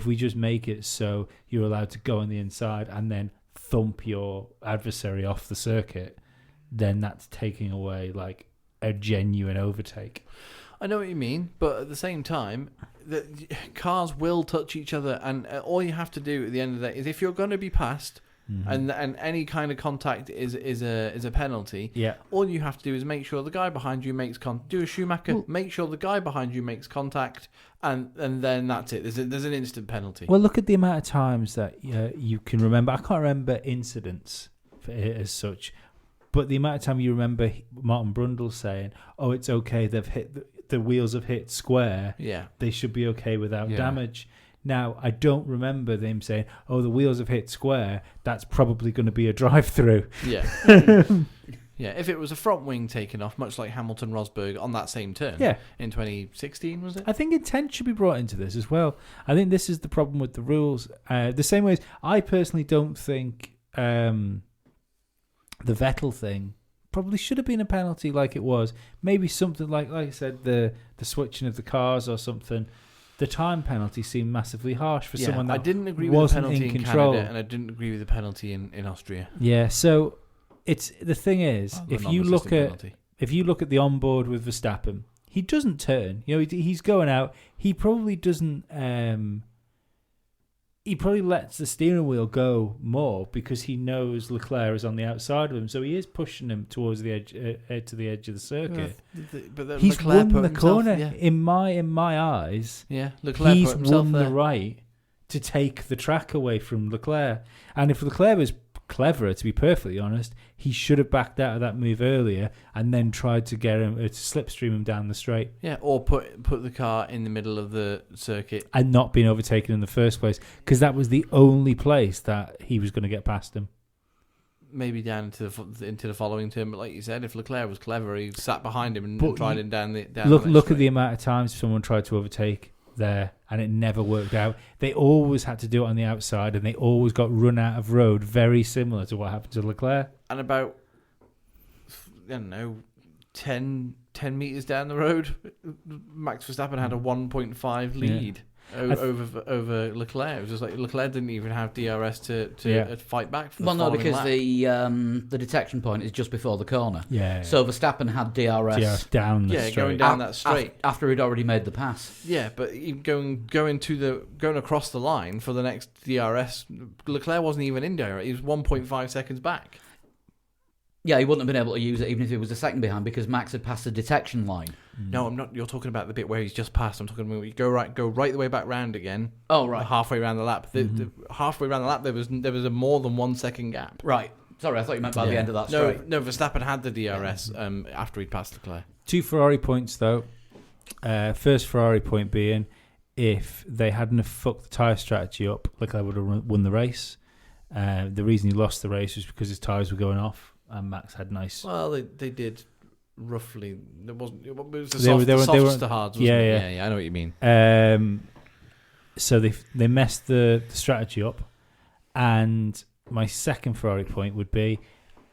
we just make it so you're allowed to go on the inside and then thump your adversary off the circuit, then that's taking away like a genuine overtake. I know what you mean, but at the same time, the cars will touch each other, and all you have to do at the end of the day is if you're going to be passed, and any kind of contact is a penalty. Yeah. All you have to do is make sure the guy behind you makes do a Schumacher, make sure the guy behind you makes contact, and then that's it. There's an instant penalty. Well, look at the amount of times that you can remember. I can't remember incidents as such, but the amount of time you remember Martin Brundle saying, "Oh, it's okay. They've hit the wheels have hit square. Yeah, they should be okay without damage." Now, I don't remember them saying, "Oh, the wheels have hit square. That's probably going to be a drive-through." Yeah. Yeah, if it was a front wing taken off, much like Hamilton-Rosberg on that same turn in 2016, was it? I think intent should be brought into this as well. I think this is the problem with the rules. The same way as I personally don't think the Vettel thing probably should have been a penalty like it was. Maybe something like I said, the switching of the cars or something. The time penalty seemed massively harsh for someone that I didn't agree wasn't with the penalty in in control. Canada, and I didn't agree with the penalty in Austria. Yeah, so it's the thing is, if you look at the onboard with Verstappen, he doesn't turn. You know, he's going out. He probably doesn't. he probably lets the steering wheel go more because he knows Leclerc is on the outside of him, so he is pushing him towards the edge, to the edge of the circuit. But He's Leclerc won put the himself- corner Yeah, in my eyes. yeah. Leclerc He's put himself won there. the right to take the track away from Leclerc, and if Leclerc was cleverer, to be perfectly honest, he should have backed out of that move earlier and then tried to get him to slipstream him down the straight Yeah, or put the car in the middle of the circuit. and not being overtaken in the first place, because that was the only place that he was going to get past him. Maybe down into the following turn, but like you said, if Leclerc was clever, he sat behind him and But tried him down the down. Look the next at the amount of times someone tried to overtake there and it never worked out. They always had to do it on the outside and they always got run out of road, very similar to what happened to Leclerc. And about, I don't know, 10 meters down the road, Max Verstappen had a 1.5 lead over Leclerc. It was just like Leclerc didn't even have DRS to fight back for the Well, no, following because lap. the detection point is just before the corner. Yeah. So Verstappen had DRS down the Yeah, straight. going down that straight. after he'd already made the pass. Yeah, but going across the line for the next DRS, Leclerc wasn't even in DRS. He was 1.5 seconds back. Yeah, he wouldn't have been able to use it even if he was a second behind because Max had passed the detection line. No, I'm not. You're talking about the bit where he's just passed. I'm talking about you go right the way back round again. Oh, right. Halfway around the lap. The halfway around the lap, there was a more than 1 second gap. Right. Sorry, I thought you meant by the end of that No, straight. no. Verstappen had the DRS after he'd passed Leclerc. 2 Ferrari points though. First Ferrari point being, if they hadn't have fucked the tyre strategy up, Leclerc would have won the race. The reason he lost the race was because his tyres were going off and Max had nice. Well, they did roughly. It wasn't. It was the They were- softs to hards. Wasn't Yeah, it? yeah. I know what you mean. So they messed the strategy up, and my second Ferrari point would be,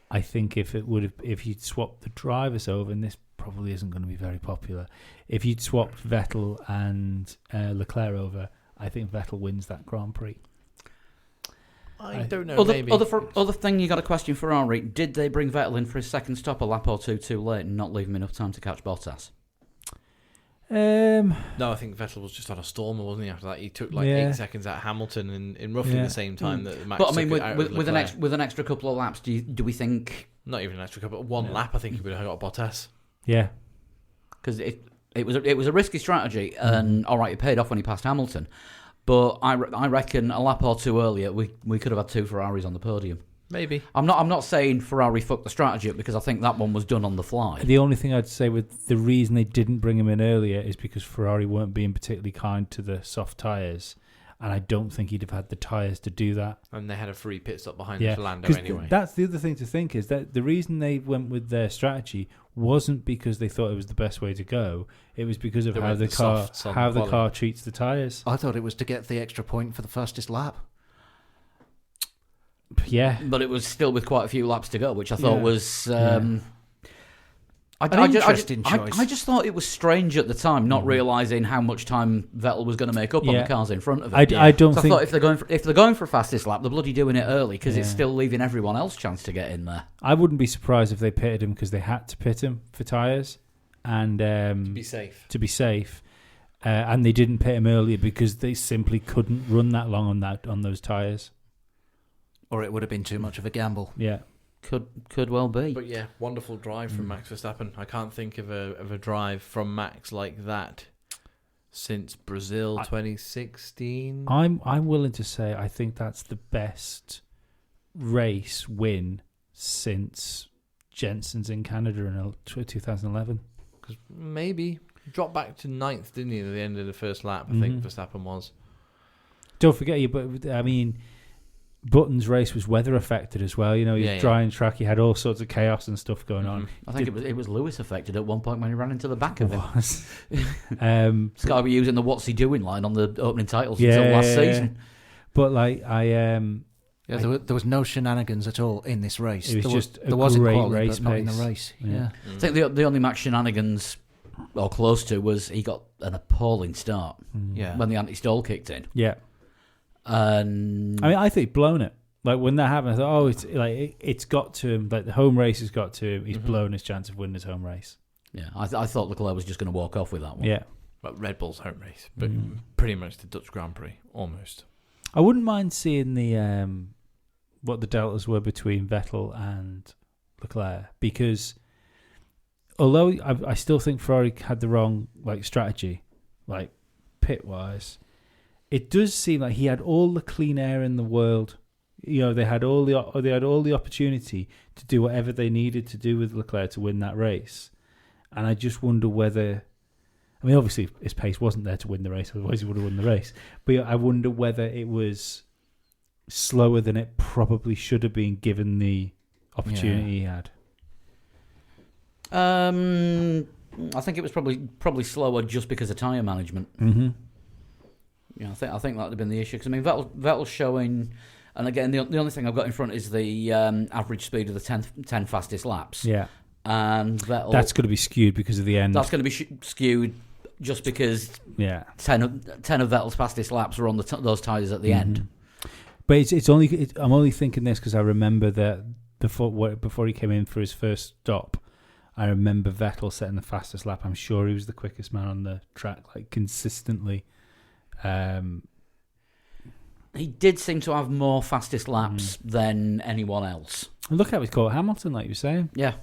I think if you'd swapped the drivers over, and this probably isn't going to be very popular, if you'd swapped Vettel and Leclerc over, I think Vettel wins that Grand Prix. I don't know. Maybe. Other thing you got to question Ferrari, did they bring Vettel in for his second stop a lap or two too late and not leave him enough time to catch Bottas? No, I think Vettel was just on a stormer, wasn't he? After that, he took 8 seconds out of Hamilton in roughly the same time that Max. But I mean, took it out of with an extra couple of laps, do we think? Not even an extra couple, one lap. I think he would have got Bottas. Yeah, Because it was a risky strategy, and all right, it paid off when he passed Hamilton. But I reckon a lap or two earlier, we could have had 2 Ferraris on the podium. Maybe. I'm not saying Ferrari fucked the strategy up because I think that one was done on the fly. the only thing I'd say with the reason they didn't bring him in earlier is because Ferrari weren't being particularly kind to the soft tyres, and I don't think he'd have had the tyres to do that. And they had a free pit stop behind Yeah, Lando 'cause anyway. that's the other thing to think, is that the reason they went with their strategy wasn't because they thought it was the best way to go. It was because of They how went the the car softs on how the the car treats the tyres. I thought it was to get the extra point for the fastest lap. Yeah, But it was still with quite a few laps to go, which I thought was. An interesting choice. I just thought it was strange at the time, not realising how much time Vettel was going to make up on Yeah. the cars in front of him. I don't So I think thought if they're going for fastest lap, they're bloody doing it early because it's Yeah. still leaving everyone else chance to get in there. I wouldn't be surprised if they pitted him because they had to pit him for tyres and Be safe. to be safe. And they didn't pit him earlier because they simply couldn't run that long on those tyres. Or it would have been too much of a gamble. Yeah. Could well be. But yeah, wonderful drive from Max Verstappen. I can't think of a drive from Max like that since Brazil 2016. I'm willing to say I think that's the best race win since Jensen's in Canada in 2011. Because maybe dropped back to 9th, didn't he, at the end of the first lap? I think Verstappen was. Don't forget but I mean, Button's race was weather affected as well. You know, he was drying track. He had all sorts of chaos and stuff going on. I think it was Lewis affected at one point when he ran into the back of him. This guy were using the "What's he doing" line on the opening titles until last season. But like Yeah, there was no shenanigans at all in this race. It was just a there was in great quality, race but not in the pace. race. Yeah. Yeah. I think the only Max shenanigans, or close to, was he got an appalling start Yeah. when the anti-stall kicked in. Yeah. And I mean, I think he'd blown it. Like when that happened, I thought, oh, it's got to him. Like the home race has got to him. He's blown his chance of winning his home race. yeah, I thought Leclerc was just going to walk off with that one. Yeah. Well, Red Bull's home race, but pretty much the Dutch Grand Prix, almost. I wouldn't mind seeing the what the deltas were between Vettel and Leclerc, because although I still think Ferrari had the wrong strategy, pit wise, it does seem like he had all the clean air in the world. They had all the opportunity to do whatever they needed to do with Leclerc to win that race, and I just wonder whether. I mean, obviously his pace wasn't there to win the race, otherwise he would have won the race. But I wonder whether it was slower than it probably should have been, given the opportunity he had. I think it was probably slower just because of tyre management. Mm-hmm. I think that would have been the issue. Because I mean, Vettel's showing, and again, the only thing I've got in front is the average speed of the 10 fastest laps. Yeah, and Vettel, that's going to be skewed because of the end. That's going to be skewed just because 10 of Vettel's fastest laps are on those tyres at the end. But I'm only thinking this because I remember that before he came in for his first stop, I remember Vettel setting the fastest lap. I'm sure he was the quickest man on the track, consistently. He did seem to have more fastest laps than anyone else. And look how he's caught Hamilton, like you were saying. Yeah.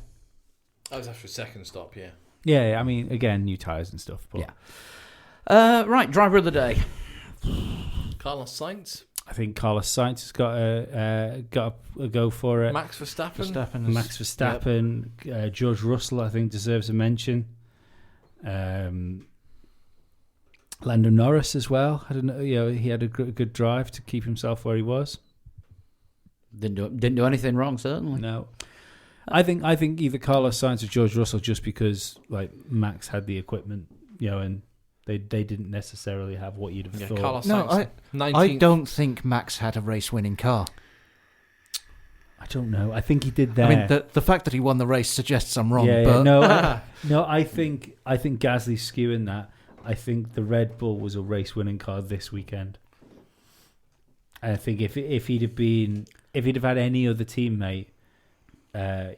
That was after a second stop, yeah. Yeah, I mean, again, new tyres and stuff. But right, driver of the day. Carlos Sainz. I think Carlos Sainz has got a go for it. Max Verstappen. Max Verstappen. George Russell, I think, deserves a mention. Lando Norris as well. I don't know. He had a good drive to keep himself where he was. Didn't do anything wrong, certainly. No. I think either Carlos Sainz or George Russell, just because Max had the equipment, and they didn't necessarily have what you'd have thought. Carlos No, Sainz, I don't think Max had a race-winning car. I don't know. I think he did there. I mean, the fact that he won the race suggests I'm wrong. Yeah, but no. I think Gasly's skewing that. I think the Red Bull was a race-winning car this weekend. And I think if he'd have had any other teammate,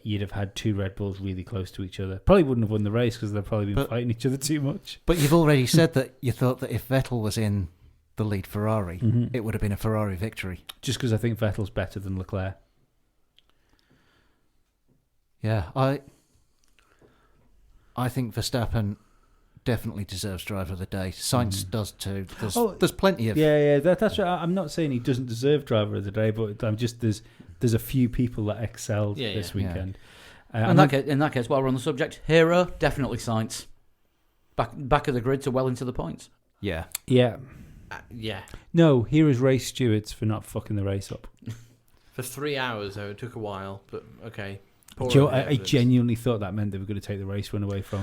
you'd have had two Red Bulls really close to each other. Probably wouldn't have won the race because they've probably been fighting each other too much. But you've already said that you thought that if Vettel was in the lead Ferrari, it would have been a Ferrari victory. Just because I think Vettel's better than Leclerc. Yeah, I think Verstappen definitely deserves driver of the day. Sainz does too. There's plenty of... Yeah, that's right. I'm not saying he doesn't deserve driver of the day, but I'm just... There's a few people that excelled this weekend. Yeah. In that case, while we're on the subject, hero, definitely Sainz. Back of the grid to well into the points. Yeah. Yeah. Yeah. No, here is race stewards for not fucking the race up. For 3 hours, though, it took a while, but okay. I genuinely thought that meant they were going to take the race win away from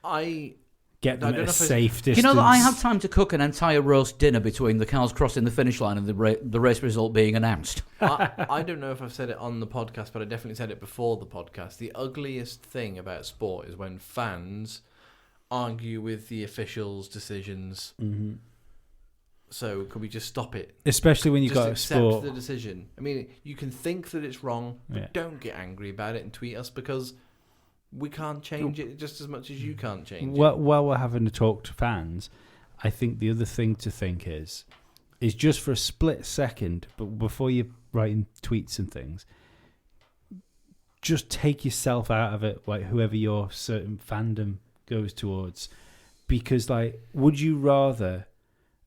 him. Get them at a safe distance. You know that I had time to cook an entire roast dinner between the cars crossing the finish line and the race result being announced. I don't know if I've said it on the podcast, but I definitely said it before the podcast. The ugliest thing about sport is when fans argue with the officials' decisions. Mm-hmm. So could we just stop it? Especially when you've got accept sport. The decision. I mean, you can think that it's wrong, but don't get angry about it and tweet us because we can't change it just as much as you can't change it. While we're having to talk to fans, I think the other thing to think is just for a split second, but before you're writing tweets and things, just take yourself out of it, whoever your certain fandom goes towards. Because, would you rather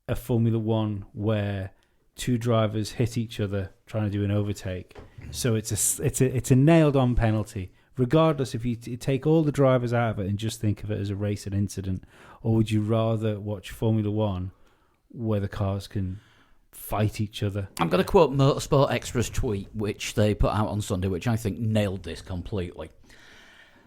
a Formula One where two drivers hit each other trying to do an overtake, so it's a nailed on penalty, regardless if you take all the drivers out of it and just think of it as a racing incident, or would you rather watch Formula One where the cars can fight each other? I'm going to quote Motorsport Extra's tweet, which they put out on Sunday, which I think nailed this completely.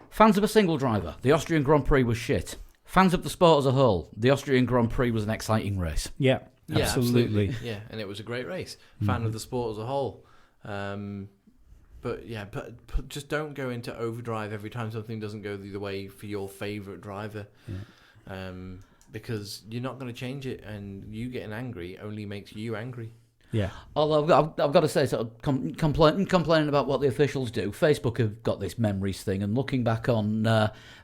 Fans of a single driver, the Austrian Grand Prix was shit. Fans of the sport as a whole, the Austrian Grand Prix was an exciting race. Yeah, absolutely. absolutely. Yeah, and it was a great race. Fan of the sport as a whole. But just don't go into overdrive every time something doesn't go the way for your favourite driver. Yeah. Because you're not going to change it, and you getting angry only makes you angry. Yeah. Although I've got to say, sort of complaining about what the officials do, Facebook have got this memories thing, and looking back on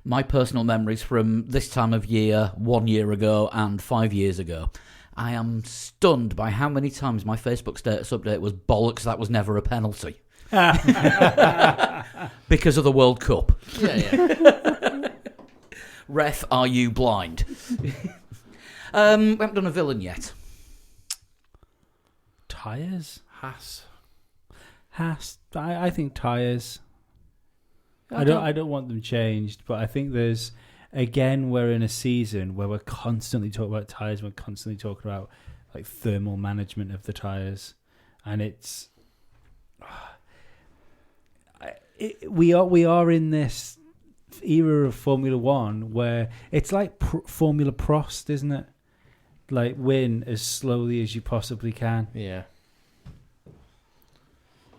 my personal memories from this time of year, 1 year ago, and 5 years ago, I am stunned by how many times my Facebook status update was bollocks, that was never a penalty. Because of the World Cup. Yeah. Ref, are you blind? We haven't done a villain yet. Tyres? Haas. I think tyres. I don't want them changed, but I think there's, again, we're in a season where we're constantly talking about tyres. We're constantly talking about like thermal management of the tyres, and we are in this era of Formula One where it's like Formula Prost, isn't it? Like win as slowly as you possibly can. Yeah.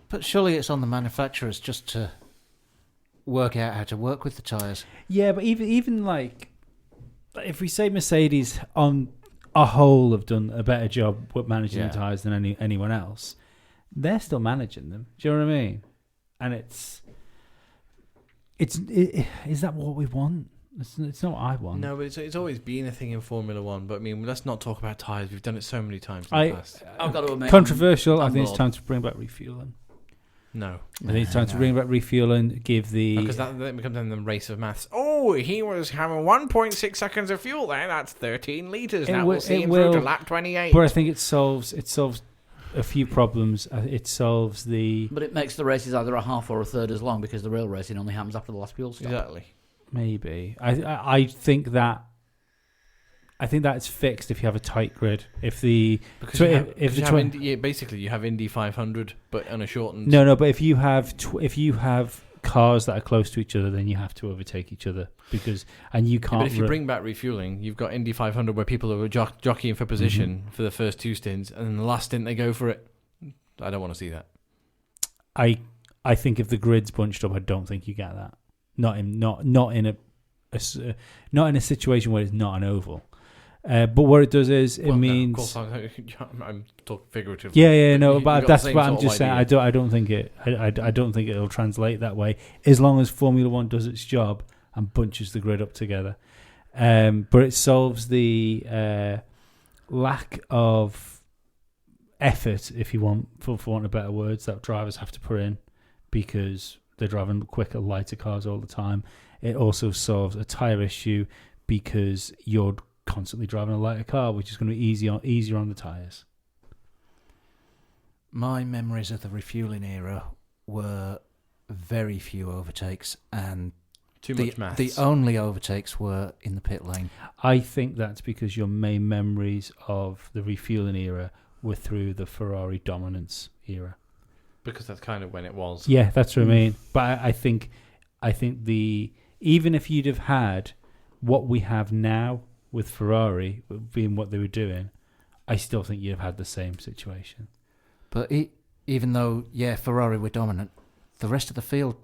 But surely it's on the manufacturers just to work out how to work with the tyres. Yeah, but even like, if we say Mercedes on a whole have done a better job with managing the tyres than anyone else, they're still managing them. Do you know what I mean? And is that what we want? It's not what I want. No, but it's always been a thing in Formula One. But I mean, let's not talk about tyres. We've done it so many times in the past. I've got to admit, controversial. I think bored. it's time to bring back refueling. No. I think it's time to bring back refueling. Give the Because that becomes then the race of maths. Oh, he was having 1.6 seconds of fuel there. That's 13 litres. Now we'll see him through to lap 28. But I think it solves a few problems. It solves the... But it makes the races either a half or a third as long because the real racing only happens after the last fuel stop. Exactly. Maybe. I think that's fixed if you have a tight grid. Basically you have Indy 500 but on a shortened. No. But if you have cars that are close to each other, then you have to overtake each other and you can't. But if you bring back refueling, you've got Indy 500 where people are jockeying for position for the first two stints, and then the last stint they go for it. I don't want to see that. I think if the grid's bunched up, I don't think you get that. Not in a situation where it's not an oval. But what it does is means. No, of course, I'm talking figuratively. Yeah, no, but that's what I'm just saying. I don't think it'll translate that way as long as Formula One does its job and bunches the grid up together. But it solves the lack of effort, if you want, for want of better words, that drivers have to put in because they're driving quicker, lighter cars all the time. It also solves a tyre issue because you're constantly driving a lighter car, which is going to be easier on the tyres. My memories of the refueling era were very few overtakes, and too much maths. The only overtakes were in the pit lane. I think that's because your main memories of the refueling era were through the Ferrari dominance era. Because that's kind of when it was. Yeah, that's what I mean. But I think even if you'd have had what we have now with Ferrari being what they were doing, I still think you'd have had the same situation. But even though, Ferrari were dominant, the rest of the field,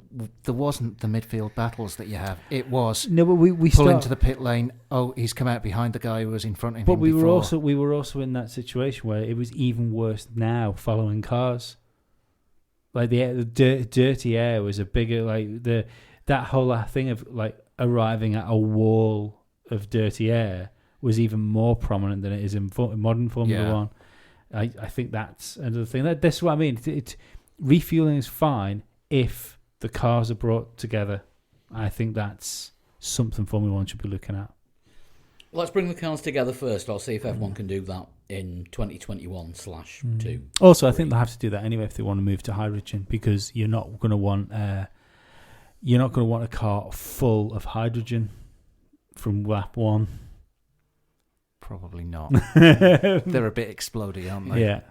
there wasn't the midfield battles that you have. It was no, but we pull into the pit lane. Oh, he's come out behind the guy who was in front of him. But we were also in that situation where it was even worse now following cars. Like the dirty air was a bigger that whole thing of like arriving at a wall of dirty air was even more prominent than it is in modern Formula One. I think that's another thing. That's what I mean. Refueling is fine if the cars are brought together. I think that's something Formula One should be looking at. Let's bring the cars together first. I'll see if everyone can do that in 2021/2. Also, I think they'll have to do that anyway if they want to move to hydrogen, because you're not going to want a car full of hydrogen from lap one. Probably not. They're a bit explodey, aren't they? Yeah.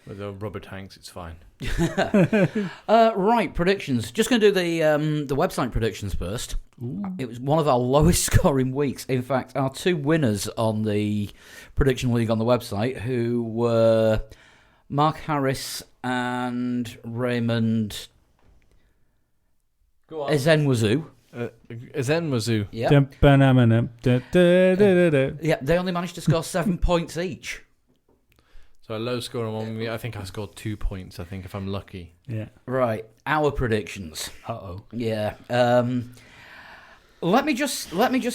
With the rubber tanks, it's fine. Right, predictions. Just going to do the website predictions first. Ooh. It was one of our lowest scoring weeks. In fact, our two winners on the prediction league on the website, who were Mark Harris and Raymond Ezenwazoo. Ezenwazoo. Yeah. Yeah, they only managed to score 7 points each. So a low score on one. I think I scored 2 points. I think if I'm lucky. Yeah. Right. Our predictions. Uh-oh. Yeah. Let me just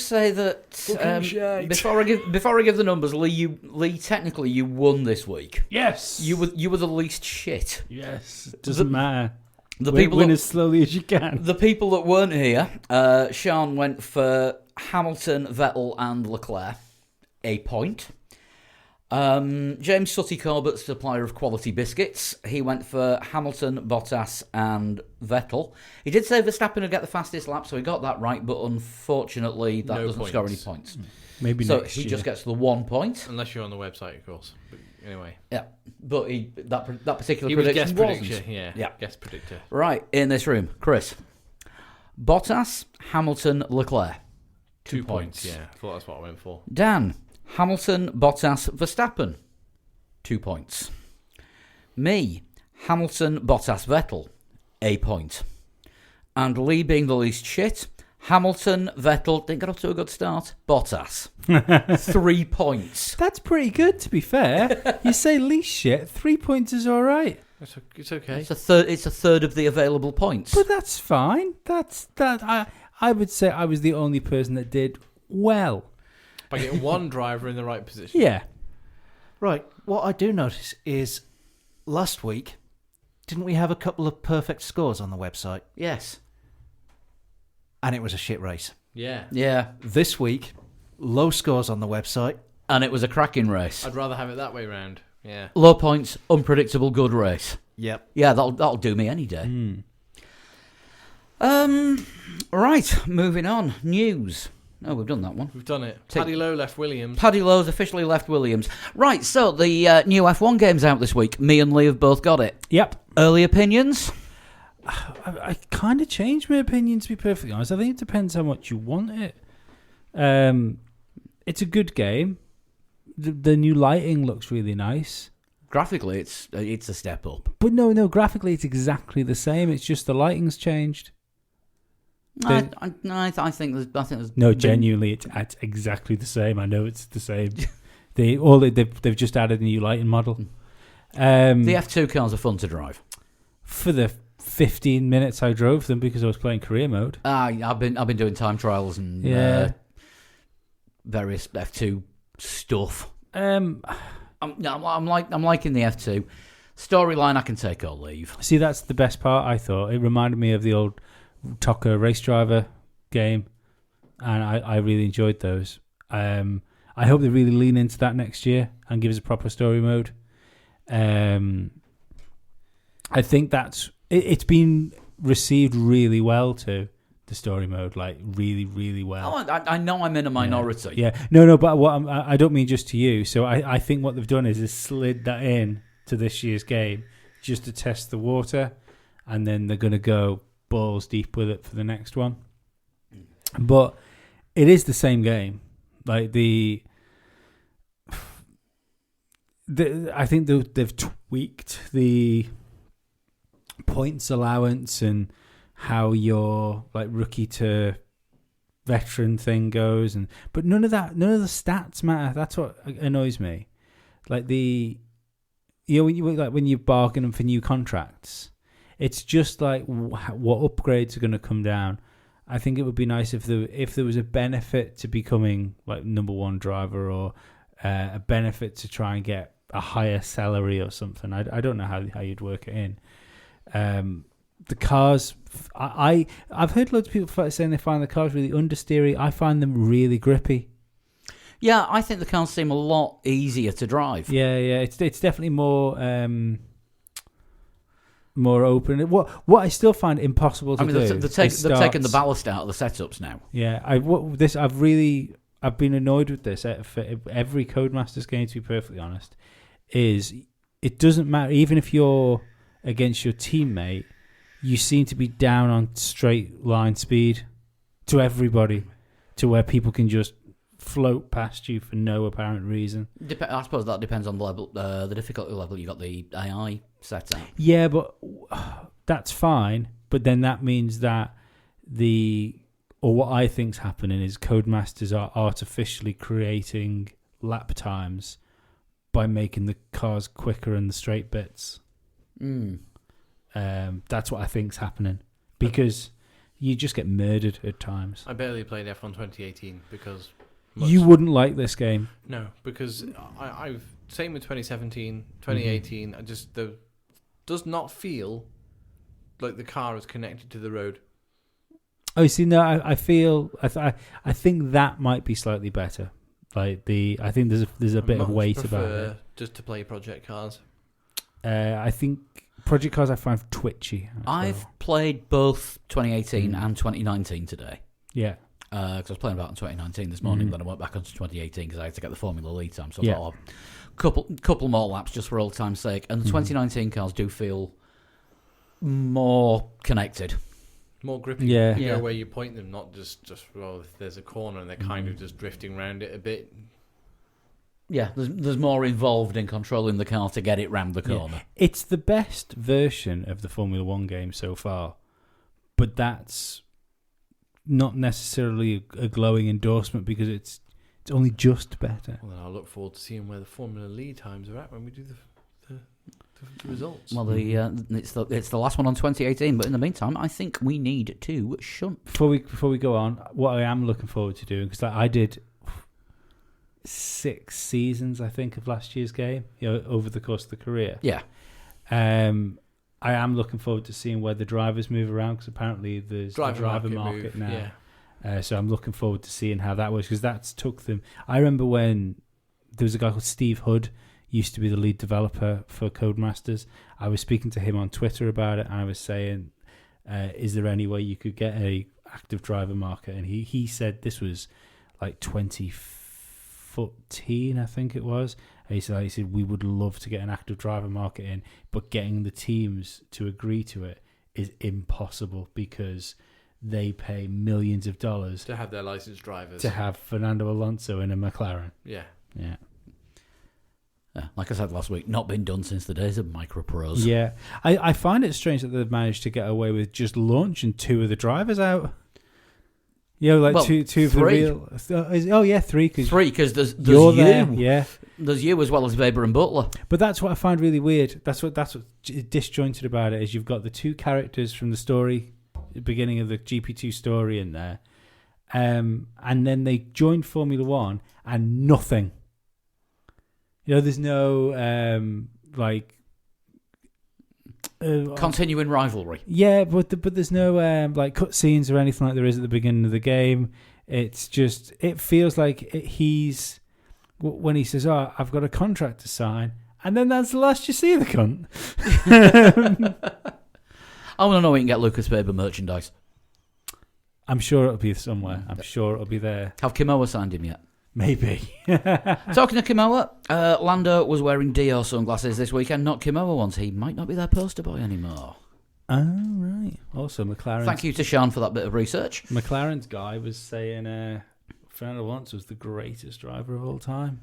say that shite. before I give the numbers, Lee, technically you won this week. Yes. You were the least shit. Yes. Doesn't matter. The people win that, as slowly as you can. the people that weren't here, Sean went for Hamilton, Vettel, and Leclerc, a point. James Sutty Corbett, supplier of quality biscuits, he went for Hamilton, Bottas, and Vettel. He did say Verstappen would get the fastest lap, so he got that right, but unfortunately that doesn't score any points. Maybe so next he year. just gets the 1 point. Unless you're on the website, of course. But anyway. Yeah, but that particular He was prediction guest wasn't. predictor, yeah. Guest predictor. Right, in this room, Chris. Bottas, Hamilton, Leclerc. 2 points. Yeah, I thought that's what I went for. Dan, Hamilton, Bottas, Verstappen. 2 points. Me, Hamilton, Bottas, Vettel. A point. And Lee being the least shit, Hamilton, Vettel, didn't get off to a good start. Bottas. 3 points. That's pretty good, to be fair. You say least shit, 3 points is all right. It's okay. It's a third of the available points. But that's fine. I would say I was the only person that did well. By getting one driver in the right position. Yeah. Right. What I do notice is last week, didn't we have a couple of perfect scores on the website? Yes. And it was a shit race. Yeah. Yeah. This week, low scores on the website. And it was a cracking race. I'd rather have it that way round. Yeah. Low points, unpredictable, good race. Yep. Yeah, that'll do me any day. Right, moving on. News. No, we've done that one. We've done it. Paddy Lowe left Williams. Paddy Lowe's officially left Williams. Right, so the new F1 game's out this week. Me and Lee have both got it. Yep. Early opinions? I kind of changed my opinion, to be perfectly honest. I think it depends how much you want it. It's a good game. The new lighting looks really nice. Graphically, it's a step up. But no, graphically it's exactly the same. It's just the lighting's changed. I think there's No, genuinely, it's exactly the same. I know it's the same. They've just added a new lighting model. The F2 cars are fun to drive. For the 15 minutes I drove them because I was playing career mode. I've been doing time trials and various F2 stuff. I'm liking the F2 storyline. I can take or leave. See, that's the best part. I thought it reminded me of the old TOCA Race Driver game, and I really enjoyed those. I hope they really lean into that next year and give us a proper story mode. I think it's been received really well too. The story mode, like really, really well. Oh, I know I'm in a minority. Yeah. No, but I don't mean just to you. So I think what they've done is slid that in to this year's game just to test the water, and then they're going to go balls deep with it for the next one. But it is the same game. Like I think they've tweaked the points allowance and how your like rookie to veteran thing goes, but none of the stats matter. That's what annoys me. Like when you bargain for new contracts, it's just like what upgrades are going to come down. I think it would be nice if there was a benefit to becoming like number one driver, or a benefit to try and get a higher salary or something. I don't know how you'd work it in. The cars, I've heard loads of people saying they find the cars really understeery. I find them really grippy. Yeah, I think the cars seem a lot easier to drive. Yeah, it's definitely more open. What I still find impossible to do. They've taken the ballast out of the setups now. Yeah, I've been annoyed with this for every Codemasters game. To be perfectly honest, is it doesn't matter even if you're against your teammate. You seem to be down on straight line speed to everybody, to where people can just float past you for no apparent reason. I suppose that depends on the level, the difficulty level you got the AI set at. Yeah, but that's fine. But then that means that what I think's happening is Codemasters are artificially creating lap times by making the cars quicker in the straight bits. That's what I think's happening, because you just get murdered at times. I barely played F1 2018 because You wouldn't like this game. No, because I've same with 2017, 2018. I just does not feel like the car is connected to the road. Oh, you see, no, I feel I think that might be slightly better. Like I think there's a bit of weight about it. Just to play Project Cars. I think Project Cars I find twitchy. I've played both 2018 and 2019 today. Yeah. Because I was playing about in 2019 this morning, then I went back onto 2018 because I had to get the Formula Lead time. So I thought, couple more laps just for old time's sake. And the 2019 cars do feel more connected. More grippy. Yeah. You go where you point them, not just well, if there's a corner and they're kind of just drifting around it a bit. Yeah, there's more involved in controlling the car to get it round the corner. Yeah. It's the best version of the Formula 1 game so far, but that's not necessarily a glowing endorsement because it's only just better. Well, I look forward to seeing where the Formula Lead times are at when we do the results. Well, it's the last one on 2018, but in the meantime, I think we need to shunt. Before we go on, what I am looking forward to doing, because I did 6 seasons, I think, of last year's game, over the course of the career. Yeah. I am looking forward to seeing where the drivers move around, because apparently there's a driver market now. Yeah. So I'm looking forward to seeing how that works, because that's took them. I remember when there was a guy called Steve Hood, used to be the lead developer for Codemasters. I was speaking to him on Twitter about it, and I was saying, is there any way you could get a active driver market? And he said this was like 2014, I think it was. And he said we would love to get an active driver market in, but getting the teams to agree to it is impossible because they pay millions of dollars to have their licensed drivers. To have Fernando Alonso in a McLaren. Yeah. Yeah. Like I said last week, not been done since the days of micropros. Yeah. I find it strange that they've managed to get away with just launching 2 of the drivers out. Two of the real... 3. 3, because there's you. There, yeah. There's you as well as Weber and Butler. But that's what I find really weird. That's what disjointed about it, is you've got the 2 characters from the story, the beginning of the GP2 story in there, and then they joined Formula 1 and nothing. There's no continuing rivalry. Yeah, but there's no cutscenes or anything like there is at the beginning of the game. It's just, it feels like he's, when he says, "Oh, I've got a contract to sign," and then that's the last you see of the cunt. I want to know where you can get Lucas Weber merchandise. I'm sure it'll be somewhere. I'm sure it'll be there. Have Kimoa signed him yet? Maybe. Talking to Kimoa, Lando was wearing Dior sunglasses this weekend, not Kimoa ones. He might not be their poster boy anymore. Oh, right. Also, McLaren. Thank you to Sean for that bit of research. McLaren's guy was saying Fernando Alonso was the greatest driver of all time.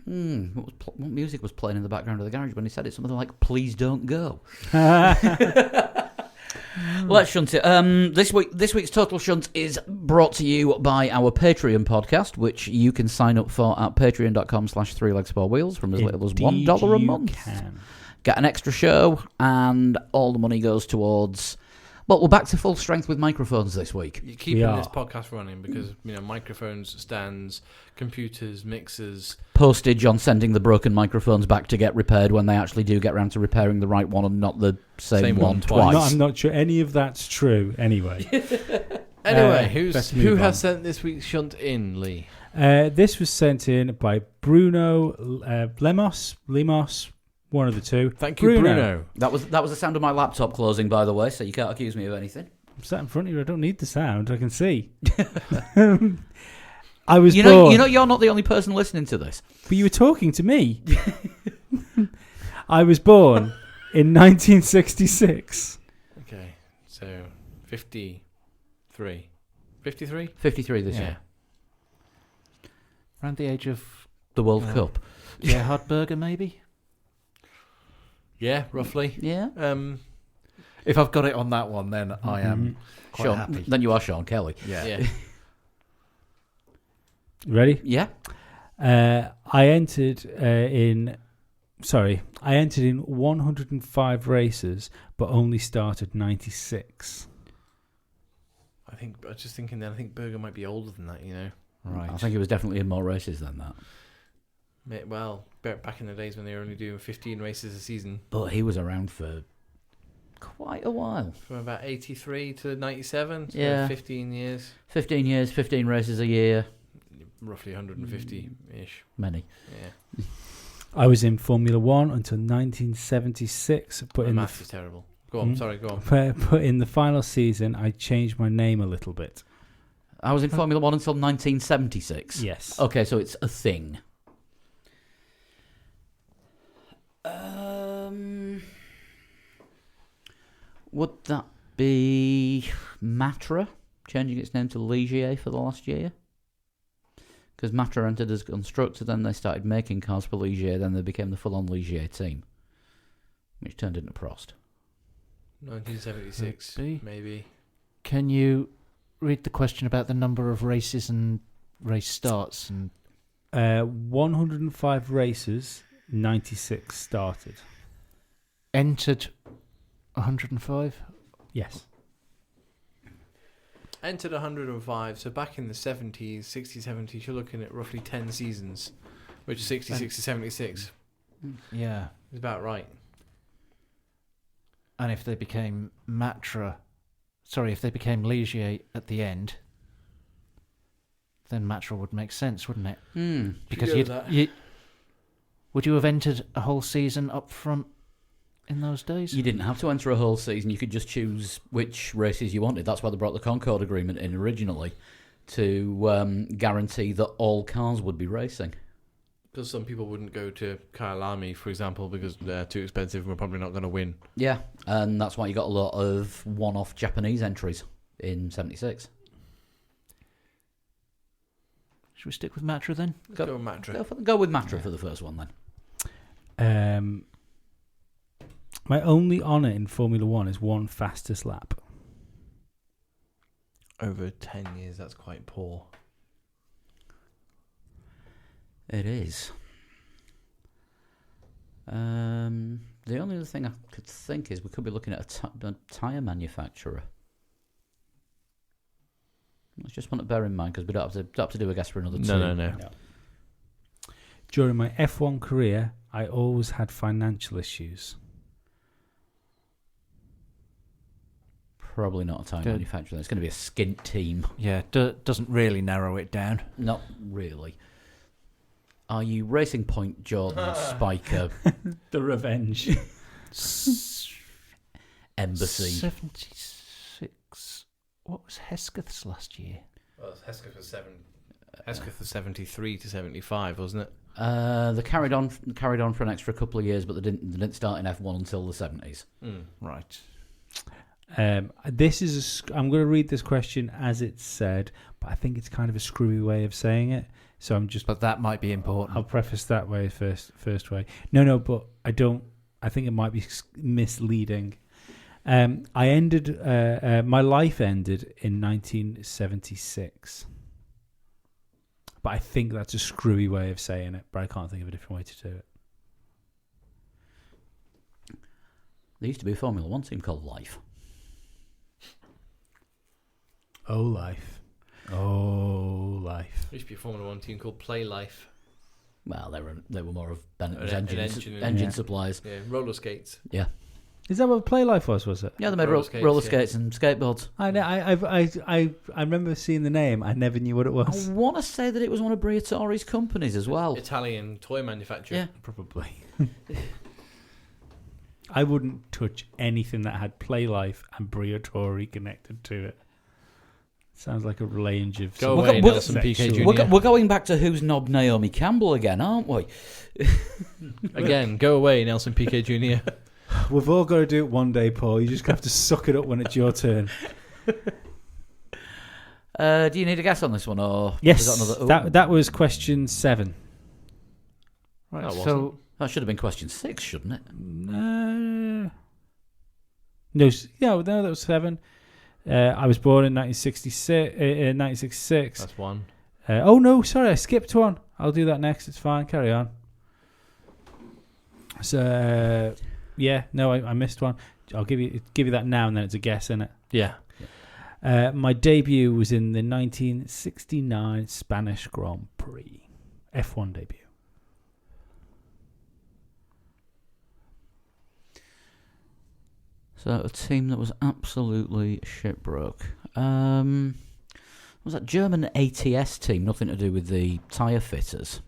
What music was playing in the background of the garage when he said it? Something like, "Please don't go." Let's shunt it. This week's Total Shunt is brought to you by our Patreon podcast, which you can sign up for at patreon.com/3legs4wheels from as little as $1 a month. Get an extra show, and all the money goes towards... Well, we're back to full strength with microphones this week. You're keeping this podcast running because microphones, stands, computers, mixers, postage on sending the broken microphones back to get repaired when they actually do get around to repairing the right one and not the same one twice. I'm not sure any of that's true. Anyway, who has sent this week's shunt in, Lee? This was sent in by Bruno Lemos. One of the 2. Thank you, Bruno. That was the sound of my laptop closing, by the way, so you can't accuse me of anything. I'm sat in front of you. I don't need the sound. I can see. I was born. You're not the only person listening to this. But you were talking to me. I was born in 1966. Okay, so 53. 53? 53 this year. Around the age of... The World Cup. Gerhard Berger, maybe? Yeah, roughly. Yeah. If I've got it on that one, then I am quite happy. Then you are Sean Kelly. Yeah. Ready? Yeah. I entered in 105 races, but only started 96. I was just thinking that I think Berger might be older than that, you know. Right. I think he was definitely in more races than that. Well, back in the days when they were only doing 15 races a season. But he was around for quite a while. From about 83 to 97, so Yeah. 15 years. 15 years, 15 races a year. Roughly 150-ish. Many. Yeah. I was in Formula One until 1976. My maths is terrible. Go on, sorry, go on. But in the final season, I changed my name a little bit. I was in Formula One until 1976. Yes. Okay, so it's a thing. Would that be Matra changing its name to Ligier for the last year? Because Matra entered as constructor, then they started making cars for Ligier, then they became the full-on Ligier team, which turned into Prost. 1976, maybe. Can you read the question about the number of races and race starts? And 105 races, 96 started. entered 105? Yes. Entered 105, so back in the 70s, 60s, 70s, you're looking at roughly 10 seasons, which is 66 to 76. Yeah. Is about right. And if they became if they became Ligier at the end, then Matra would make sense, wouldn't it? Because would you have entered a whole season up front in those days? You didn't have to enter a whole season. You could just choose which races you wanted. That's why they brought the Concorde Agreement in originally, to guarantee that all cars would be racing. Because some people wouldn't go to Kyalami, for example, because they're too expensive and we're probably not going to win. Yeah, and that's why you got a lot of one-off Japanese entries in 76. Should we stick with Matra then? Go with Matra. Go with Matra for the first one then. My only honour in Formula One is one fastest lap. Over 10 years, that's quite poor. It is. The only other thing I could think is we could be looking at a tyre manufacturer. That's just one to bear in mind because we don't have to do a guess for another two. No. During my F1 career, I always had financial issues. Probably not a tyre manufacturer. It's going to be a skint team. Yeah, doesn't really narrow it down. Not really. Are you Racing Point, Jordan, Spiker, The Revenge. Embassy? 76. What was Hesketh's last year? Well, Hesketh was 73 to 75, wasn't it? They carried on for an extra couple of years, but they didn't start in F1 until the 70s. Right. This is I'm going to read this question as it's said, but I think it's kind of a screwy way of saying it. So I'm just. But that might be important. I'll preface that way first way. No, but I don't. I think it might be misleading. My life ended in 1976. But I think that's a screwy way of saying it. But I can't think of a different way to do it. There used to be a Formula One team called Life. Oh, life. Oh, life. There used to be a Formula One team called Play Life. Well, they were more of Benetton's An engine suppliers. Yeah, roller skates. Yeah. Is that what Play Life was it? Yeah, they made roller skates and skateboards. I remember seeing the name. I never knew what it was. I want to say that it was one of Briatore's companies as well. Italian toy manufacturer. Yeah. Probably. I wouldn't touch anything that had Play Life and Briatore connected to it. Sounds like a range of... Go away, Nelson Piquet Jr. We're going back to who's knobbed Naomi Campbell again, aren't we? Again, go away, Nelson Piquet Jr. We've all got to do it one day, Paul. You just have to suck it up when it's your turn. Do you need a guess on this one, or yes? Is that another... That was question 7. Right, so that should have been question 6, shouldn't it? No, that was 7. I was born in 1966. That's one. Oh no, sorry, I skipped one. I'll do that next. It's fine. Carry on. So, I missed one. I'll give you that now, and then it's a guess, isn't it? Yeah. My debut was in the 1969 Spanish Grand Prix. F1 debut. So a team that was absolutely shitbroke. Was that German ATS team? Nothing to do with the tyre fitters.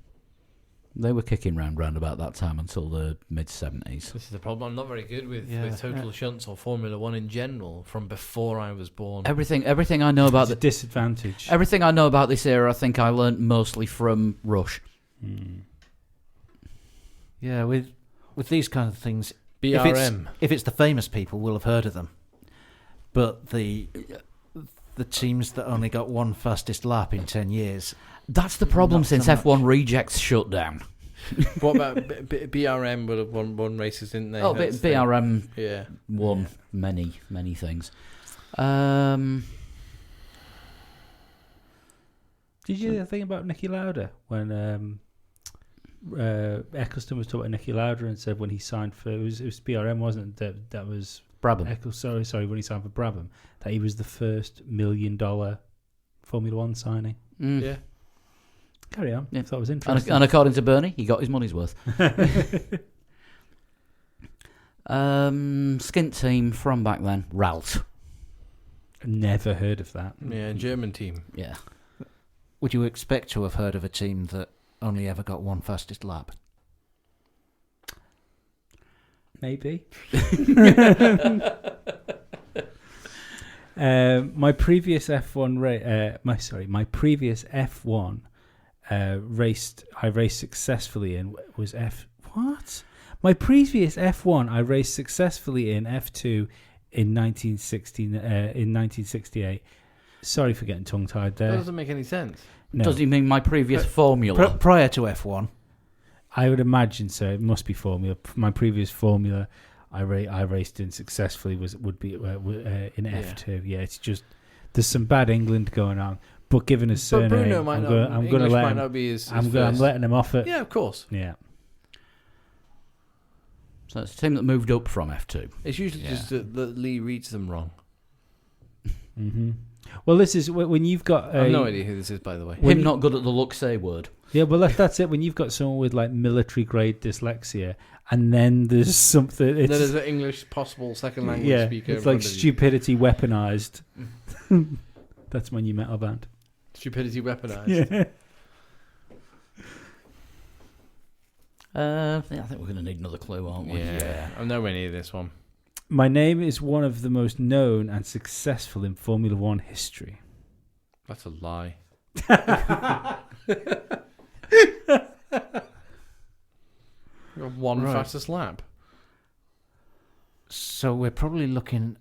They were kicking round about that time until the mid-70s. This is the problem. I'm not very good with total shunts or Formula One in general from before I was born. Everything I know about the disadvantage. Everything I know about this era, I think I learnt mostly from Rush. Yeah, with these kind of things, BRM. If it's the famous people, we'll have heard of them. But the teams that only got one fastest lap in 10 years. That's the problem since F1 Rejects shut down. What about BRM would have won races, didn't they? Oh, BRM won many things. Did you think about Niki Lauda when Eccleston was talking about Niki Lauda and said when he signed for it was BRM, wasn't it? That was Brabham. Sorry, when he signed for Brabham, that he was the first $1 million Formula One signing. Yeah. Carry on. Yeah. I thought it was interesting. And according to Bernie, he got his money's worth. Skint team from back then, Ralt. Never heard of that. Yeah, German team. Yeah. Would you expect to have heard of a team that only ever got one fastest lap? Maybe. My previous F1 my previous F1 I raced successfully in was My previous F1 I raced successfully in F2 in 1968. Sorry for getting tongue tied there. That doesn't make any sense. No. Does he mean my previous formula? Prior to F1? I would imagine so. It must be formula. My previous formula I raced in successfully would be in F2. Yeah, it's just there's some bad England going on. But given his surname, Bruno might I'm going to let him. I'm letting him off it. Yeah, of course. Yeah. So it's a team that moved up from F2. It's usually just that Lee reads them wrong. Mm-hmm. Well, this is when you've got. I have no idea who this is, by the way. Him not good at the look-say word. Yeah, well, that's it. When you've got someone with like military-grade dyslexia, and then there's something. Then there's an English possible second language speaker. It's like stupidity weaponized. That's my new metal band. Stupidity weaponized. Yeah. I think we're going to need another clue, aren't we? Yeah. I'm nowhere near this one. My name is one of the most known and successful in Formula One history. That's a lie. One fastest lap. So we're probably looking.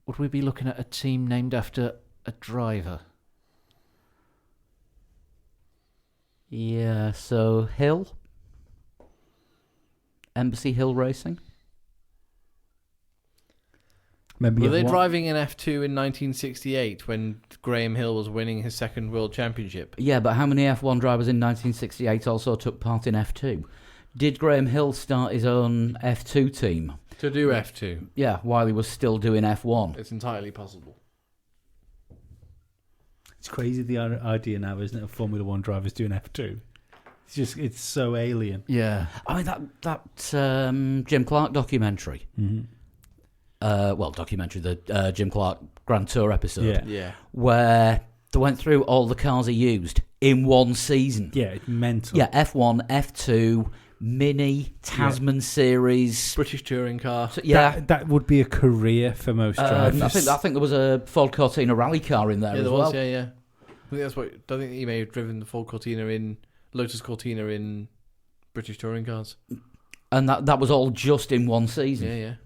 Would we be looking at a team named after a driver? Yeah. So Hill, Embassy Hill Racing. Were they driving in F2 in 1968 when Graham Hill was winning his second world championship? Yeah, but how many F1 drivers in 1968 also took part in F2? Did Graham Hill start his own F2 team? To do F2? Yeah, while he was still doing F1. It's entirely possible. It's crazy the idea now, isn't it, of Formula One drivers doing F2? It's so alien. Yeah. I mean, that Jim Clark documentary. Mm-hmm. Documentary, the Jim Clark Grand Tour episode. Yeah. Where they went through all the cars he used in one season. Yeah, it's mental. Yeah, F1, F2, Mini, Tasman Series. British touring car. So, yeah. That would be a career for most drivers. I think there was a Ford Cortina rally car in there as well. Yeah. I think he may have driven the Ford Cortina Lotus Cortina in British touring cars. And that was all just in one season. Yeah.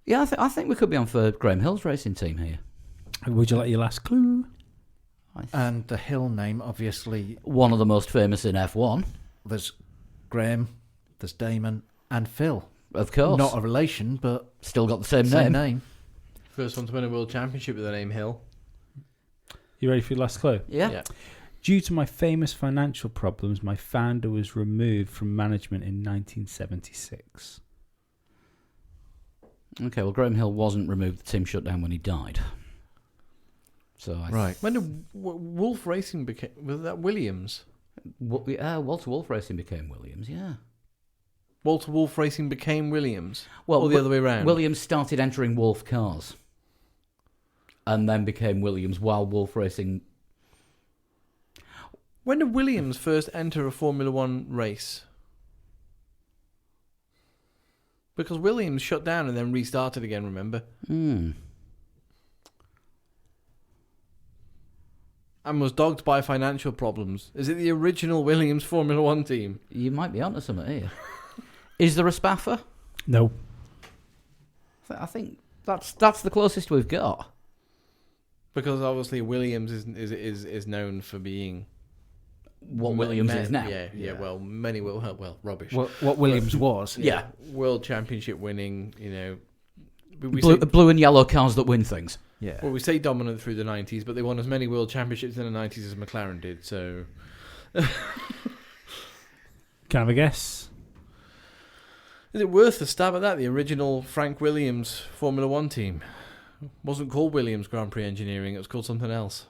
Yeah, I think we could be on for Graham Hill's racing team here. Would you like your last clue? And the Hill name, obviously... One of the most famous in F1. There's Graham, there's Damon, and Phil. Of course. Not a relation, but... Still got the same name. First one to win a world championship with the name Hill. You ready for your last clue? Yeah. Due to my famous financial problems, my founder was removed from management in 1976. Okay, well, Graham Hill wasn't removed. The team shut down when he died. So Right. When did Wolf Racing became? Was that Williams? Walter Wolf Racing became Williams. Yeah. Walter Wolf Racing became Williams. Well, or the other way around. Williams started entering Wolf cars, and then became Williams while Wolf Racing. When did Williams first enter a Formula One race? Because Williams shut down and then restarted again, remember? And was dogged by financial problems. Is it the original Williams Formula One team? You might be onto something here. Is there a Spaffer? No. I think that's the closest we've got. Because obviously Williams is known for being What Williams is now. Yeah. Well, rubbish. What Williams was. Yeah. World Championship winning. Blue and yellow cars that win things. Yeah. Well, we say dominant through the 90s, but they won as many World Championships in the 90s as McLaren did. So, Can I have a guess? is it worth a stab at that? The original Frank Williams Formula One team wasn't called Williams Grand Prix Engineering; it was called something else.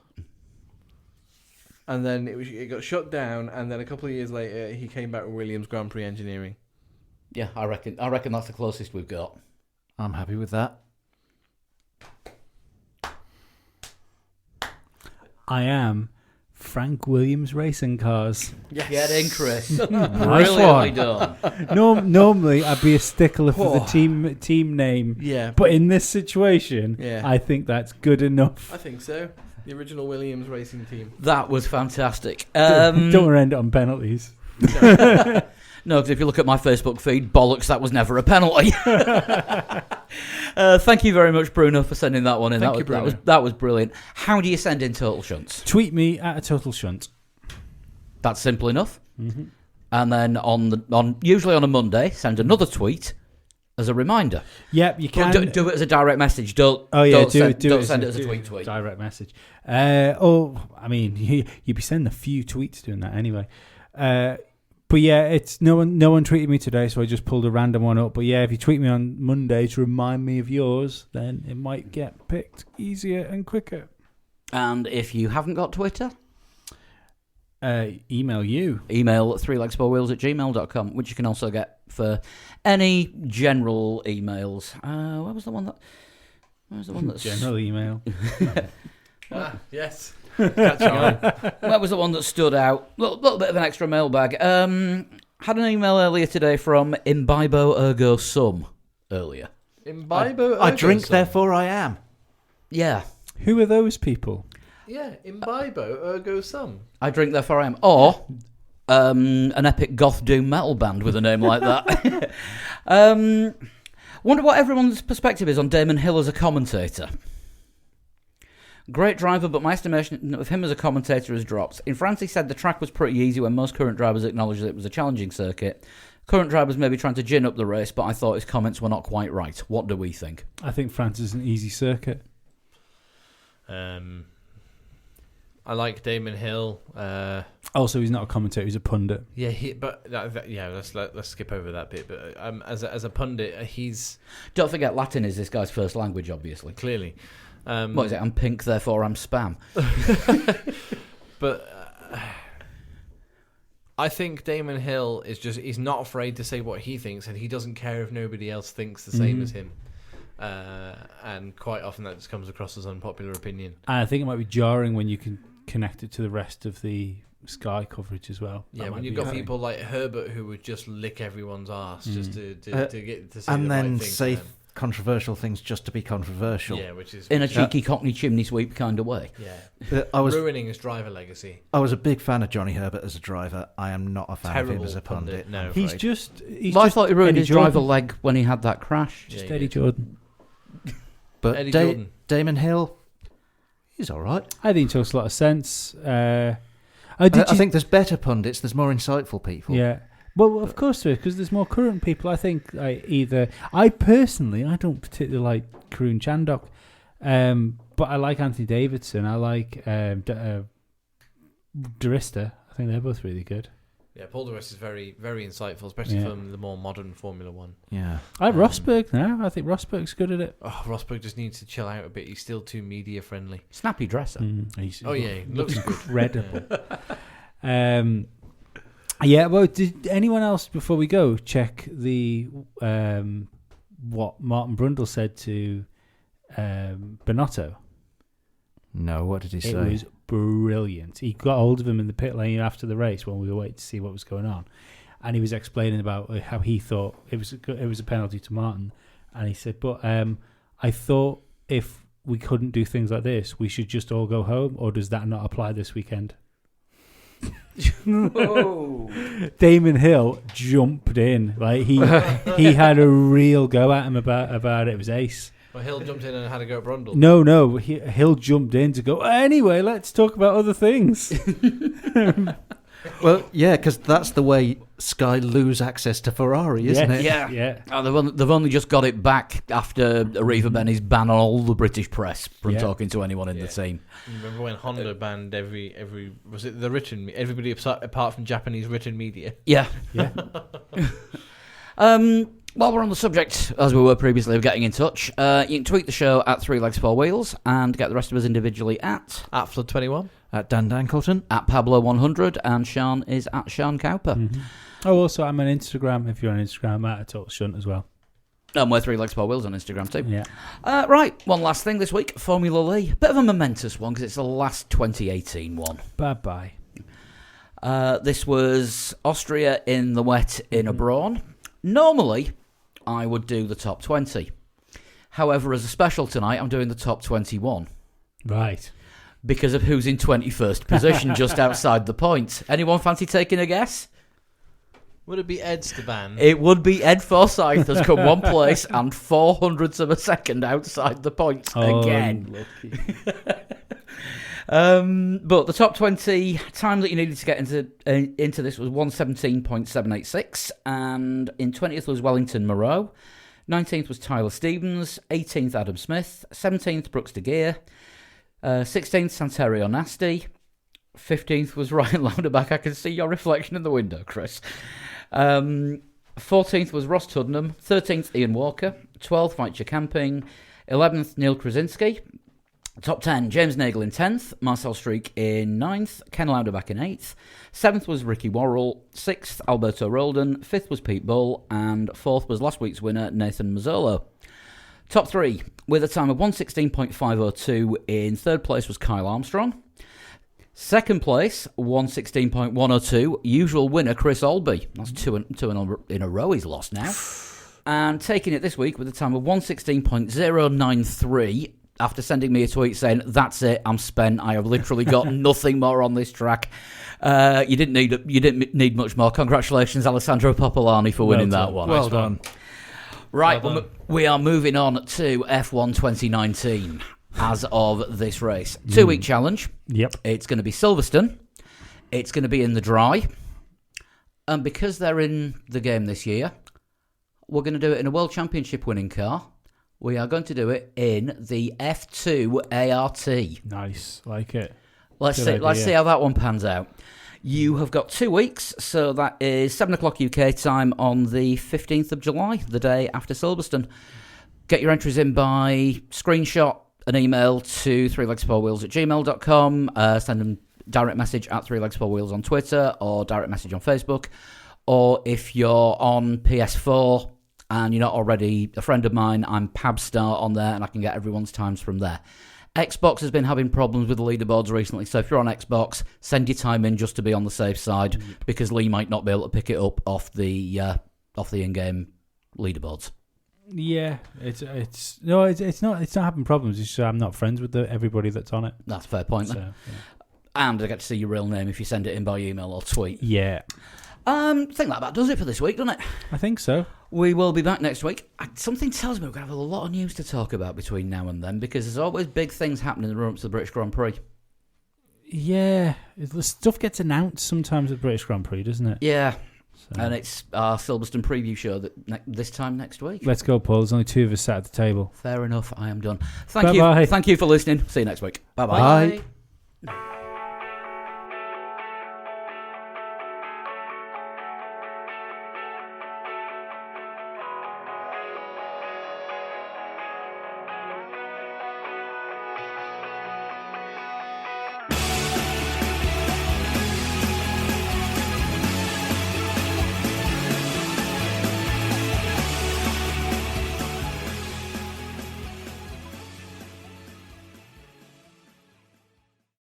And then it got shut down, and then a couple of years later, he came back with Williams Grand Prix Engineering. Yeah, I reckon that's the closest we've got. I'm happy with that. I am Frank Williams Racing Cars. Yes. Get in, Chris. Nice Brilliantly one. done. Normally, I'd be a stickler for the team name. Yeah, But in this situation, Yeah. I think that's good enough. I think so. The original Williams racing team. That was fantastic. Don't want to end it on penalties. No, because if you look at my Facebook feed, bollocks, that was never a penalty. Thank you very much, Bruno, for sending that one in. Thank you, Bruno. That was brilliant. How do you send in total shunts? Tweet me at a total shunt. That's simple enough. Mm-hmm. And then usually on a Monday, send another tweet as a reminder. Yep, you But can. do it as a direct message. Don't send it as a tweet. Direct message. I mean, you'd be sending a few tweets doing that anyway. But yeah, it's no one tweeted me today, so I just pulled a random one up. But yeah, if you tweet me on Monday to remind me of yours, then it might get picked easier and quicker. And if you haven't got Twitter, Email you. email 3legsfourwheels@gmail.com, which you can also get for any general emails. What was the one that's General email. Yes. Catching on. That was the one that stood out. Little bit of an extra mailbag. Had an email earlier today from Imbibo Ergo Sum earlier. Imbibo. I drink, Ergo Sum. therefore I am. Yeah. Who are those people? Yeah, Imbibo Ergo Sum. I drink, therefore I am. Or an epic goth doom metal band with a name like that. Wonder what everyone's perspective is on Damon Hill as a commentator. Great driver, but my estimation of him as a commentator has dropped. In France, he said the track was pretty easy when most current drivers acknowledged that it was a challenging circuit. Current drivers may be trying to gin up the race, but I thought his comments were not quite right. What do we think? I think France is an easy circuit. I like Damon Hill. Also, he's not a commentator; he's a pundit. Yeah, let's skip over that bit. But as a pundit, he's Don't forget, Latin is this guy's first language, obviously. clearly. What is it? I'm pink, therefore I'm spam. But I think Damon Hill he's not afraid to say what he thinks, and he doesn't care if nobody else thinks the same as him. And quite often that just comes across as unpopular opinion. And I think it might be jarring when you can connect it to the rest of the Sky coverage as well. Yeah, That when might you've be got a thing. people like Herbert who would just lick everyone's ass just to get to say And the then right thing say to them. controversial things just to be controversial. Yeah, which is In a cheeky Cockney chimney sweep kind of way. yeah, I was ruining his driver legacy. a big fan of Johnny Herbert as a driver. I am not a fan of him Terrible as a pundit. No, He's afraid. just. I thought he ruined Eddie his driver Jordan. leg when he had that crash. Just Yeah, Eddie he did. Jordan. But Eddie Jordan. Damon Hill, he's all right. I think it makes a lot of sense. I I think there's better pundits. There's more insightful people. Yeah. Well, of course there is, because there's more current people. I think I personally don't particularly like Karun Chandok, but I like Anthony Davidson. I like Darista. I think they're both really good. Yeah, Paul di Resta is very, very insightful, especially from the more modern Formula One. Yeah. I like Rosberg now. I think Rosberg's good at it. Oh, Rosberg just needs to chill out a bit. He's still too media friendly. Snappy dresser. He looks incredible. Well, did anyone else, before we go, check the what Martin Brundle said to Binotto? No, what did he say? It was brilliant. He got hold of him in the pit lane after the race when we were waiting to see what was going on, and he was explaining about how he thought it was a penalty to Martin, and he said, "But I thought if we couldn't do things like this, we should just all go home, or does that not apply this weekend?" Damon Hill jumped in, like he had a real go at him about it. It was ace. Well, Hill jumped in and had a go at Brundle. No, Hill jumped in to go, anyway, let's talk about other things. Well, yeah, because that's the way Sky lose access to Ferrari, isn't it? Yeah. Oh, they've only just got it back after Arriva Benny's ban on all the British press from talking to anyone in the team. Remember when Honda banned every was it the written everybody apart from Japanese written media? Yeah. While we're on the subject, as we were previously, of getting in touch, you can tweet the show at 3 Legs 4 Wheels and get the rest of us individually at Flood21, at Dan Dankleton, at Pablo100, and Sean is at Sean Cowper. Mm-hmm. Oh, also, I'm on Instagram. If you're on Instagram, at Talk Shunt as well. And we're 3 Legs 4 Wheels on Instagram too. Yeah. Right, one last thing this week, Formula Lee. Bit of a momentous one because it's the last 2018 one. Bye-bye. This was Austria in the wet in a Brawn. Normally, I would do the top 20. However, as a special tonight, I'm doing the top 21. Right. Because of who's in 21st position just outside the point. Anyone fancy taking a guess? Would it be Ed Esteban? It would be Ed Forsyth has come one place and 0.04 of a second outside the points again. But the top 20 time that you needed to get into this was 1:17.786, and in 20th was Wellington Moreau, 19th was Tyler Stevens, 18th Adam Smith, 17th Brooks de Geer, 16th Santerio Nasty, 15th was Ryan Lauderbach. I can see your reflection in the window, Chris. 14th was Ross Tuddenham, 13th Ian Walker, 12th Mike Camping, 11th Neil Krasinski. Top 10, James Nagle in 10th, Marcel Streak in 9th, Ken Lauderbach in 8th, 7th was Ricky Worrell, 6th Alberto Roldan, 5th was Pete Bull, and 4th was last week's winner Nathan Mazzolo. Top 3, with a time of 1:16.502, in 3rd place was Kyle Armstrong. 2nd place, 1:16.102, usual winner Chris Albee. That's two in a row he's lost now. And taking it this week with a time of 1:16.093, after sending me a tweet saying, "That's it, I'm spent. I have literally got nothing more on this track." You didn't need much more. Congratulations, Alessandro Popolani, for winning that one. Well done. Right, we are moving on to F1 2019 as of this race. 2-week challenge. Yep. It's going to be Silverstone. It's going to be in the dry. And because they're in the game this year, we're going to do it in a World Championship winning car. We are going to do it in the F2 ART. Nice, like it. Let's see how that one pans out. You have got 2 weeks, so that is 7 o'clock UK time on the 15th of July, the day after Silverstone. Get your entries in by screenshot an email to 3legs4wheels@gmail.com, send them direct message at 3legs4wheels on Twitter, or direct message on Facebook, or if you're on PS4 and you're not already a friend of mine, I'm Pabstar on there, and I can get everyone's times from there. Xbox has been having problems with the leaderboards recently, so if you're on Xbox, send your time in just to be on the safe side, because Lee might not be able to pick it up off the in-game leaderboards. Yeah, it's not having problems. It's just I'm not friends with everybody that's on it. That's a fair point. So, yeah. And I get to see your real name if you send it in by email or tweet. Yeah. I think that about does it for this week, doesn't it? I think so. We will be back next week. Something tells me we're going to have a lot of news to talk about between now and then, because there's always big things happening in the run-up to the British Grand Prix. Yeah, the stuff gets announced sometimes at British Grand Prix, doesn't it? Yeah, so. And it's our Silverstone preview show this time next week. Let's go, Paul. There's only 2 of us sat at the table. Fair enough. I am done. Thank you for listening. See you next week. Bye-bye. Bye.